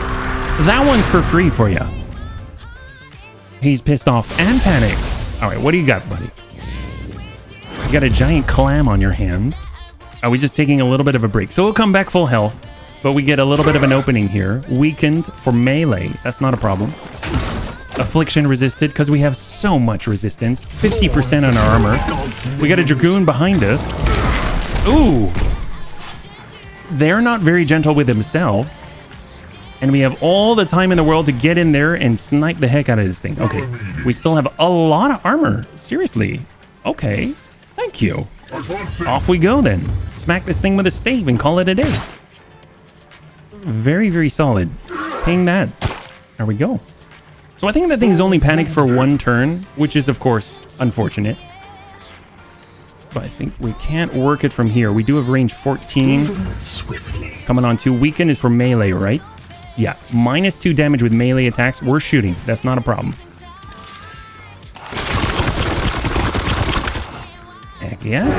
That one's for free for you. He's pissed off and panicked. All right, what do you got, buddy? You got a giant clam on your hand. Are we just taking a little bit of a break? So we'll come back full health, but we get a little bit of an opening here. Weakened for melee. That's not a problem. Affliction resisted because we have so much resistance. 50% on our armor. We got a Dragoon behind us. Ooh. They're not very gentle with themselves. And we have all the time in the world to get in there and snipe the heck out of this thing. Okay. We still have a lot of armor. Seriously. Okay. Thank you. Off we go then. Smack this thing with a stave and call it a day. Very, very solid. Ping that. There we go. So I think that thing's only panicked for one turn, which is, of course, unfortunate. But I think we can't work it from here. We do have range 14. Coming on 2. Weaken is for melee, right? Yeah. -2 damage with melee attacks. We're shooting. That's not a problem. Heck yes.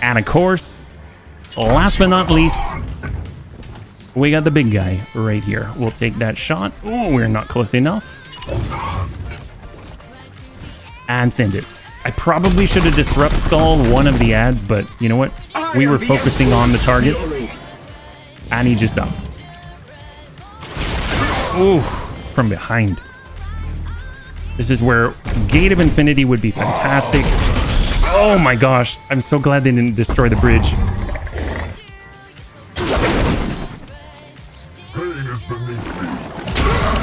And of course... last but not least, we got the big guy right here. We'll take that shot. Oh, we're not close enough. And send it. I probably should have disrupt stalled one of the ads, but you know what? We were focusing on the target. And he just up. Ooh, from behind. This is where Gate of Infinity would be fantastic. Oh my gosh. I'm so glad they didn't destroy the bridge.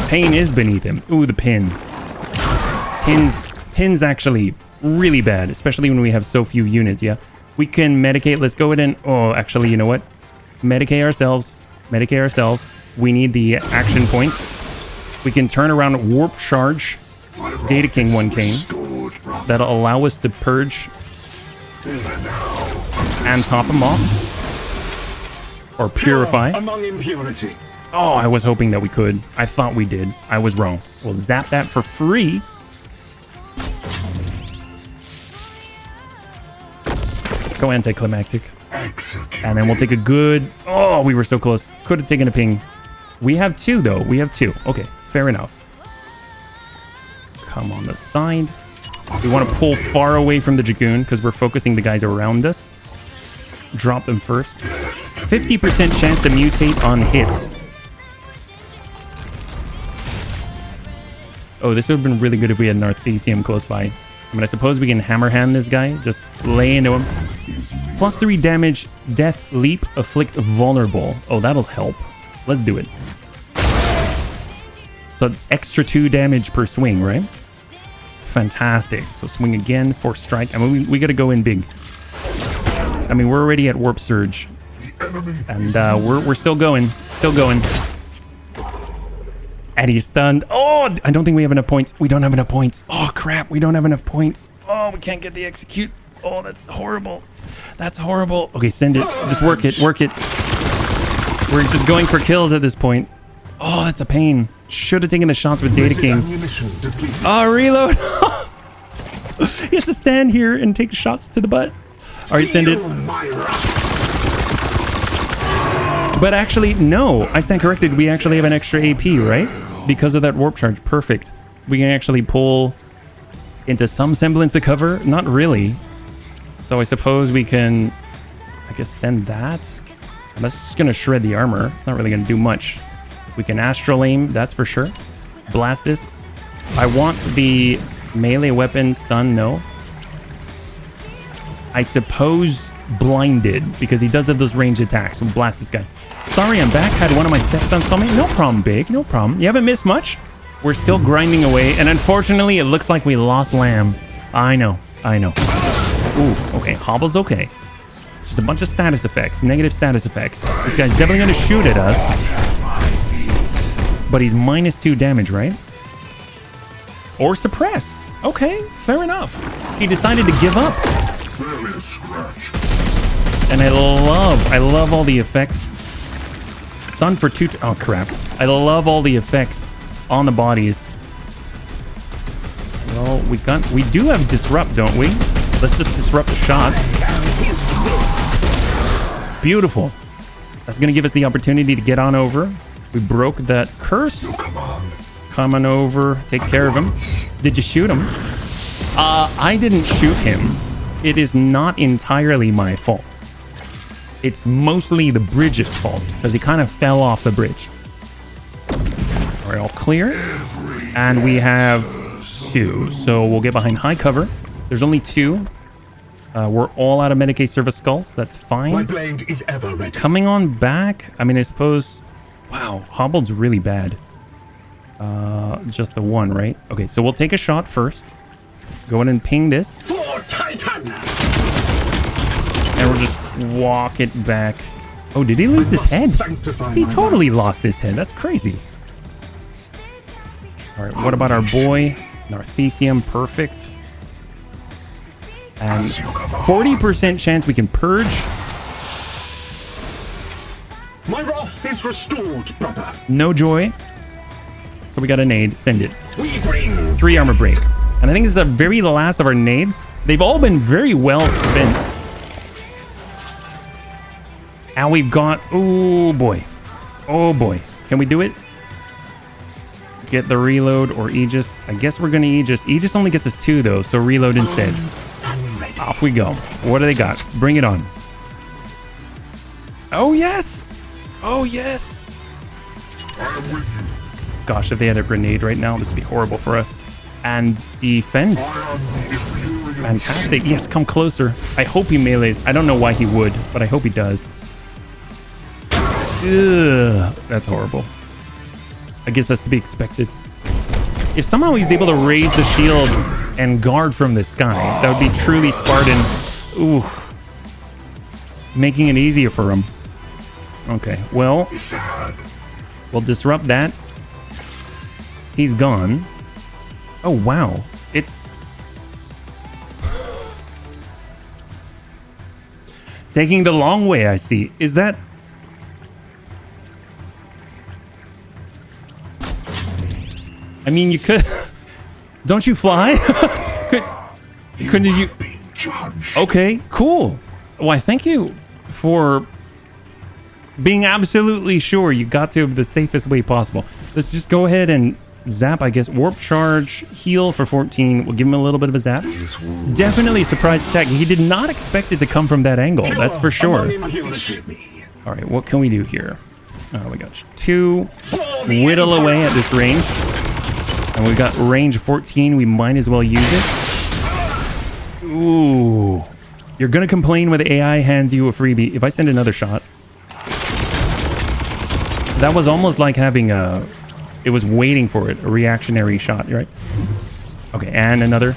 Pain is beneath him. Ooh, the pin. Pin's actually really bad, especially when we have so few units, yeah? We can medicate. Let's go ahead and... Oh, actually, you know what? Medicate ourselves. Medicate ourselves. We need the action points. We can turn around Warp Charge. Data King 1 came. That'll allow us to purge and top him off. Or purify. Among impurity. Oh, I was hoping that we could. I thought we did. I was wrong. We'll zap that for free. So anticlimactic. And then we'll take a good... Oh, we were so close. Could have taken a ping. We have 2, though. We have 2. Okay, fair enough. Come on the side. We want to pull far away from the Dragoon because we're focusing the guys around us. Drop them first. 50% chance to mutate on hit. Oh, this would have been really good if we had an Arthesium close by. I mean, I suppose we can hammer hand this guy. Just lay into him. +3 damage, death, leap, afflict, vulnerable. Oh, that'll help. Let's do it. So it's extra 2 damage per swing, right? Fantastic. So swing again, force strike. I mean, we got to go in big. I mean, we're already at Warp Surge. And we're still going. Still going. And he's stunned. Oh, I don't think we have enough points. We don't have enough points. Oh, crap. We don't have enough points. Oh, we can't get the execute. Oh, that's horrible. That's horrible. Okay, send it. Just work it. Work it. We're just going for kills at this point. Oh, that's a pain. Should have taken the shots with Data King. Oh, reload. He has to stand here and take shots to the butt. All right, send it. But actually, no. I stand corrected. We actually have an extra AP, right? Because of that warp charge. Perfect. We can actually pull into some semblance of cover. Not really. So I suppose we can, I guess, send that. And that's just going to shred the armor. It's not really going to do much. We can astral aim, that's for sure. Blast this. I want the melee weapon stun, no. I suppose blinded, because he does have those range attacks. We'll blast this guy. Sorry, I'm back. Had one of my step stuns coming. No problem, Big. No problem. You haven't missed much. We're still grinding away, and unfortunately, it looks like we lost Lamb. I know. I know. Ooh, okay. Hobble's okay. It's just a bunch of status effects. Negative status effects. This guy's definitely going to shoot at us. But he's -2 damage, right? Or suppress. Okay, fair enough. He decided to give up. And I love all the effects. Stun for 2... Oh, crap. I love all the effects on the bodies. Well, we do have Disrupt, don't we? Let's just disrupt the shot. Beautiful. That's going to give us the opportunity to get on over. We broke that curse. Come on over. Take care of him. Did you shoot him? I didn't shoot him. It is not entirely my fault. It's mostly the bridge's fault, because he kind of fell off the bridge. All right, all clear. And we have 2. So we'll get behind high cover. There's only 2. We're all out of Medicaid service skulls. That's fine. My blade is ever ready. Coming on back. I mean, I suppose... Wow, Hobbled's really bad. Just the 1, right? Okay, so we'll take a shot first. Go in and ping this. For Titan! And we'll just walk it back. Oh, did he lose his head? He totally lost his head. That's crazy. All right, what about our boy? Narthesium, perfect. And 40% chance we can purge. My wrath is restored, brother. No joy. So we got a nade. Send it. We bring 3 armor break. And I think this is the very last of our nades. They've all been very well spent. And we've got... Oh, boy. Oh, boy. Can we do it? Get the reload or Aegis. I guess we're going to Aegis. Aegis only gets us 2, though, so reload instead. Off we go. What do they got? Bring it on. Oh, yes. Oh, yes. Gosh, if they had a grenade right now, this would be horrible for us. And defend. Fantastic. Yes, come closer. I hope he melees. I don't know why he would, but I hope he does. Ugh, that's horrible. I guess that's to be expected. If somehow he's able to raise the shield and guard from the sky, that would be truly Spartan. Ooh. Making it easier for him. Okay, well, we'll disrupt that. He's gone. Oh, wow. It's taking the long way, I see. Is that... I mean, you could... Don't you fly? Couldn't you... Okay, cool. Why, thank you for being absolutely sure you got to the safest way possible. Let's just go ahead and zap, I guess. Warp charge, heal for 14. We'll give him a little bit of a zap. Definitely a surprise attack. He did not expect it to come from that angle. That's for sure. All right, what can we do here? We got 2. Whittle away at this range. And we got range 14. We might as well use it. Ooh. You're going to complain when the AI hands you a freebie. If I send another shot. That was almost like having a... It was waiting for it. A reactionary shot, right? Okay, and another.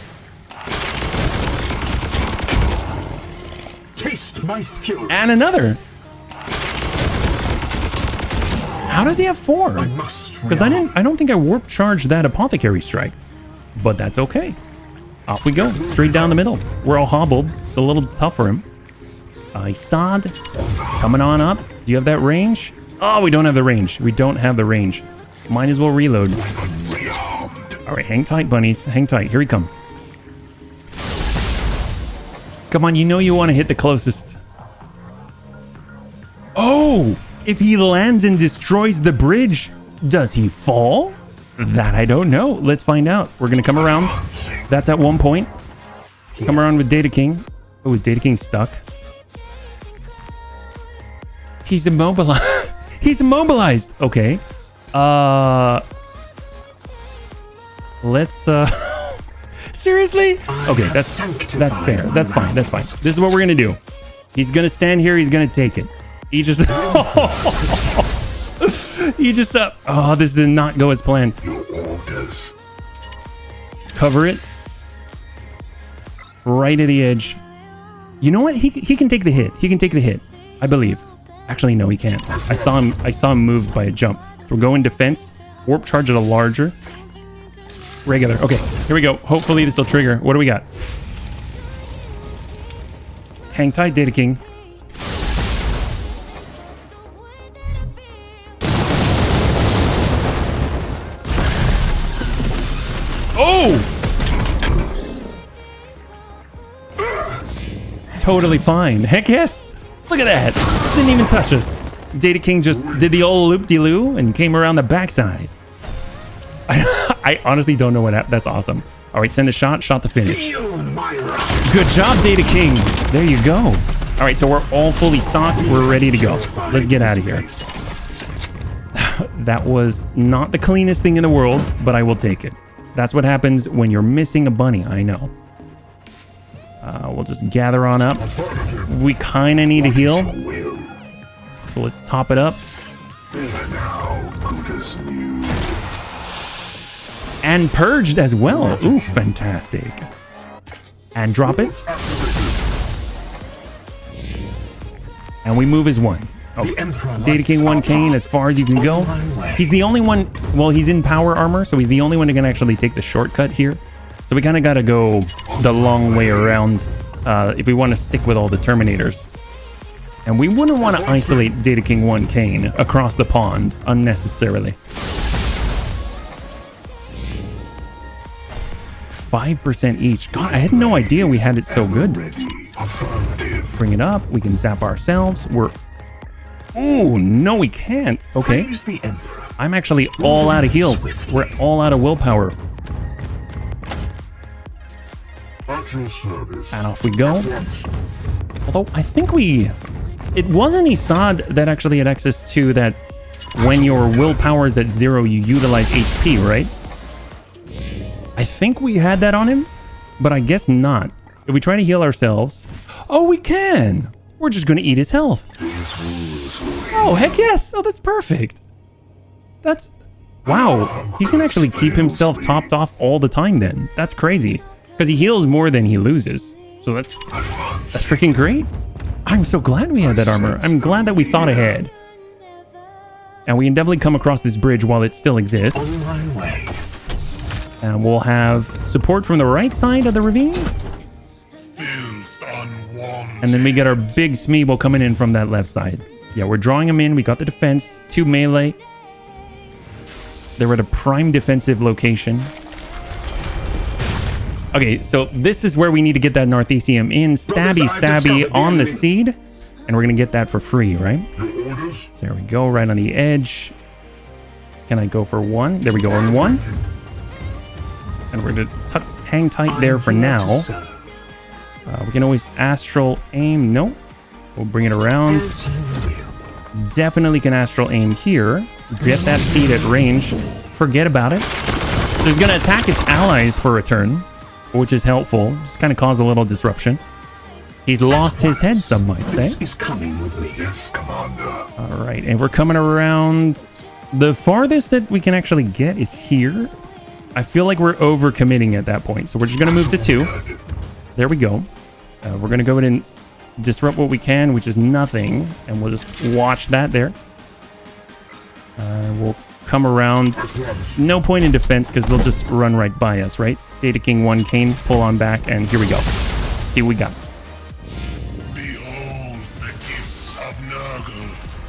Taste my fury. And another. How does he have 4? Because I don't think I warp charged that apothecary strike. But that's okay. Off we go. Straight down the middle. We're all hobbled. It's a little tough for him. Isad. Coming on up. Do you have that range? Oh, we don't have the range. We don't have the range. Might as well reload. All right, hang tight, bunnies. Hang tight. Here he comes. Come on, you know you want to hit the closest. Oh! If he lands and destroys the bridge, does he fall? That I don't know. Let's find out. We're going to come around. That's at one point. Come around with Data King. Oh, is Data King stuck? He's immobilized. He's immobilized. Okay. Let's seriously? Okay, that's fair. That's fine. That's fine. This is what we're going to do. He's going to stand here. He's going to take it. He just he just oh, this did not go as planned. Cover it. Right at the edge. You know what? He can take the hit. He can take the hit. I believe. Actually, no, he can't. I saw him moved by a jump. So we're going defense. Warp charge at a larger. Regular. Okay, here we go. Hopefully this will trigger. What do we got? Hang tight, Data King. Oh! Totally fine. Heck yes. Look at that. Didn't even touch us. Data King just did the old loop-de-loo and came around the backside. I honestly don't know what happened. That's awesome. All right, send a shot to finish. Good job, Data King. There you go. All right, so we're all fully stocked. We're ready to go. Let's get out of here. That was not the cleanest thing in the world, but I will take it. That's what happens when you're missing a bunny. I know. We'll just gather on up. We kind of need a heal. So let's top it up. And purged as well. Ooh, fantastic. And drop it. And we move as one. Okay. Data King 1 Kane as far as you can go. He's the only one, well, he's in power armor, so he's the only one who can actually take the shortcut here. So we kind of got to go the long way around if we want to stick with all the Terminators. And we wouldn't want to isolate Data King 1 Kane across the pond unnecessarily. 5% each. God, I had no idea we had it so good. Bring it up. We can zap ourselves. We're... Oh, no, we can't. Okay. I'm actually all out of heals. We're all out of willpower. And off we go. Although, I think we... It wasn't Isad that actually had access to that when your willpower is at 0, you utilize HP, right? I think we had that on him, but I guess not. If we try to heal ourselves... Oh, we can! We're just going to eat his health. Oh, heck yes! Oh, that's perfect. That's... Wow, he can actually keep himself topped off all the time then. That's crazy. Because he heals more than he loses. So that's freaking great. I'm so glad we had that armor. I'm glad that we thought ahead. And we can definitely come across this bridge while it still exists. And we'll have support from the right side of the ravine. And then we get our big Smeeble coming in from that left side. Yeah, we're drawing them in. We got the defense, 2 melee. They're at a prime defensive location. Okay, so this is where we need to get that Northeasium in. Stabby on the seed. And we're going to get that for free, right? So there we go, right on the edge. Can I go for 1? There we go, on 1. And we're going to hang tight there for now. We can always astral aim. No. We'll bring it around. Definitely can astral aim here. Get that seed at range. Forget about it. So he's going to attack his allies for a turn, which is helpful. Just kind of cause a little disruption. He's lost his head, some might say. He's coming with me, yes, Commander. All right, and we're coming around. The farthest that we can actually get is here. I feel like we're over-committing at that point, so we're just going to move to 2. There we go. We're going to go in and disrupt what we can, which is nothing, and we'll just watch that there. We'll come around. No point in defense, because they'll just run right by us, right? Data King 1 Kane, pull on back, and here we go. See what we got.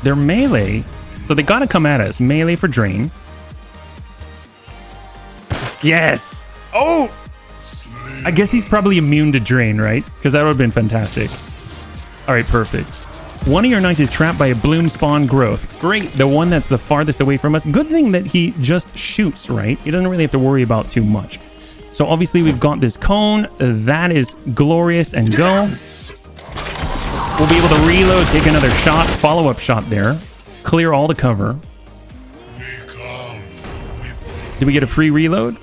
They're melee, so they gotta come at us. Melee for drain. Yes! Oh! I guess he's probably immune to drain, right? Because that would have been fantastic. Alright, perfect. One of your knights is trapped by a bloom spawn growth. Great, the one that's the farthest away from us. Good thing that he just shoots, right? He doesn't really have to worry about too much. So obviously we've got this cone. That is glorious and go. We'll be able to reload, take another shot, follow-up shot there. Clear all the cover. Did we get a free reload?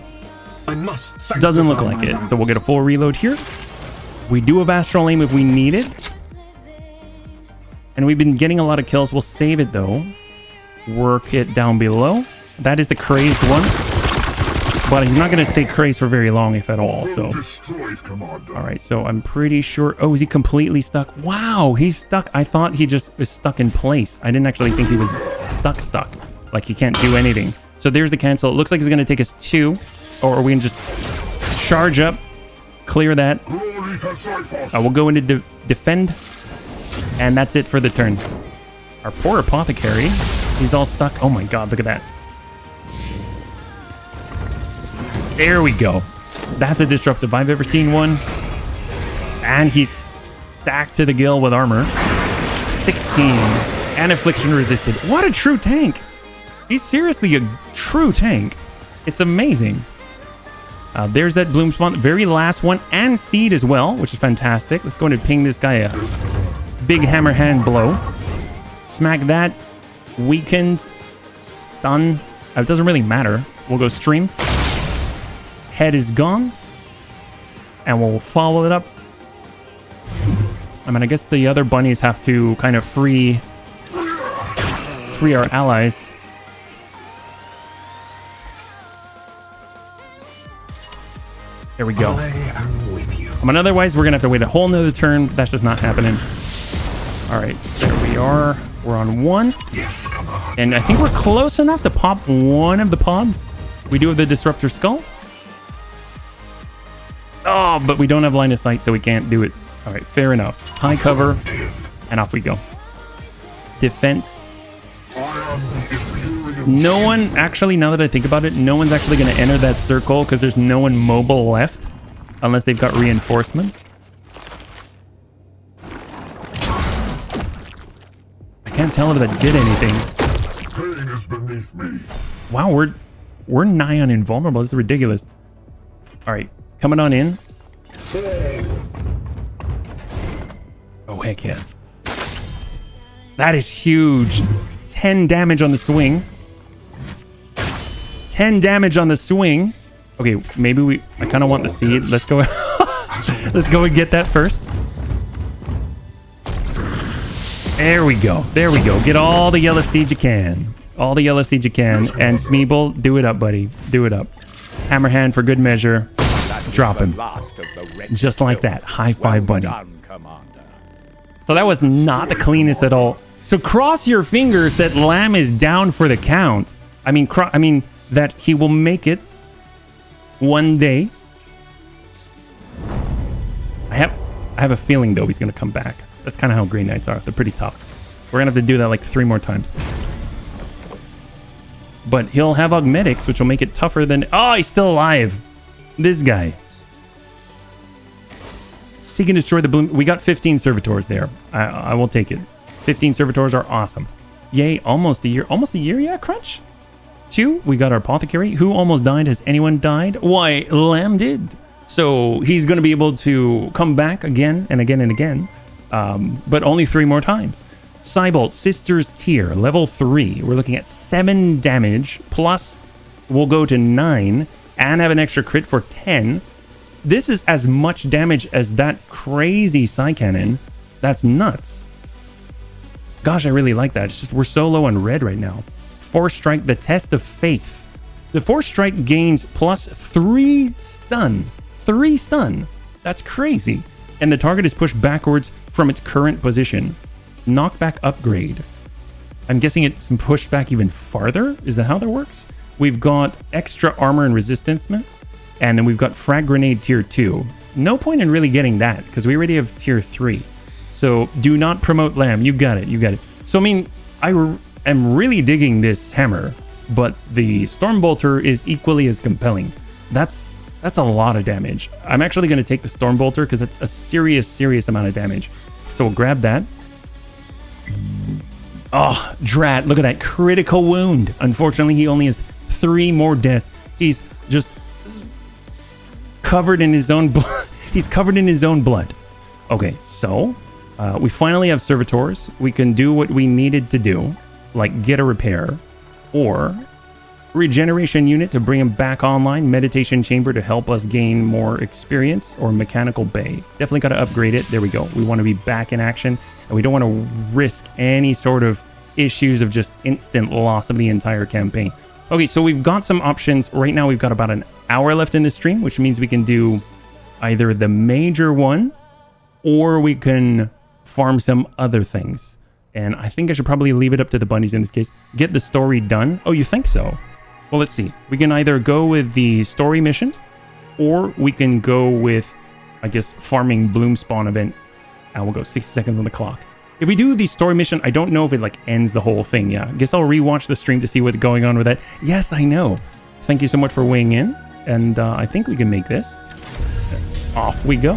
Doesn't look like it, so we'll get a full reload here. We do have astral aim if we need it. And we've been getting a lot of kills. We'll save it though. Work it down below. That is the crazed one. But he's not going to stay crazed for very long, if at all. So, all right. So I'm pretty sure. Oh, is he completely stuck? Wow, he's stuck. I thought he just was stuck in place. I didn't actually think he was stuck. Like he can't do anything. So there's the cancel. It looks like it's going to take us 2, or we can just charge up, clear that. We'll go into defend, and that's it for the turn. Our poor apothecary. He's all stuck. Oh my God! Look at that. There we go. That's a disruptive. I've ever seen one. And he's stacked to the gill with armor. 16. And affliction resisted. What a true tank. He's seriously a true tank. It's amazing. There's that bloom spawn. Very last one. And seed as well, which is fantastic. Let's go and ping this guy a big hammer hand blow. Smack that. Weakened. Stun. It doesn't really matter. We'll go stream. Head is gone, and we'll follow it up. I mean, I guess the other bunnies have to kind of free our allies. There we go. I mean, otherwise we're gonna have to wait a whole nother turn. That's just not happening. All right, there we are. We're on 1. Yes, come on. And I think we're close enough to pop one of the pods. We do have the disruptor skull. Oh, but we don't have line of sight, so we can't do it. All right, fair enough. High cover, and off we go. Defense. No one, actually, now that I think about it, no one's actually going to enter that circle because there's no one mobile left unless they've got reinforcements. I can't tell if that did anything. Pain is beneath me. Wow, we're nigh on invulnerable. This is ridiculous. All right. Coming on in. Oh, heck yes. That is huge. 10 damage on the swing. 10 damage on the swing. Okay, maybe I kind of want the seed. Let's go. Let's go and get that first. There we go. There we go. Get all the yellow seeds you can. All the yellow seeds you can. And Smeeble, do it up, buddy. Do it up. Hammerhand for good measure. Drop him. Just like that. High five, buddies. So that was not the cleanest at all. So cross your fingers that Lamb is down for the count. I mean that he will make it one day. I have a feeling though he's gonna come back. That's kind of how Green Knights are. They're pretty tough. We're gonna have to do that like 3 more times. But he'll have Augmetics, which will make it tougher than... Oh, he's still alive. This guy. Seek and destroy the bloom. We got 15 servitors there. I will take it. 15 servitors are awesome. Yay, almost a year. Almost a year, yeah, Crunch? 2, we got our apothecary. Who almost died? Has anyone died? Why, Lamb did. So he's going to be able to come back again and again and again. But only 3 more times. Cybolt, Sister's Tear, level 3. We're looking at 7 damage, plus we'll go to 9 and have an extra crit for 10. This is as much damage as that crazy Psy Cannon. That's nuts. Gosh, I really like that. It's just we're so low on red right now. Force Strike, the Test of Faith. The Force Strike gains plus 3 stun. 3 stun. That's crazy. And the target is pushed backwards from its current position. Knockback upgrade. I'm guessing it's pushed back even farther? Is that how that works? We've got extra armor and resistance, and then we've got frag grenade tier 2. No point in really getting that because we already have tier 3. So do not promote Lamb. You got it. You got it. So I mean, I am really digging this hammer, but the Stormbolter is equally as compelling. That's a lot of damage. I'm actually going to take the Stormbolter because it's a serious amount of damage. So we'll grab that. Oh, drat, look at that critical wound. Unfortunately, he only has 3 more deaths. He's just covered in his own blood. He's covered in his own blood. Okay, so we finally have servitors. We can do what we needed to do, like get a repair or regeneration unit to bring him back online, meditation chamber to help us gain more experience, or mechanical bay. Definitely got to upgrade it. There we go. We want to be back in action, and we don't want to risk any sort of issues of just instant loss of the entire campaign. Okay, so we've got some options. Right now we've got about an hour left in the stream, which means we can do either the major one or we can farm some other things. And I think I should probably leave it up to the bunnies in this case. Get the story done. Oh, you think so? Well, let's see. We can either go with the story mission, or we can go with, I guess, farming bloom spawn events. And we'll go 60 seconds on the clock. If we do the story mission, I don't know if it like ends the whole thing. Yeah, I guess I'll rewatch the stream to see what's going on with that. Yes, I know. Thank you so much for weighing in. And I think we can make this. Off we go.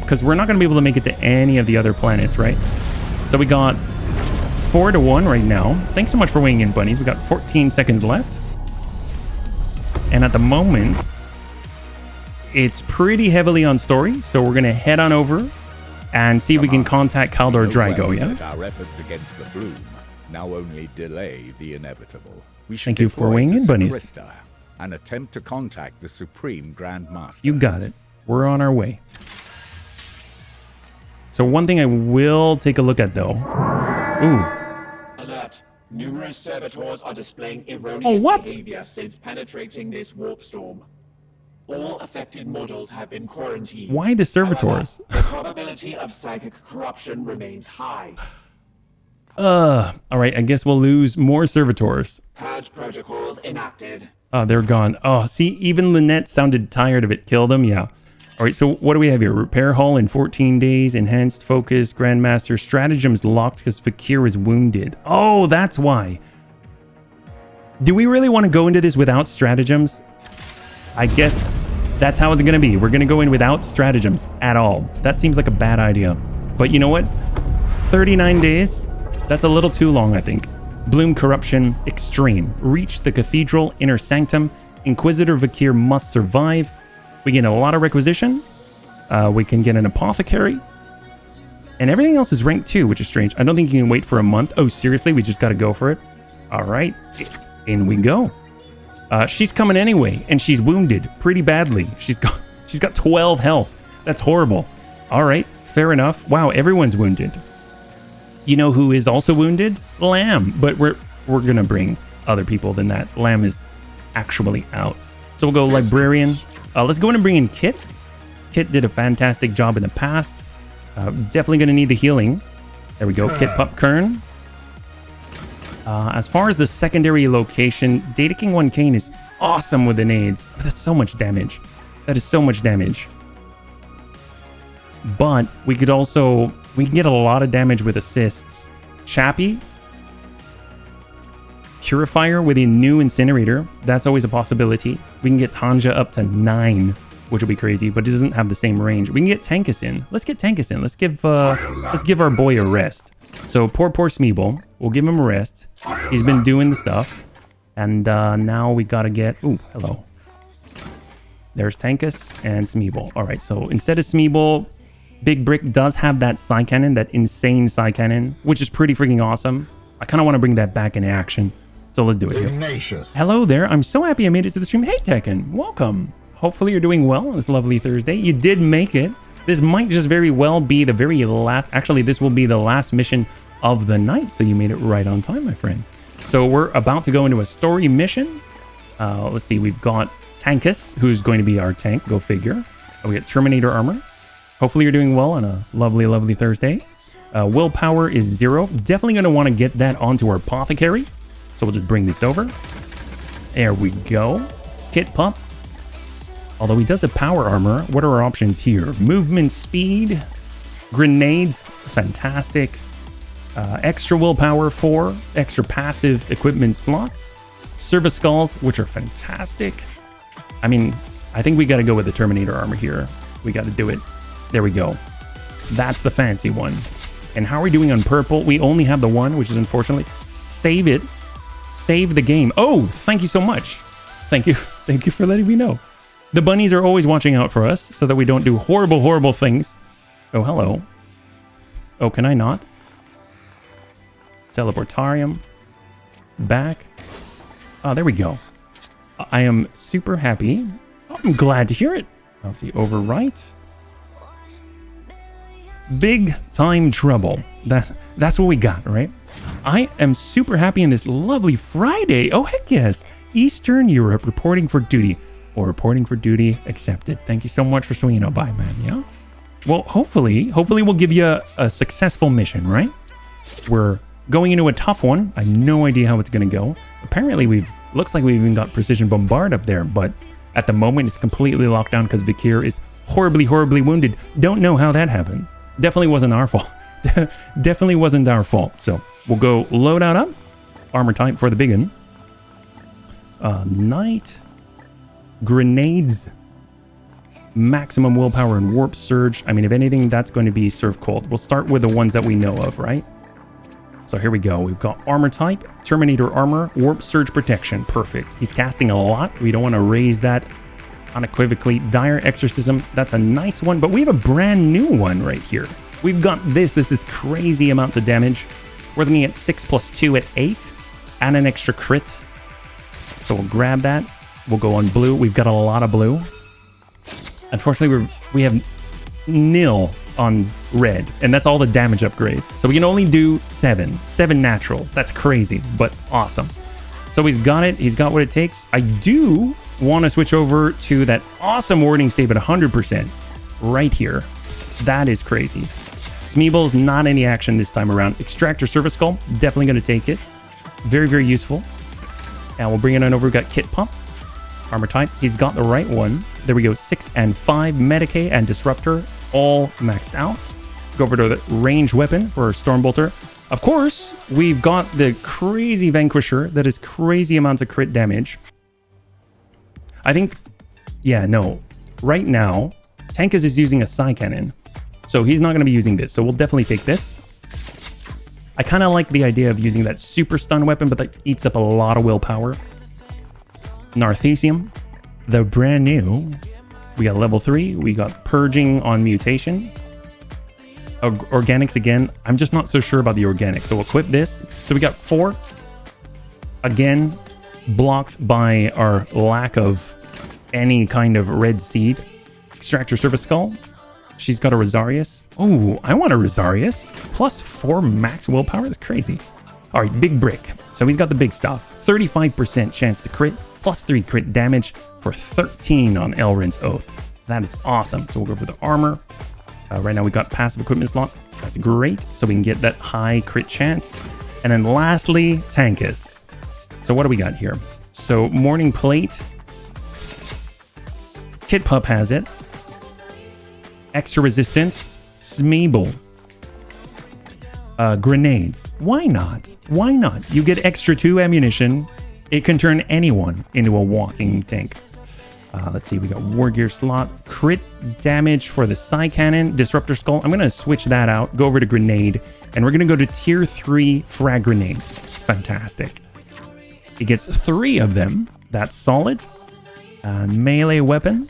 Because we're not going to be able to make it to any of the other planets, right? So we got 4-1 right now. Thanks so much for weighing in, bunnies. We got 14 seconds left. And at the moment, it's pretty heavily on story. So we're going to head on over and see if we can contact Kaldor Drago, yeah? Our efforts against the Bloom now only delay the inevitable. We should Thank you for weighing in, bunnies. Krista and attempt to contact the Supreme Grand Master. You got it. We're on our way. So one thing I will take a look at, though. Ooh. Alert. Numerous servitors are displaying erroneous behavior since penetrating this warp storm. All affected models have been quarantined. Why the servitors? However, the probability of psychic corruption remains high. All right, I guess we'll lose more servitors. Purge protocols enacted. Oh, they're gone. Oh, see, even Lynette sounded tired of it. Kill them, yeah. All right, so what do we have here? Repair Hall in 14 days, enhanced focus, Grandmaster, stratagems locked because Fakir is wounded. Oh, that's why. Do we really want to go into this without stratagems? I guess that's how it's going to be. We're going to go in without stratagems at all. That seems like a bad idea. But you know what? 39 days? That's a little too long, I think. Bloom Corruption Extreme. Reach the Cathedral Inner Sanctum. Inquisitor Vakir must survive. We get a lot of requisition. We can get an apothecary. And everything else is ranked 2, which is strange. I don't think you can wait for a month. Oh, seriously? We just got to go for it? All right, in we go. She's coming anyway, and she's wounded pretty badly. She's got 12 health. That's horrible. All right, fair enough. Wow, everyone's wounded. You know who is also wounded? Lamb. But we're gonna bring other people than that. Lamb is actually out. So we'll go librarian. Let's go in and bring in Kit. Kit did a fantastic job in the past. Definitely gonna need the healing. There we go. Kit Pup Kern. As far as the secondary location, Data King 1 Kane is awesome with the nades. That's so much damage. That is so much damage. But we can get a lot of damage with assists. Chappie. Purifier with a new incinerator. That's always a possibility. We can get Tanja up to 9, which will be crazy, but it doesn't have the same range. We can get Tankus in. Let's get Tankus in. Let's give our boy a rest. So poor Smeeble. We'll give him a rest. He's been doing the stuff. And now we gotta get... Ooh, hello. There's Tankus and Smeeble. Alright, so instead of Smeeble, Big Brick does have that Psy Cannon, that insane Psy Cannon, which is pretty freaking awesome. I kind of want to bring that back into action. So let's do it here. Hello there. I'm so happy I made it to the stream. Hey, Tekken. Welcome. Hopefully you're doing well on this lovely Thursday. You did make it. This might just very well be the very last... Actually, this will be the last mission of the night. So you made it right on time, my friend. So we're about to go into a story mission. Let's see. We've got Tankus, who's going to be our tank. Go figure. We got Terminator armor. Hopefully you're doing well on a lovely, lovely Thursday. Willpower is 0. Definitely going to want to get that onto our apothecary. So we'll just bring this over. There we go. Kit Pup. Although he does the power armor, what are our options here? Movement speed. Grenades. Fantastic. Extra willpower 4. Extra passive equipment slots. Service skulls, which are fantastic. I mean, I think we got to go with the Terminator armor here. We got to do it. There we go. That's the fancy one. And how are we doing on purple? We only have the one, which is unfortunately. Save it. Save the game. Oh, thank you so much. Thank you. Thank you for letting me know. The bunnies are always watching out for us so that we don't do horrible, horrible things. Oh, hello. Oh, can I not? Teleportarium. Back. Oh, there we go. I am super happy. I'm glad to hear it. Let's see. Overwrite. Big time trouble. That's what we got, right? I am super happy in this lovely Friday. Oh, heck yes. Eastern Europe reporting for duty. Or reporting for duty accepted. Thank you so much for swinging on by, man. Yeah? Well, hopefully we'll give you a successful mission, right? We're going into a tough one. I have no idea how it's going to go. Apparently, looks like we've even got Precision Bombard up there, but at the moment, it's completely locked down because Vikir is horribly, horribly wounded. Don't know how that happened. Definitely wasn't our fault. Definitely wasn't our fault. So we'll go loadout up. Armor type for the big one. Knight. Grenades. Maximum willpower and warp surge. I mean, if anything, that's going to be Surf Cold. We'll start with the ones that we know of, right? So here we go. We've got armor type, Terminator armor, warp surge protection. Perfect. He's casting a lot. We don't want to raise that unequivocally. Dire exorcism. That's a nice one, but we have a brand new one right here. We've got this. This is crazy amounts of damage. We're looking at 6 + 2 at 8 and an extra crit. So we'll grab that. We'll go on blue. We've got a lot of blue. Unfortunately, we have 0 on red, and that's all the damage upgrades. So we can only do 7 natural. That's crazy, but awesome. So he's got it. He's got what it takes. I do want to switch over to that awesome warding statement 100% right here. That is crazy. Smeeble's not any action this time around. Extractor Service Skull, definitely going to take it. Very, very useful. And we'll bring it on over. We've got Kit Pump. Armor type. He's got the right one. There we go. 6 and 5. Medicae and Disruptor. All maxed out. Go over to the range weapon for Stormbolter. Of course, we've got the crazy Vanquisher that is crazy amounts of crit damage. I think, yeah, no. Right now, Tankus is using a Psy Cannon. So he's not going to be using this. So we'll definitely take this. I kind of like the idea of using that super stun weapon, but that eats up a lot of willpower. Narthesium, the brand new. We got level 3. We got Purging on Mutation. Organics again. I'm just not so sure about the organics. So we'll equip this. So we got 4. Again, blocked by our lack of any kind of red seed. Extractor Service Skull. She's got a Rosarius. Oh, I want a Rosarius. +4 max willpower. That's crazy. All right, big brick. So he's got the big stuff. 35% chance to crit. +3 crit damage for 13 on Elrin's Oath. That is awesome. So we'll go for the armor. Right now we got passive equipment slot. That's great. So we can get that high crit chance. And then lastly, Tankus. So what do we got here? So Morning Plate. Kit Pup has it. Extra resistance. Smeeble. Grenades. Why not? Why not? You get extra 2 ammunition. It can turn anyone into a walking tank. Let's see, we got War Gear slot. Crit damage for the Psy Cannon. Disruptor Skull. I'm going to switch that out. Go over to Grenade. And we're going to go to Tier 3 Frag Grenades. Fantastic. He gets 3 of them. That's solid. Melee weapon.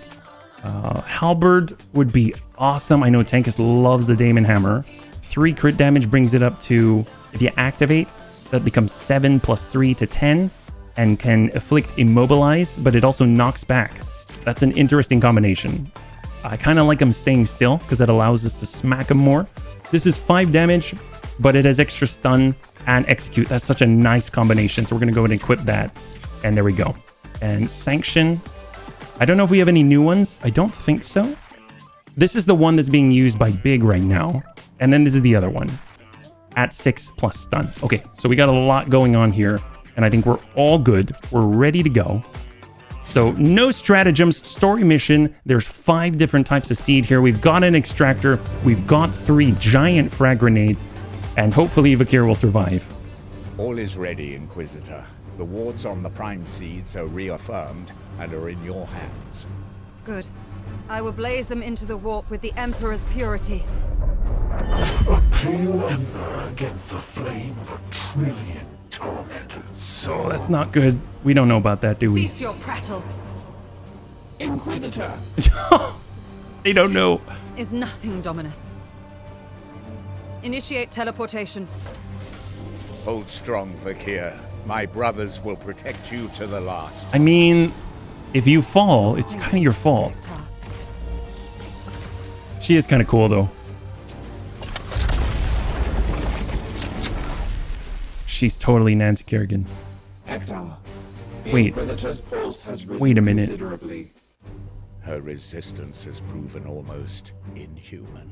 Halberd would be awesome. I know Tankus loves the Daemon Hammer. 3 crit damage brings it up to, if you activate, that becomes 7 + 3 to 10 and can afflict immobilize, but it also knocks back. That's an interesting combination. I kind of like him staying still because that allows us to smack him more. This is 5 damage, but it has extra stun and execute. That's such a nice combination. So we're going to go ahead and equip that. And there we go. And Sanction. I don't know if we have any new ones. I don't think so. This is the one that's being used by Big right now. And then this is the other one. At 6 + stun. Okay, so we got a lot going on here. And I think we're all good. We're ready to go. So no stratagems, story mission. There's 5 different types of seed here. We've got an extractor. We've got 3 giant frag grenades. And hopefully Vakir will survive. All is ready, Inquisitor. The wards on the prime seeds are reaffirmed and are in your hands. Good. I will blaze them into the warp with the Emperor's purity. A pale ember against the flame of 1,000,000,000,000 tormented souls. Oh, that's not good. We don't know about that, do we? Cease your prattle. Inquisitor. They don't know. Is nothing, Dominus. Initiate teleportation. Hold strong, Vakir. My brothers will protect you to the last. I mean, if you fall, it's kind of your fault. She is kind of cool, though. She's totally Nancy Kerrigan. Hector. The Wait. Inquisitor's pulse has risen Wait a minute. considerably. Her resistance has proven almost inhuman.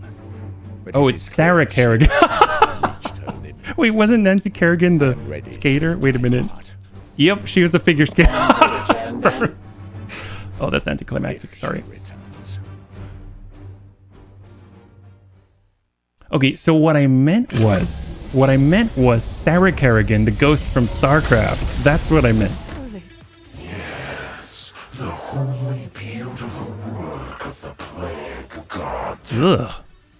But Oh, it it's is Sarah clear she Kerrigan. has reached her limits. Wait, wasn't Nancy Kerrigan the Ready skater? Wait a to minute. depart. Yep, she was the figure skater. Return then. Oh, that's anticlimactic. If Sorry. she returns. Okay, so what I meant was Sarah Kerrigan, the ghost from StarCraft. That's what I meant. Yes, the wholly beautiful work of the plague god. Ugh.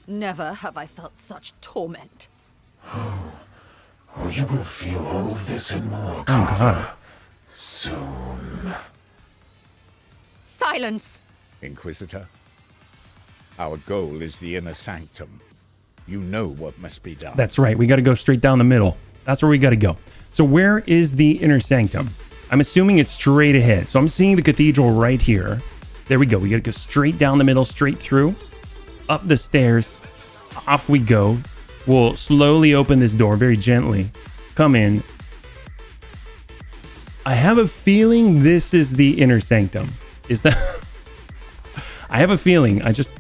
Never have I felt such torment. Oh, you will feel all of this and more, Oh, God. soon. Silence! Inquisitor, our goal is the inner sanctum. You know what must be done. That's right. We got to go straight down the middle. That's where we got to go. So where is the inner sanctum? I'm assuming it's straight ahead. So I'm seeing the cathedral right here. There we go. We got to go straight down the middle, straight through, up the stairs. Off we go. We'll slowly open this door very gently. Come in. I have a feeling this is the inner sanctum. Is that? I have a feeling. I just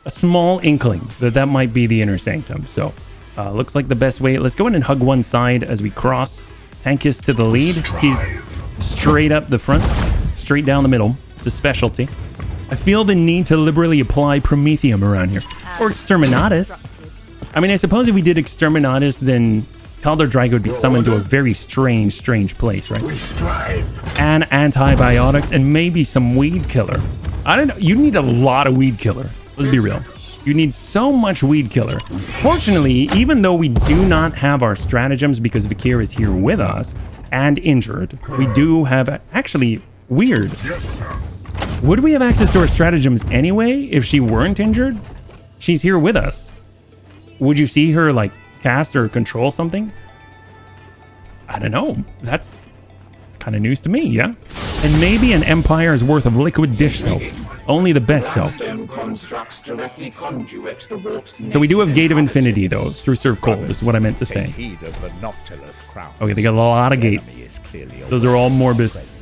a small inkling that might be the inner sanctum. So looks like the best way. Let's go in and hug one side as we cross. Tankus to the lead. He's straight up the front, straight down the middle. It's a specialty. I feel the need to liberally apply Prometheum around here. Or Exterminatus. I mean, I suppose if we did Exterminatus, then Kaldor Drago would be summoned to a very strange place, right? We strive. And antibiotics and maybe some weed killer. I don't know. You need a lot of weed killer. Let's be real. You need so much weed killer. Fortunately, even though we do not have our stratagems because Vakir is here with us and injured, we do have actually weird. Would we have access to our stratagems anyway if she weren't injured? She's here with us. Would you see her like cast or control something? I don't know. It's kind of news to me, yeah? And maybe an empire's worth of liquid dish soap. Only the best soap. So we do have Gate of Infinity, though, through Serve Cold. This is what I meant to say. Okay, they got a lot of gates. Those are all Morbus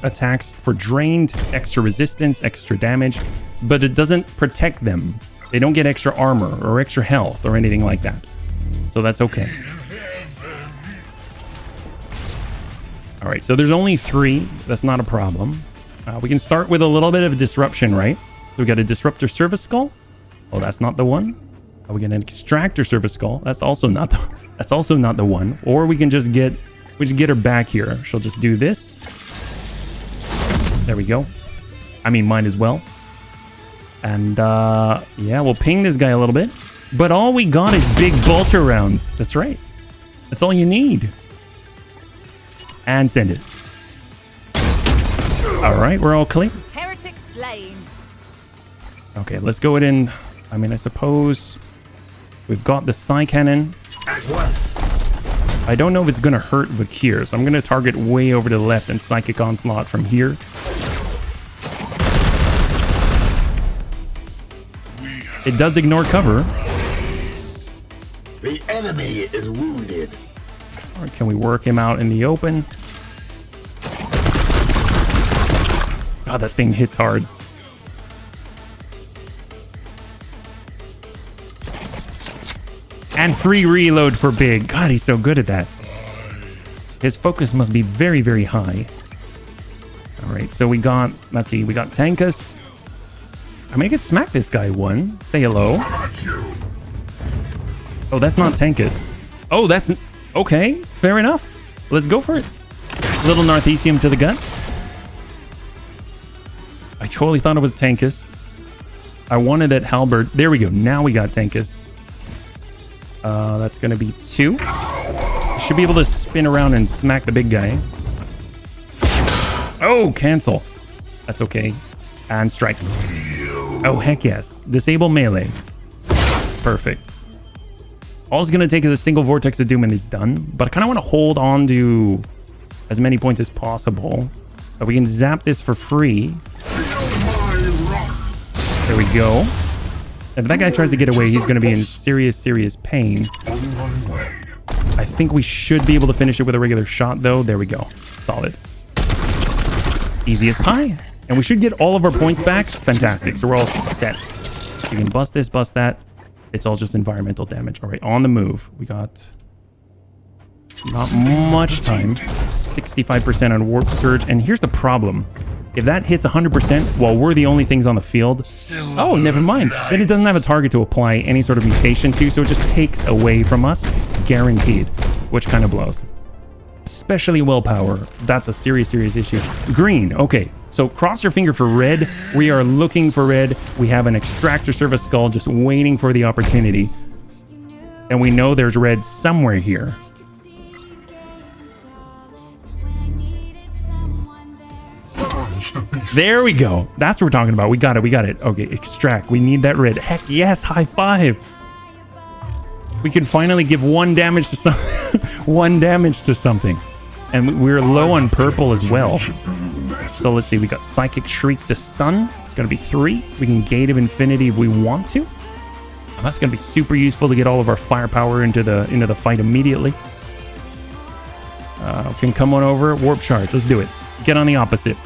attacks for drained, extra resistance, extra damage, but it doesn't protect them. They don't get extra armor or extra health or anything like that. So that's okay. All right, so there's only 3. That's not a problem. We can start with a little bit of disruption, right? So we got a Disruptor Service Skull. Oh, that's not the one. We get an Extractor Service Skull. That's also not the one. Or we can just get her back here. She'll just do this. There we go. I mean, mine as well. And yeah, we'll ping this guy a little bit. But all we got is big bolter rounds. That's right. That's all you need. And send it. All right, we're all clear. Heretic slain. Okay, let's go ahead and... I mean, I suppose we've got the Psy Cannon. I don't know if it's going to hurt Vakir, so I'm going to target way over to the left and Psychic Onslaught from here. It does ignore cover. The enemy is wounded. Or can we work him out in the open? God, that thing hits hard. And free reload for Big. God, he's so good at that. His focus must be very, very high. All right, so we got, let's see, we got Tankus. I mean, I could smack this guy one. Say hello. Oh, that's not Tankus. Oh, that's... Okay, fair enough. Let's go for it. Little Narthesium to the gut. I totally thought it was Tankus. I wanted that halberd. There we go. Now we got Tankus. That's going to be 2. Should be able to spin around and smack the big guy. Oh, cancel. That's okay. And strike. Oh, heck yes. Disable melee. Perfect. All it's going to take is a single Vortex of Doom and he's done. But I kind of want to hold on to as many points as possible. But we can zap this for free. There we go. If that guy tries to get away, he's going to be in serious, serious pain. I think we should be able to finish it with a regular shot, though. There we go. Solid. Easy as pie. And we should get all of our points back. Fantastic. So we're all set. You can bust this, bust that. It's all just environmental damage. All right, on the move. We got not much time. 65% on Warp Surge. And here's the problem. If that hits 100% while we're the only things on the field, oh, never mind. Then it doesn't have a target to apply any sort of mutation to, so it just takes away from us, guaranteed, which kind of blows. Especially willpower. That's a serious, serious issue. Green, okay. So cross your finger for red. We are looking for red. We have an Extractor Service Skull just waiting for the opportunity. And we know there's red somewhere here. There we go. That's what we're talking about. We got it. We got it. Okay, extract. We need that red. Heck yes. High five. We can finally give 1 damage to something. 1 damage to something. And we're low on purple as well. So let's see. We got Psychic Shriek to stun. It's going to be 3. We can Gate of Infinity if we want to. And that's going to be super useful to get all of our firepower into the fight immediately. Can come on over. Warp Charge. Let's do it. Get on the opposite.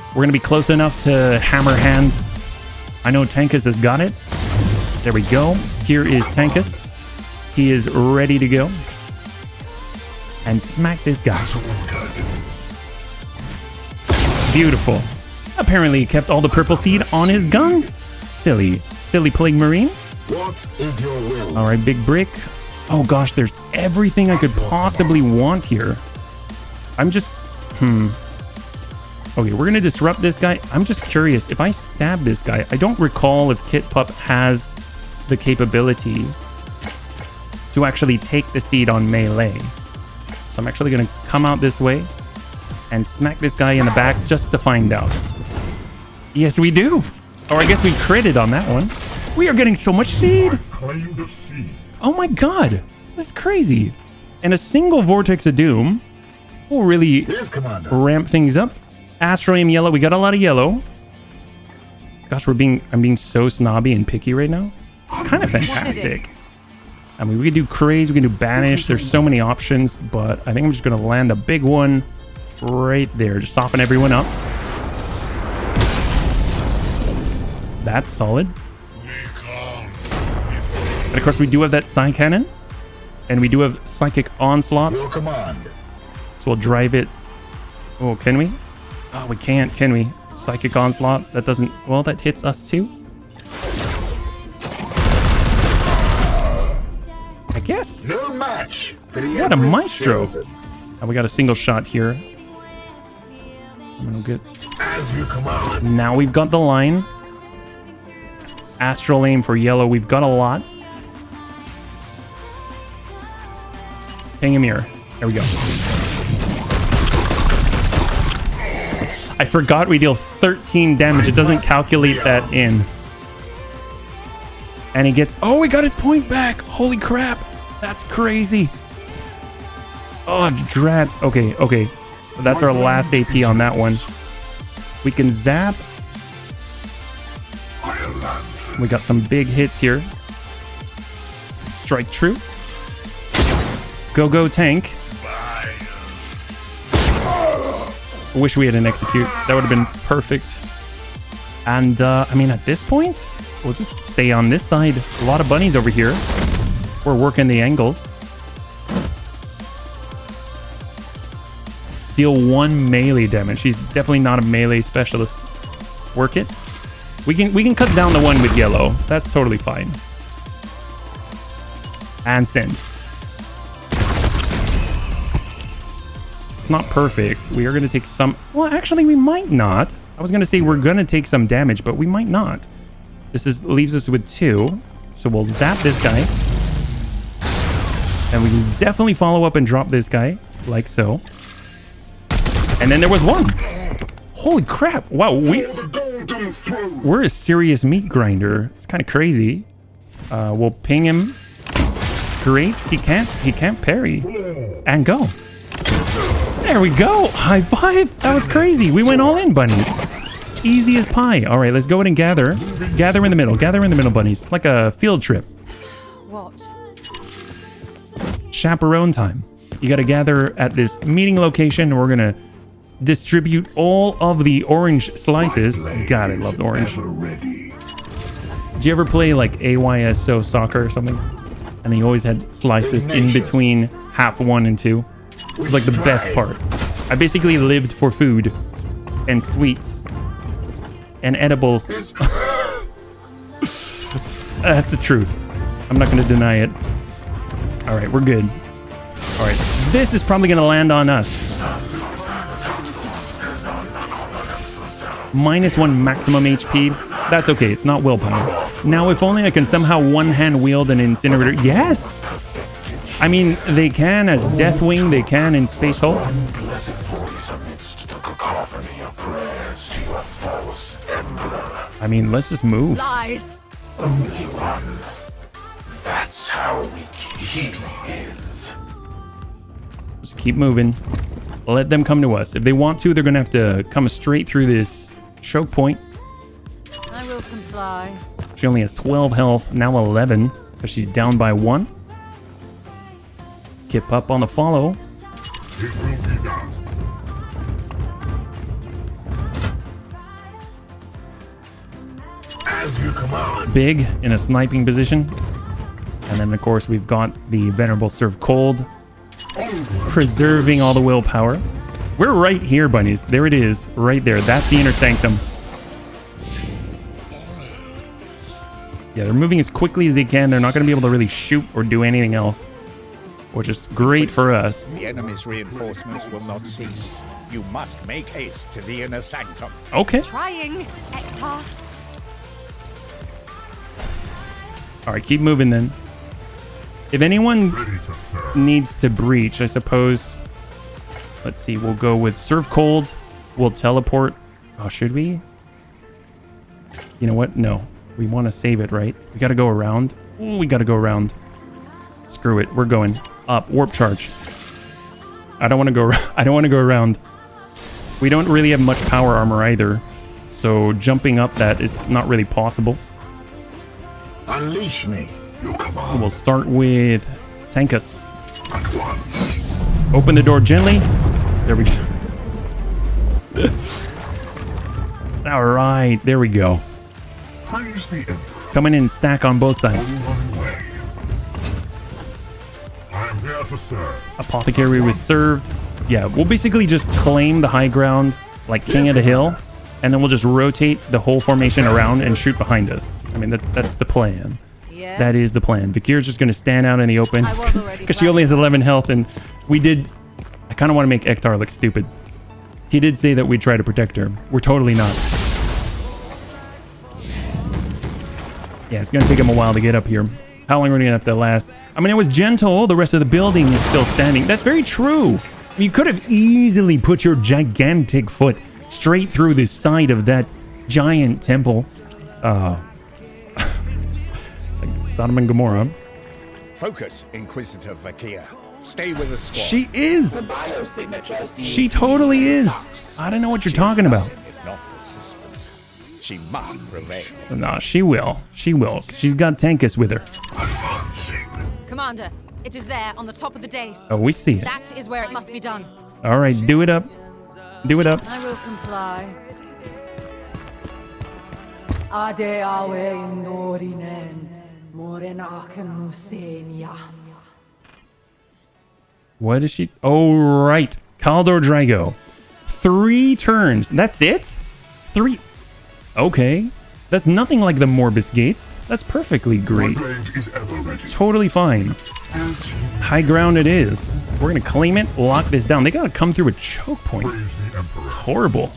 We're going to be close enough to Hammer Hand. I know Tankus has got it. There we go. Here is Tankus. He is ready to go. And smack this guy. Beautiful. Apparently he kept all the purple seed on his gun. Silly. Silly Plague Marine. What is your will? Alright, big brick. Oh gosh, there's everything I could possibly want here. I'm just... Okay, we're going to disrupt this guy. I'm just curious. If I stab this guy, I don't recall if Kit Pup has the capability to actually take the seed on melee. So I'm actually going to come out this way and smack this guy in the back just to find out. Yes, we do. Or I guess we critted on that one. We are getting so much seed. claimed a seed. Oh my god, this is crazy. And a single Vortex of Doom will really Yes, Commander. ramp things up. Astralium yellow, we got a lot of yellow. Gosh, I'm being so snobby and picky right now. It's kind of fantastic. I mean, we can do Craze, we can do Banish. There's so many options, but I think I'm just going to land a big one right there. Just soften everyone up. That's solid. And of course, we do have that Psy Cannon. And we do have Psychic Onslaught. Your command. So we'll drive it. Oh, can we? Oh, we can't, can we? Psychic Onslaught. That doesn't... Well, that hits us too. I guess. No match. What a maestro. And we got a single shot here. I'm gonna get... As you command. Now we've got the line. Astral aim for yellow. We've got a lot. Ping him here. There we go. I forgot we deal 13 damage. It doesn't calculate that in. And he gets... Oh, we got his point back. Holy crap. That's crazy. Oh, drat. Okay, okay. That's our last AP on that one. We can zap. We got some big hits here. Strike true. Go, go, tank. Wish we had an execute. That would have been perfect. And, I mean, at this point, we'll just stay on this side. A lot of bunnies over here. We're working the angles. Deal 1 melee damage. She's definitely not a melee specialist. Work it. We can cut down the one with yellow. That's totally fine. And send. It's not perfect. We are going to take some... Well, actually, we might not. I was going to say we're going to take some damage, but we might not. This leaves us with 2. So we'll zap this guy. And we can definitely follow up and drop this guy. Like so. And then there was 1. Holy crap. Wow, we're a serious meat grinder. It's kind of crazy. We'll ping him. Great. He can't parry. And go. There we go. High five. That was crazy. We went all in, bunnies. Easy as pie. All right, let's go ahead and gather. Gather in the middle. Gather in the middle, bunnies. Like a field trip. What? Chaperone time. You got to gather at this meeting location. We're going to distribute all of the orange slices. God, I love the orange. Did you ever play like AYSO soccer or something? And they always had slices in between half 1 and 2. It was like the best part. I basically lived for food and sweets and edibles. That's the truth. I'm not going to deny it. All right, we're good. All right, this is probably going to land on us. -1 maximum HP. That's okay. It's not willpower. Now, if only I can somehow one-hand wield an incinerator. Yes! I mean, they can as Deathwing, they can in Space Hulk. Blessed voice amidst the cacophony of prayers to your false emperor. I mean, let's just move. Lies! Only one. That's how we keep his. Just keep moving. Let them come to us. If they want to, they're going to have to come straight through this choke point. I will comply. She only has 12 health, now 11, because she's down by 1. Kip up on the follow. It will be done. As you command. Big in a sniping position. And then, of course, we've got the Venerable Serve Cold. Preserving all the willpower. We're right here, bunnies. There it is. Right there. That's the Inner Sanctum. Yeah, they're moving as quickly as they can. They're not going to be able to really shoot or do anything else. Which is great for us. The enemy's reinforcements will not cease. You must make haste to the Inner Sanctum. Okay. Trying, Hector. All right, keep moving then. If anyone needs to breach, I suppose... Let's see, we'll go with Serve Cold. We'll teleport. Oh, should we? You know what? No. We want to save it, right? We got to go around. Ooh, we got to go around. Screw it. We're going up. Warp charge. I don't want to go. I don't want to go around. We don't really have much power armor either, so jumping up that is not really possible. Unleash me. Your command. We'll start with Sankas. At once. Open the door gently. There we go. All right, there we go. Praise the Emperor. Coming in stack on both sides. One way. I am here to serve. Apothecary was served. Yeah, we'll basically just claim the high ground like king of the hill, and then we'll just rotate the whole formation around and shoot behind us. I mean, that's the plan. Yeah. That is the plan. Vikir's just going to stand out in the open I was already because she only has 11 health, and we did... I kind of want to make Ektar look stupid. He did say that we'd try to protect her. We're totally not. Yeah, it's going to take him a while to get up here. How long are we going to have to last? I mean, it was gentle. The rest of the building is still standing. That's very true. You could have easily put your gigantic foot straight through the side of that giant temple. It's like Sodom and Gomorrah. Focus, Inquisitor Vakir. Stay with the squad. She is. The biosignature seems She to be totally in is. flux. I don't know what you're She is talking about. nothing if not persistent. She must prevail. No, she will. She will. She's got Tankus with her. Advancing. Commander, it is there on the top of the dais. Oh, we see it. That is where it must be done. All right, do it up. Do it up. I will comply. Ade awe indorinen morenaken musenia. What is she? Oh, right. Kaldor Drago. 3 turns. That's it? 3. Okay. That's nothing like the Morbus Gates. That's perfectly great. My blade is ever ready. Totally fine. As you High ground it is. We're going to claim it, lock this down. They got to come through a choke point. praise the Emperor. It's horrible.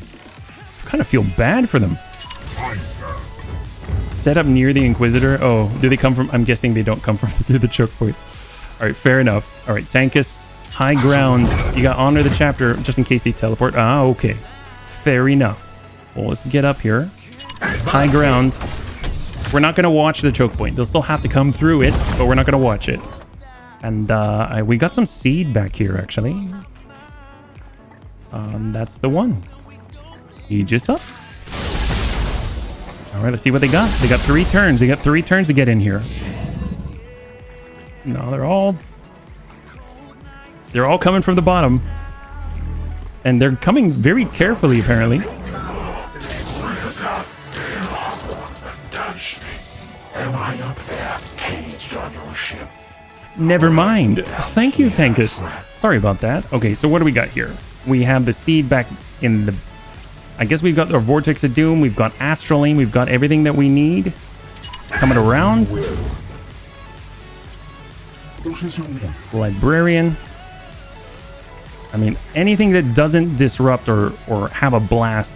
I kind of feel bad for them. I serve. Set up near the Inquisitor. Oh, do they come from? I'm guessing they don't come from through the choke point. All right, fair enough. All right, Tankus, high ground. You got honor the chapter just in case they teleport. Ah, okay. Fair enough. Well, let's get up here. High ground. We're not going to watch the choke point. They'll still have to come through it, but we're not going to watch it. And we got some seed back here, actually. That's the one. Aegis up. All right, let's see what they got. They got 3 turns. They got 3 turns to get in here. No, they're all coming from the bottom. And they're coming very carefully, apparently. Dash me. Am I up there, caged on your ship? Never mind. Thank you, Tankus. Sorry about that. Okay, so what do we got here? We have the seed back in the... I guess we've got our Vortex of Doom. We've got Astralane. We've got everything that we need. Coming around. What is your name? Librarian. I mean, anything that doesn't disrupt or have a blast.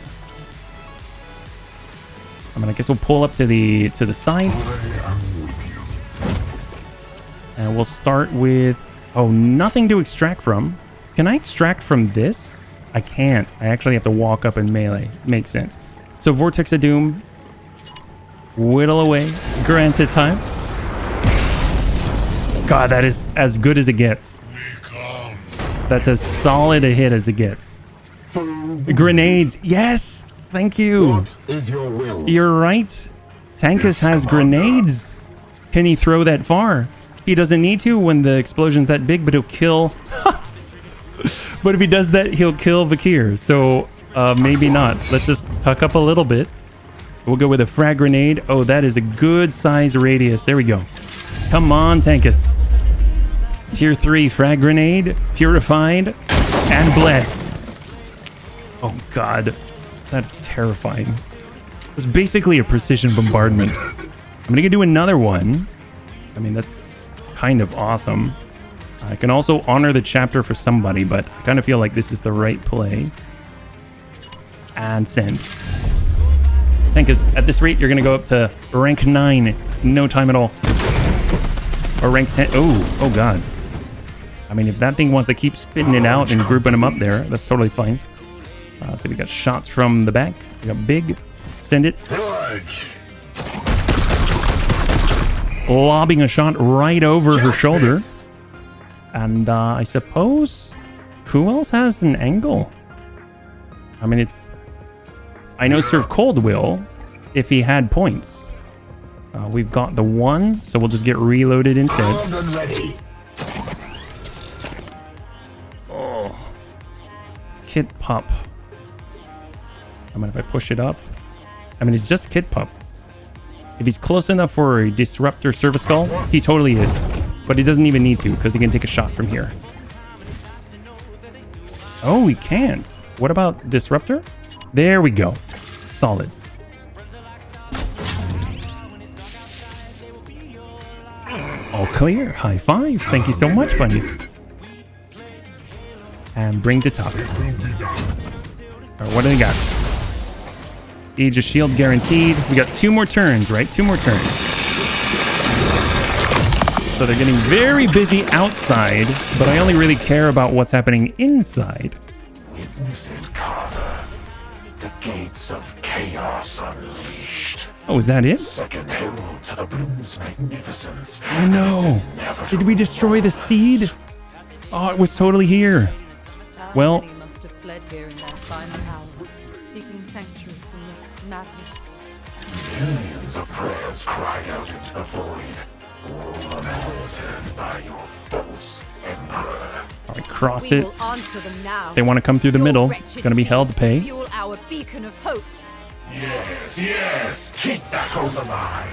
I mean, I guess we'll pull up to the side. I am with you. And we'll start with... Oh, nothing to extract from. Can I extract from this? I can't. I actually have to walk up and melee. Makes sense. So Vortex of Doom. Whittle away. Granted time. God, that is as good as it gets. That's as solid a hit as it gets. Grenades. Yes. Thank you. What is your will? You're right. Tankus Yes, has Commander. grenades. Can he throw that far? He doesn't need to when the explosion's that big, but he'll kill... But if he does that, he'll kill Vakir. So maybe not. Let's just tuck up a little bit. We'll go with a frag grenade. Oh, that is a good size radius. There we go. Come on, Tankus. Tier 3 frag grenade. Purified. And blessed. Oh, God. That's terrifying. It's basically a precision bombardment. I'm going to do another one. I mean, that's kind of awesome. I can also honor the chapter for somebody, but I kind of feel like this is the right play. And send. I think at this rate, you're going to go up to rank 9 in no time at all. Or rank 10. Oh God. I mean, if that thing wants to keep spitting it out and grouping them up there, that's totally fine. So we got shots from the back. We got big. Send it. Purge. lobbing a shot right over her shoulder. And I suppose, who else has an angle? I mean, I know Serve Cold will, if he had points. We've got the 1, so we'll just get reloaded instead. Ready. Oh. Kid Pup. I mean, if I push it up. I mean, it's just Kid Pup. If he's close enough for a Disruptor Service Skull, he totally is. But he doesn't even need to, because he can take a shot from here. Oh, he can't. What about Disruptor? There we go. Solid. All clear. High fives. Thank you so much, bunnies. And bring to top. Alright, what do they got? Age of Shield guaranteed. We got 2 more turns, right? 2 more turns. So they're getting very busy outside, but I only really care about what's happening inside. Witness it, Carver. The gates of chaos unleashed. Oh, is that it? Second herald to the Bloom's magnificence. Oh no! Did we destroy the seed? Oh, it was totally here. Well, Many must have fled here in their final hours, seeking sanctuary from this madness. Millions of prayers cried out into the void. All unanswered by your false emperor. all right, cross We it. will answer them now. They want to come through the Your middle. wretched Gonna be hell to seeds pay. Fuel our beacon of hope. Yes, yes, keep that hope alive.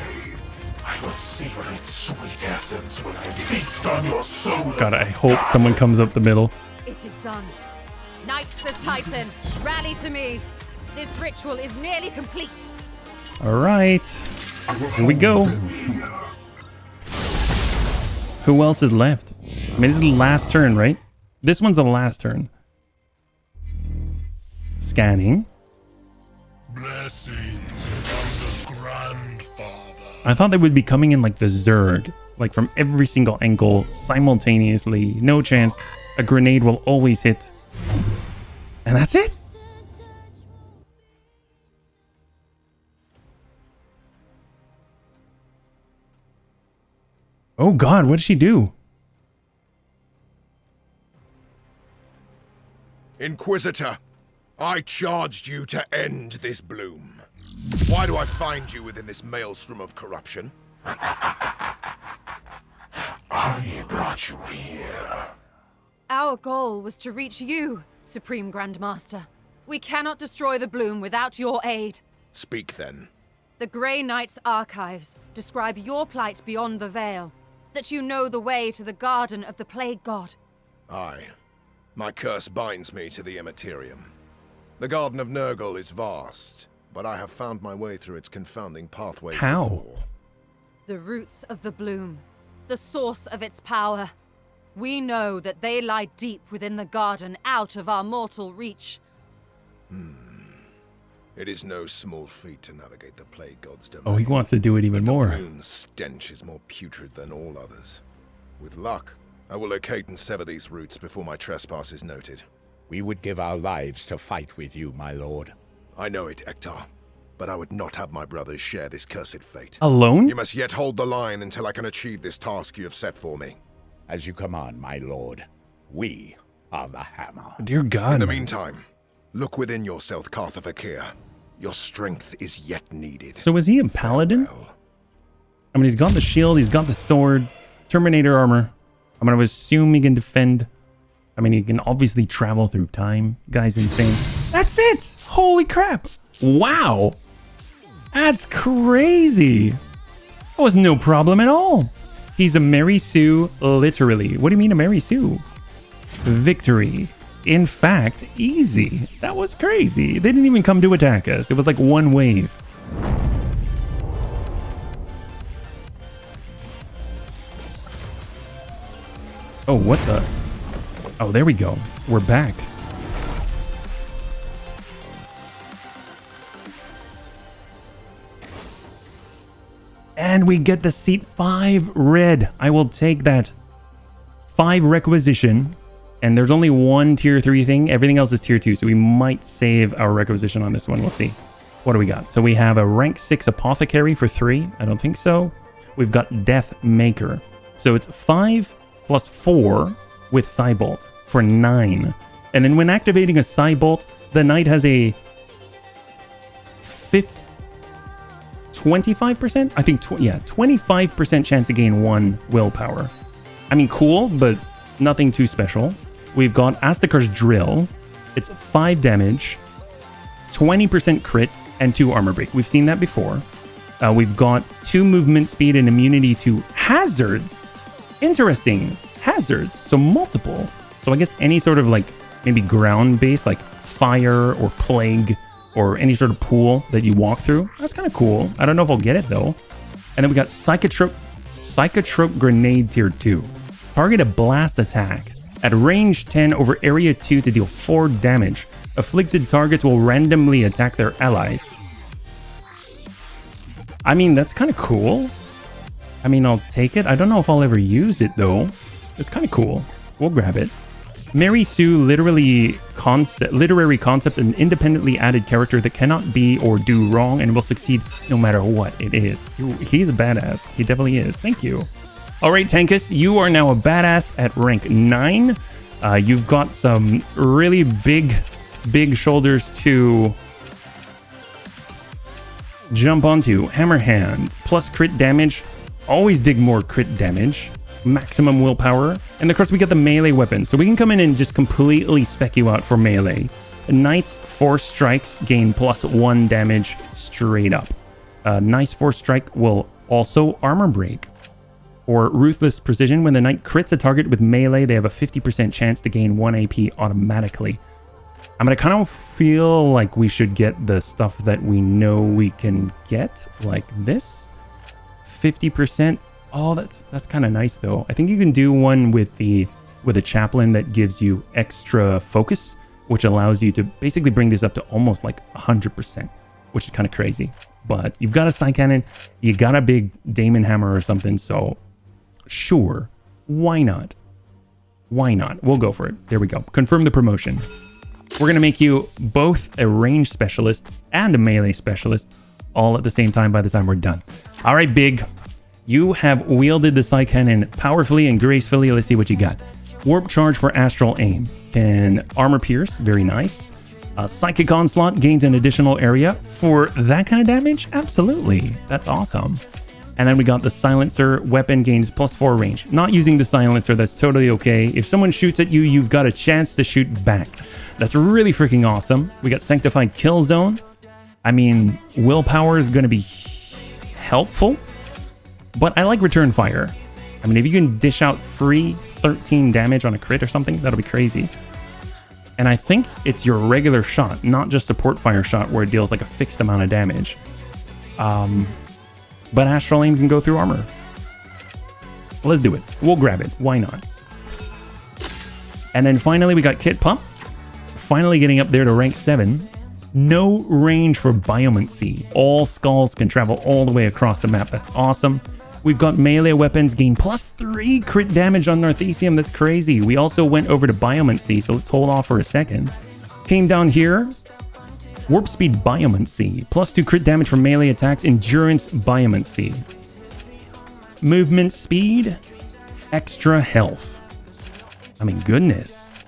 I will savor its sweet essence when I feast on your soul. God, I hope someone comes up the middle. It is done. Knights of Titan, rally to me. This ritual is nearly complete. All right, here we go. Who else is left? I mean, this is the last turn, right? This one's the last turn. Scanning. Blessings from the grandfather. I thought they would be coming in like the Zerg, like from every single angle simultaneously. No chance. A grenade will always hit. And that's it. Oh God, what did she do? Inquisitor, I charged you to end this bloom. Why do I find you within this maelstrom of corruption? I brought you here. Our goal was to reach you, Supreme Grandmaster. We cannot destroy the bloom without your aid. Speak then. The Grey Knight's archives describe your plight beyond the veil, that you know the way to the garden of the Plague God. Aye. My curse binds me to the Immaterium. The Garden of Nurgle is vast, but I have found my way through its confounding pathway How? before. The roots of the bloom, the source of its power. We know that they lie deep within the garden, out of our mortal reach. It is no small feat to navigate the Plague God's domain. Oh, he wants to do it even more. The bloom's stench is more putrid than all others. With luck, I will locate and sever these roots before my trespass is noted. We would give our lives to fight with you, my lord. I know it, Ektar, but I would not have my brothers share this cursed fate. Alone? You must yet hold the line until I can achieve this task you have set for me. As you command, my lord. We are the hammer. Dear God. In the man. meantime, look within yourself, Cartha Fakir. Your strength is yet needed. So is he a paladin? Farewell. I mean, he's got the shield, he's got the sword, Terminator armor. I'm gonna assume he can defend. I mean, he can obviously travel through time. Guy's insane. That's it! Holy crap! Wow! That's crazy! That was no problem at all. He's a Mary Sue, literally. What do you mean a Mary Sue? Victory. In fact, easy. That was crazy. They didn't even come to attack us. It was like one wave. Oh, what the? Oh, there we go. We're back. And we get the seat 5 red. I will take that. 5 requisition. And there's only one tier 3 thing. Everything else is tier 2. So we might save our requisition on this one. We'll see. What do we got? So we have a rank 6 apothecary for 3. I don't think so. we've got Death Maker. So it's 5 plus 4 with Psybolt for 9. And then when activating a Psybolt, the knight has a 25%? I think, 25% chance to gain 1 willpower. I mean, cool, but nothing too special. We've got Astakar's Drill. It's 5 damage, 20% crit, and 2 armor break. We've seen that before. We've got 2 movement speed and immunity to hazards. Interesting. Hazards. So multiple. So I guess any sort of like maybe ground-based, like fire or plague or any sort of pool that you walk through. That's kind of cool. I don't know if I'll get it though. And then we got Psychotrope Grenade Tier 2. Target a blast attack at range 10 over area 2 to deal 4 damage. Afflicted targets will randomly attack their allies. I mean, that's kind of cool. I mean, I'll take it. I don't know if I'll ever use it though. It's kind of cool. We'll grab it. Mary Sue, literary concept, an independently added character that cannot be or do wrong and will succeed no matter what it is. He's a badass. He definitely is. Thank you. All right, Tankus, you are now a badass at rank 9. You've got some really big shoulders to jump onto. Hammer Hand, plus crit damage. Always dig more crit damage. Maximum willpower. And of course, we got the melee weapon. So we can come in and just completely spec you out for melee. Knight's Force Strikes gain plus 1 damage straight up. Nice Force Strike will also armor break. Or Ruthless Precision. When the knight crits a target with melee, they have a 50% chance to gain 1 AP automatically. I'm going to kind of feel like we should get the stuff that we know we can get, like this. 50%. Oh, that's kind of nice though. I think you can do one with a chaplain that gives you extra focus, which allows you to basically bring this up to almost like 100%, which is kind of crazy. But you've got a Psy Cannon, you got a big Daemon Hammer or something, so sure, why not? Why not? We'll go for it. There we go. Confirm the promotion. We're going to make you both a range specialist and a melee specialist all at the same time by the time we're done. All right, Big. You have wielded the Psy Cannon powerfully and gracefully. Let's see what you got. Warp Charge for Astral Aim. Can Armor Pierce. Very nice. Psychic Onslaught gains an additional area for that kind of damage. Absolutely. That's awesome. And then we got the Silencer. Weapon gains plus 4 range. Not using the Silencer. That's totally okay. If someone shoots at you, you've got a chance to shoot back. That's really freaking awesome. We got Sanctified Kill Zone. I mean, willpower is going to be helpful. But I like Return Fire. I mean, if you can dish out free 13 damage on a crit or something, that'll be crazy. And I think it's your regular shot, not just Support Fire shot where it deals like a fixed amount of damage. But Astral Aim can go through armor. Let's do it. We'll grab it. Why not? And then finally, we got Kit Pump. Finally getting up there to rank 7. No range for Biomancy. All skulls can travel all the way across the map. That's awesome. We've got melee weapons gain plus 3 crit damage on Narthesium. That's crazy. We also went over to Biomancy, so let's hold off for a second. Came down here. Warp Speed Biomancy. Plus 2 crit damage from melee attacks. Endurance Biomancy. Movement speed. Extra health. I mean, goodness.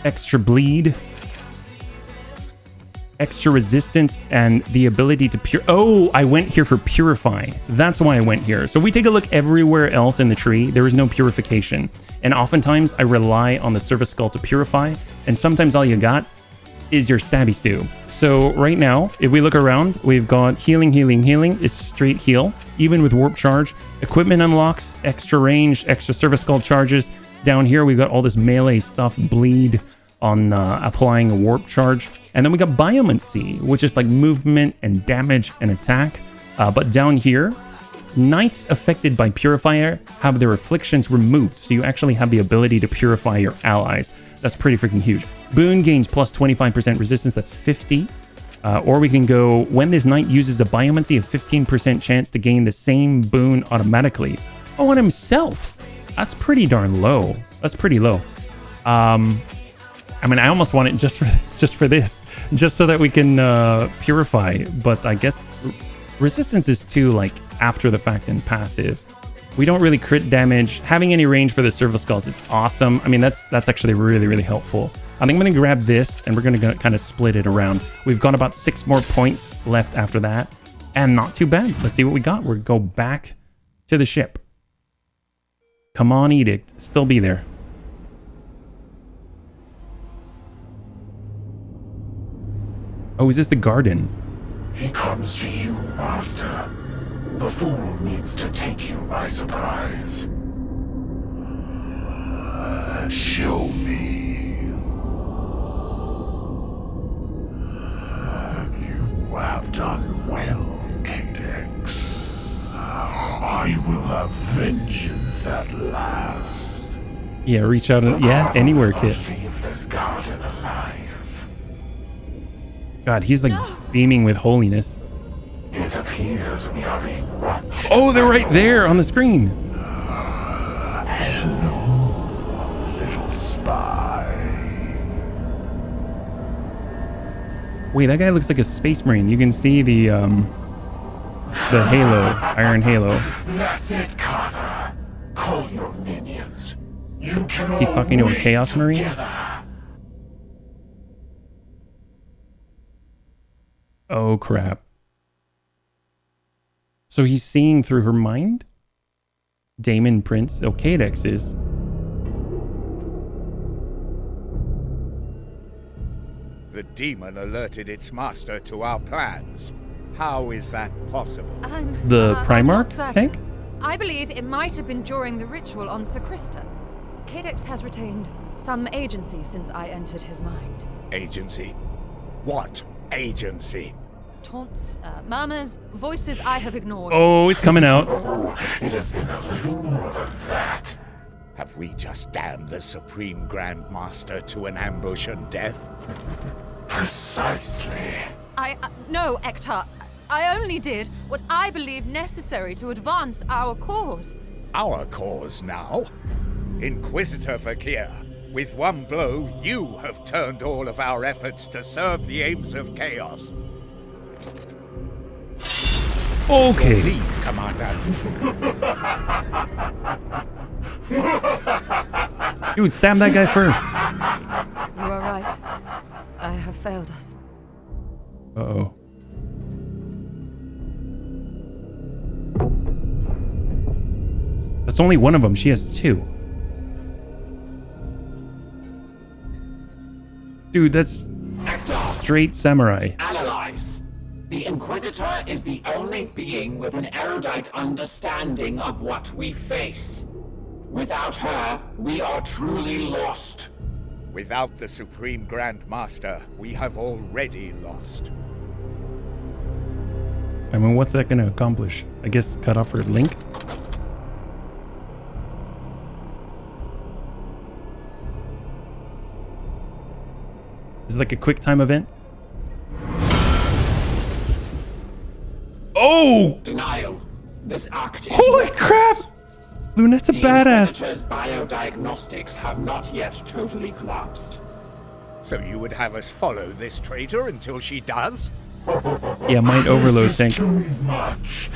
Extra bleed. Extra resistance and the ability to Oh, I went here for Purify. That's why I went here. So we take a look everywhere else in the tree. There is no purification. And oftentimes I rely on the Service Skull to purify. And sometimes all you got is your Stabby Stew. So right now, if we look around, we've got healing, healing, healing. It's straight heal, even with Warp Charge. Equipment unlocks, extra range, extra Service Skull charges. Down here, we've got all this melee stuff, bleed on applying a Warp Charge. And then we got Biomancy, which is like movement and damage and attack. But down here, knights affected by Purifier have their afflictions removed. So you actually have the ability to purify your allies. That's pretty freaking huge. Boon gains plus 25% resistance. That's 50. Or we can go, when this knight uses a Biomancy, a 15% chance to gain the same boon automatically. Oh, on himself. That's pretty darn low. That's pretty low. I mean, I almost want it just for this. Just so that we can purify, but I guess resistance is too like after the fact in passive. We don't really crit damage. Having any range for the Serval Skulls is awesome. I mean, that's actually really, really helpful. I think I'm going to grab this and we're going to kind of split it around. We've got about 6 more points left after that. And not too bad. Let's see what we got. We'll go back to the ship. Come on, Edict. Still be there. Oh, is this the garden? He comes to you, Master. The fool needs to take you by surprise. Show me. You have done well, Cadex. I will have vengeance at last. Yeah, reach out and anywhere, kid. Leave this garden alive. God, he's like beaming with holiness. It appears we are being watched. Oh, they're right there on the screen. Hello, little spy. Wait, that guy looks like a space marine. You can see the halo, iron halo. That's it, Connor. Call your minions. You can He's talking to a chaos marine. together. Oh crap. So he's seeing through her mind? Daemon Prince Cadex is. The demon alerted its master to our plans. How is that possible? The I'm Primarch not certain. tank? I believe it might have been during the ritual on Sacrista. Cadex has retained some agency since I entered his mind. Agency? What agency? Taunts, murmurs, voices I have ignored. Oh, it's coming out. Oh, it has been a little more than that. Have we just damned the Supreme Grand Master to an ambush and death? Precisely. No, Ektar. I only did what I believed necessary to advance our cause. Our cause now? Inquisitor Vakir, with one blow, you have turned all of our efforts to serve the aims of chaos. Okay. Leave, Commander. Dude, stab that guy first. You are right. I have failed us. Uh-oh. That's only one of them. She has 2. Dude, that's straight samurai. Analyze. The Inquisitor is the only being with an erudite understanding of what we face. Without her, we are truly lost. Without the Supreme Grand Master, we have already lost. I mean, what's that going to accomplish? I guess cut off her link? Is it like a quick time event? Oh! Denial. This act is Holy crap! Lunette's a The badass. Inquisitor's biodiagnostics have not yet totally collapsed. So you would have us follow this traitor until she does? Yeah, mind overload This is tank. too much.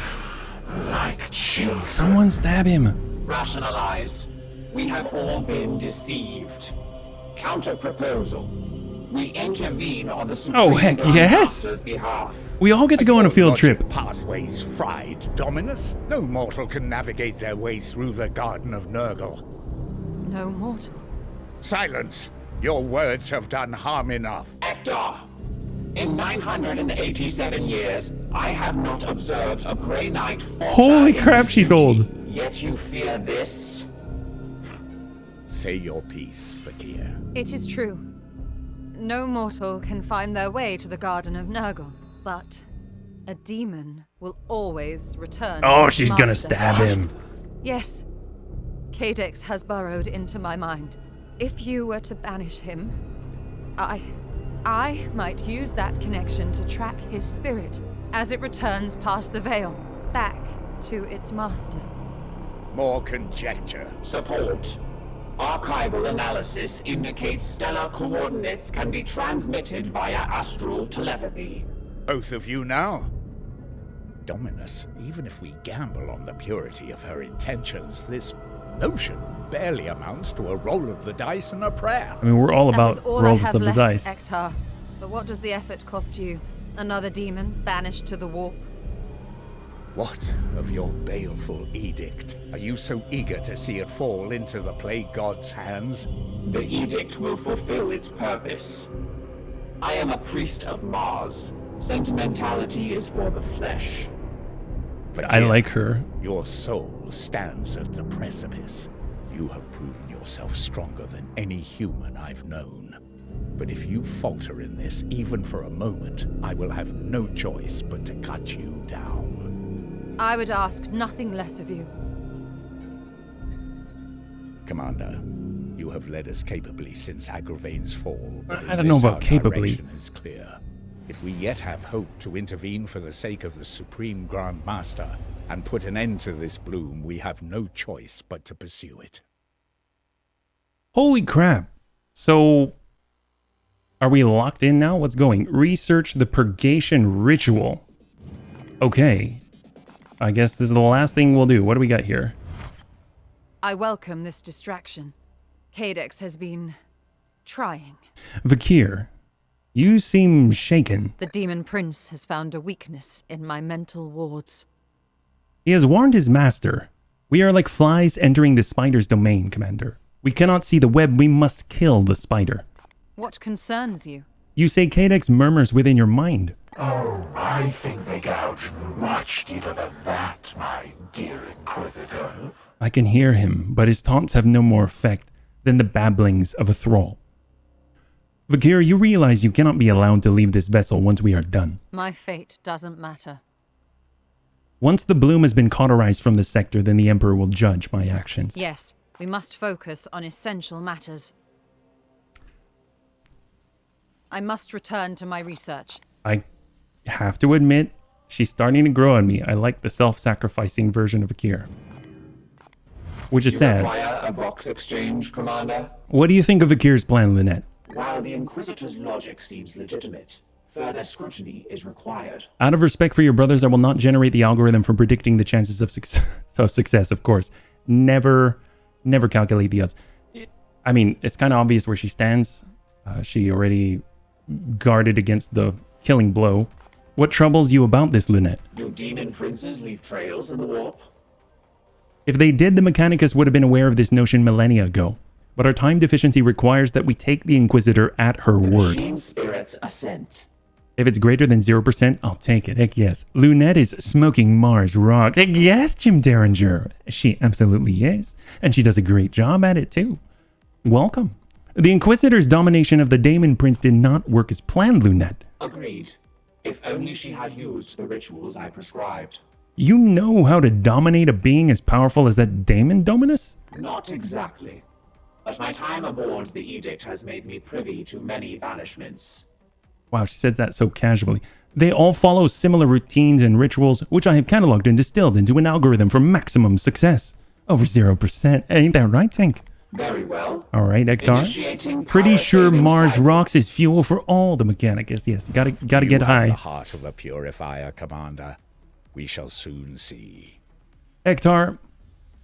Like children. Someone stab him. Rationalize. We have all been deceived. Counter proposal. We intervene on the Supreme Oh, heck Grand yes! Master's behalf. We all get to go on a field Logic trip. Pathways fried, Dominus. No mortal can navigate their way through the Garden of Nurgle. No mortal. Silence! Your words have done harm enough. Ektar, in 987 years, I have not observed a Grey Knight falter Holy in crap, his she's duty. old. Yet you fear this? Say your piece, Fakir. It is true. No mortal can find their way to the Garden of Nurgle, but a demon will always return. Oh, to its she's gonna master. stab him. Yes. Cadex has burrowed into my mind. If you were to banish him, I might use that connection to track his spirit as it returns past the veil, back to its master. More conjecture. Support. Archival analysis indicates stellar coordinates can be transmitted via astral telepathy. Both of you now? Dominus, even if we gamble on the purity of her intentions, this notion barely amounts to a roll of the dice and a prayer. I mean, we're all That about is all I rolls have of the left, dice. Ektar. But what does the effort cost you? Another demon banished to the warp? What of your baleful edict? Are you so eager to see it fall into the plague god's hands? The edict will fulfill its purpose. I am a priest of Mars. Sentimentality is for the flesh. I like her. Your soul stands at the precipice. You have proven yourself stronger than any human I've known. But if you falter in this, even for a moment, I will have no choice but to cut you down. I would ask nothing less of you. Commander, you have led us capably since Agravain's fall. But I don't know about our capably. direction is clear. If we yet have hope to intervene for the sake of the Supreme Grand Master and put an end to this bloom, we have no choice but to pursue it. Holy crap. So, are we locked in now? What's going? Research the purgation ritual. Okay. I guess this is the last thing we'll do. What do we got here? I welcome this distraction. Cadex has been trying. Vakir, you seem shaken. The Demon Prince has found a weakness in my mental wards. He has warned his master. We are like flies entering the spider's domain, Commander. We cannot see the web. We must kill the spider. What concerns you? You say Cadex murmurs within your mind. Oh, I think they gouge much deeper than that, my dear Inquisitor. I can hear him, but his taunts have no more effect than the babblings of a thrall. Vakir, you realize you cannot be allowed to leave this vessel once we are done. My fate doesn't matter. Once the bloom has been cauterized from the sector, then the Emperor will judge my actions. Yes, we must focus on essential matters. I must return to my research. I have to admit, she's starting to grow on me. I like the self-sacrificing version of Vakir. Which is You sad. require a Vox exchange, Commander? What do you think of Vakir's plan, Lynette? While the Inquisitor's logic seems legitimate, further scrutiny is required. Out of respect for your brothers, I will not generate the algorithm for predicting the chances of success, of course. Never calculate the odds. I mean, it's kind of obvious where she stands. She already guarded against the killing blow. What troubles you about this, Lynette? Do demon princes leave trails in the warp? If they did, the Mechanicus would have been aware of this notion millennia ago. But our time deficiency requires that we take the Inquisitor at her word. Machine spirits assent. If it's greater than 0%, I'll take it. Heck yes. Lunette is smoking Mars rock. Heck yes, Jim Derringer. She absolutely is. And she does a great job at it too. Welcome. The Inquisitor's domination of the Daemon Prince did not work as planned, Lunette. Agreed. If only she had used the rituals I prescribed. You know how to dominate a being as powerful as that Daemon Dominus? Not exactly. But my time aboard the Edict has made me privy to many banishments. Wow, she says that so casually. They all follow similar routines and rituals, which I have cataloged and distilled into an algorithm for maximum success. Over 0%. Ain't that right, Tank? Very well. All right, Ektar. Initiating Pretty sure power-saving Mars cycle. rocks is fuel for all the Mechanicus. Yes, gotta You get have high. the heart of a purifier, Commander. We shall soon see. Ektar,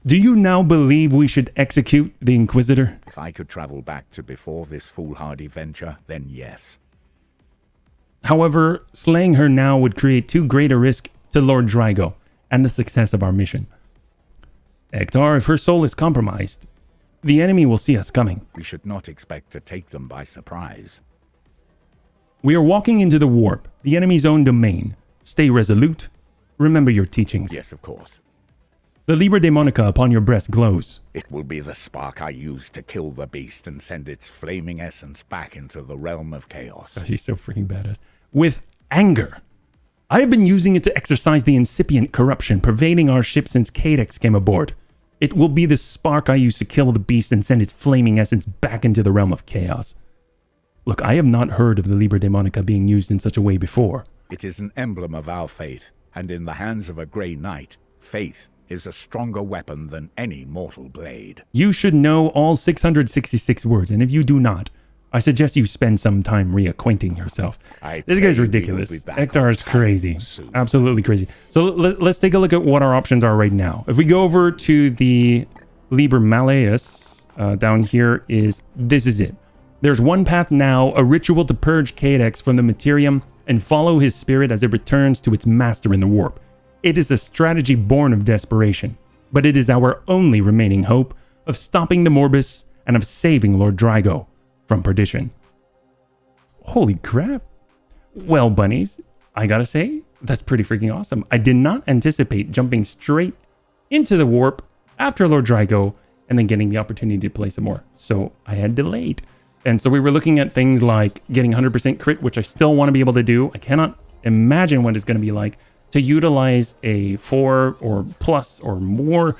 do you now believe we should execute the Inquisitor? If I could travel back to before this foolhardy venture, then yes. However, slaying her now would create too great a risk to Lord Drygo and the success of our mission. Ektar, if her soul is compromised, the enemy will see us coming. We should not expect to take them by surprise. We are walking into the warp, the enemy's own domain. Stay resolute. Remember your teachings. Yes, of course. The Liber Daemonica upon your breast glows. It will be the spark I use to kill the beast and send its flaming essence back into the realm of chaos. She's so freaking badass. With anger. I have been using it to exercise the incipient corruption pervading our ship since Cadex came aboard. It will be the spark I use to kill the beast and send its flaming essence back into the realm of chaos. Look, I have not heard of the Liber Daemonica being used in such a way before. It is an emblem of our faith, and in the hands of a Grey Knight, faith is a stronger weapon than any mortal blade. You should know all 666 words, and if you do not, I suggest you spend some time reacquainting yourself. This guy's ridiculous. Ektar is crazy. Absolutely crazy. So let's take a look at what our options are right now. If we go over to the Liber Malleus, down here this is it. There's one path now, a ritual to purge Cadex from the Materium and follow his spirit as it returns to its master in the warp. It is a strategy born of desperation, but it is our only remaining hope of stopping the Morbus and of saving Lord Drago from perdition. Holy crap. Well, bunnies, I gotta say, that's pretty freaking awesome. I did not anticipate jumping straight into the warp after Lord Drago and then getting the opportunity to play some more. So I had delayed. And so we were looking at things like getting 100% crit, which I still want to be able to do. I cannot imagine what it's going to be like to utilize a 4 or plus or more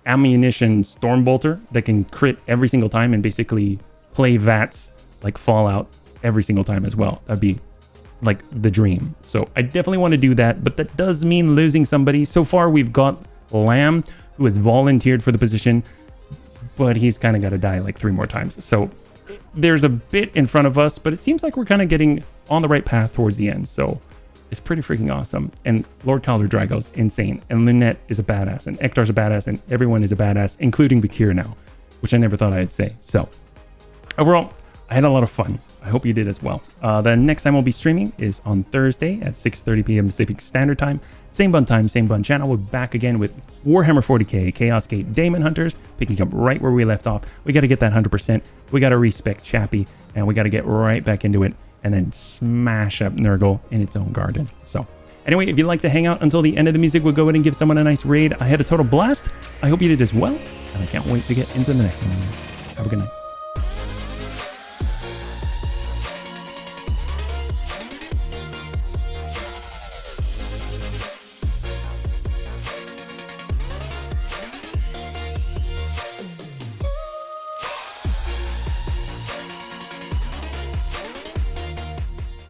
ammunition Stormbolter that can crit every single time and basically play VATS like Fallout every single time as well. That'd be like the dream. So I definitely want to do that, but that does mean losing somebody. So far we've got Lamb, who has volunteered for the position, but he's kind of got to die like 3 more times. So there's a bit in front of us, but it seems like we're kind of getting on the right path towards the end. So it's pretty freaking awesome. And Lord Calder Drago's insane. And Lynette is a badass. And Ektar's a badass. And everyone is a badass, including Vakir now, which I never thought I'd say. So overall, I had a lot of fun. I hope you did as well. The next time we'll be streaming is on Thursday at 6:30 p.m. Pacific Standard Time. Same bun time, same bun channel. We're back again with Warhammer 40K, Chaos Gate, Daemonhunters, picking up right where we left off. We got to get that 100%. We got to respec Chappie, and we got to get right back into it and then smash up Nurgle in its own garden. So anyway, if you'd like to hang out until the end of the music, we'll go ahead and give someone a nice raid. I had a total blast. I hope you did as well, and I can't wait to get into the next one. Have a good night.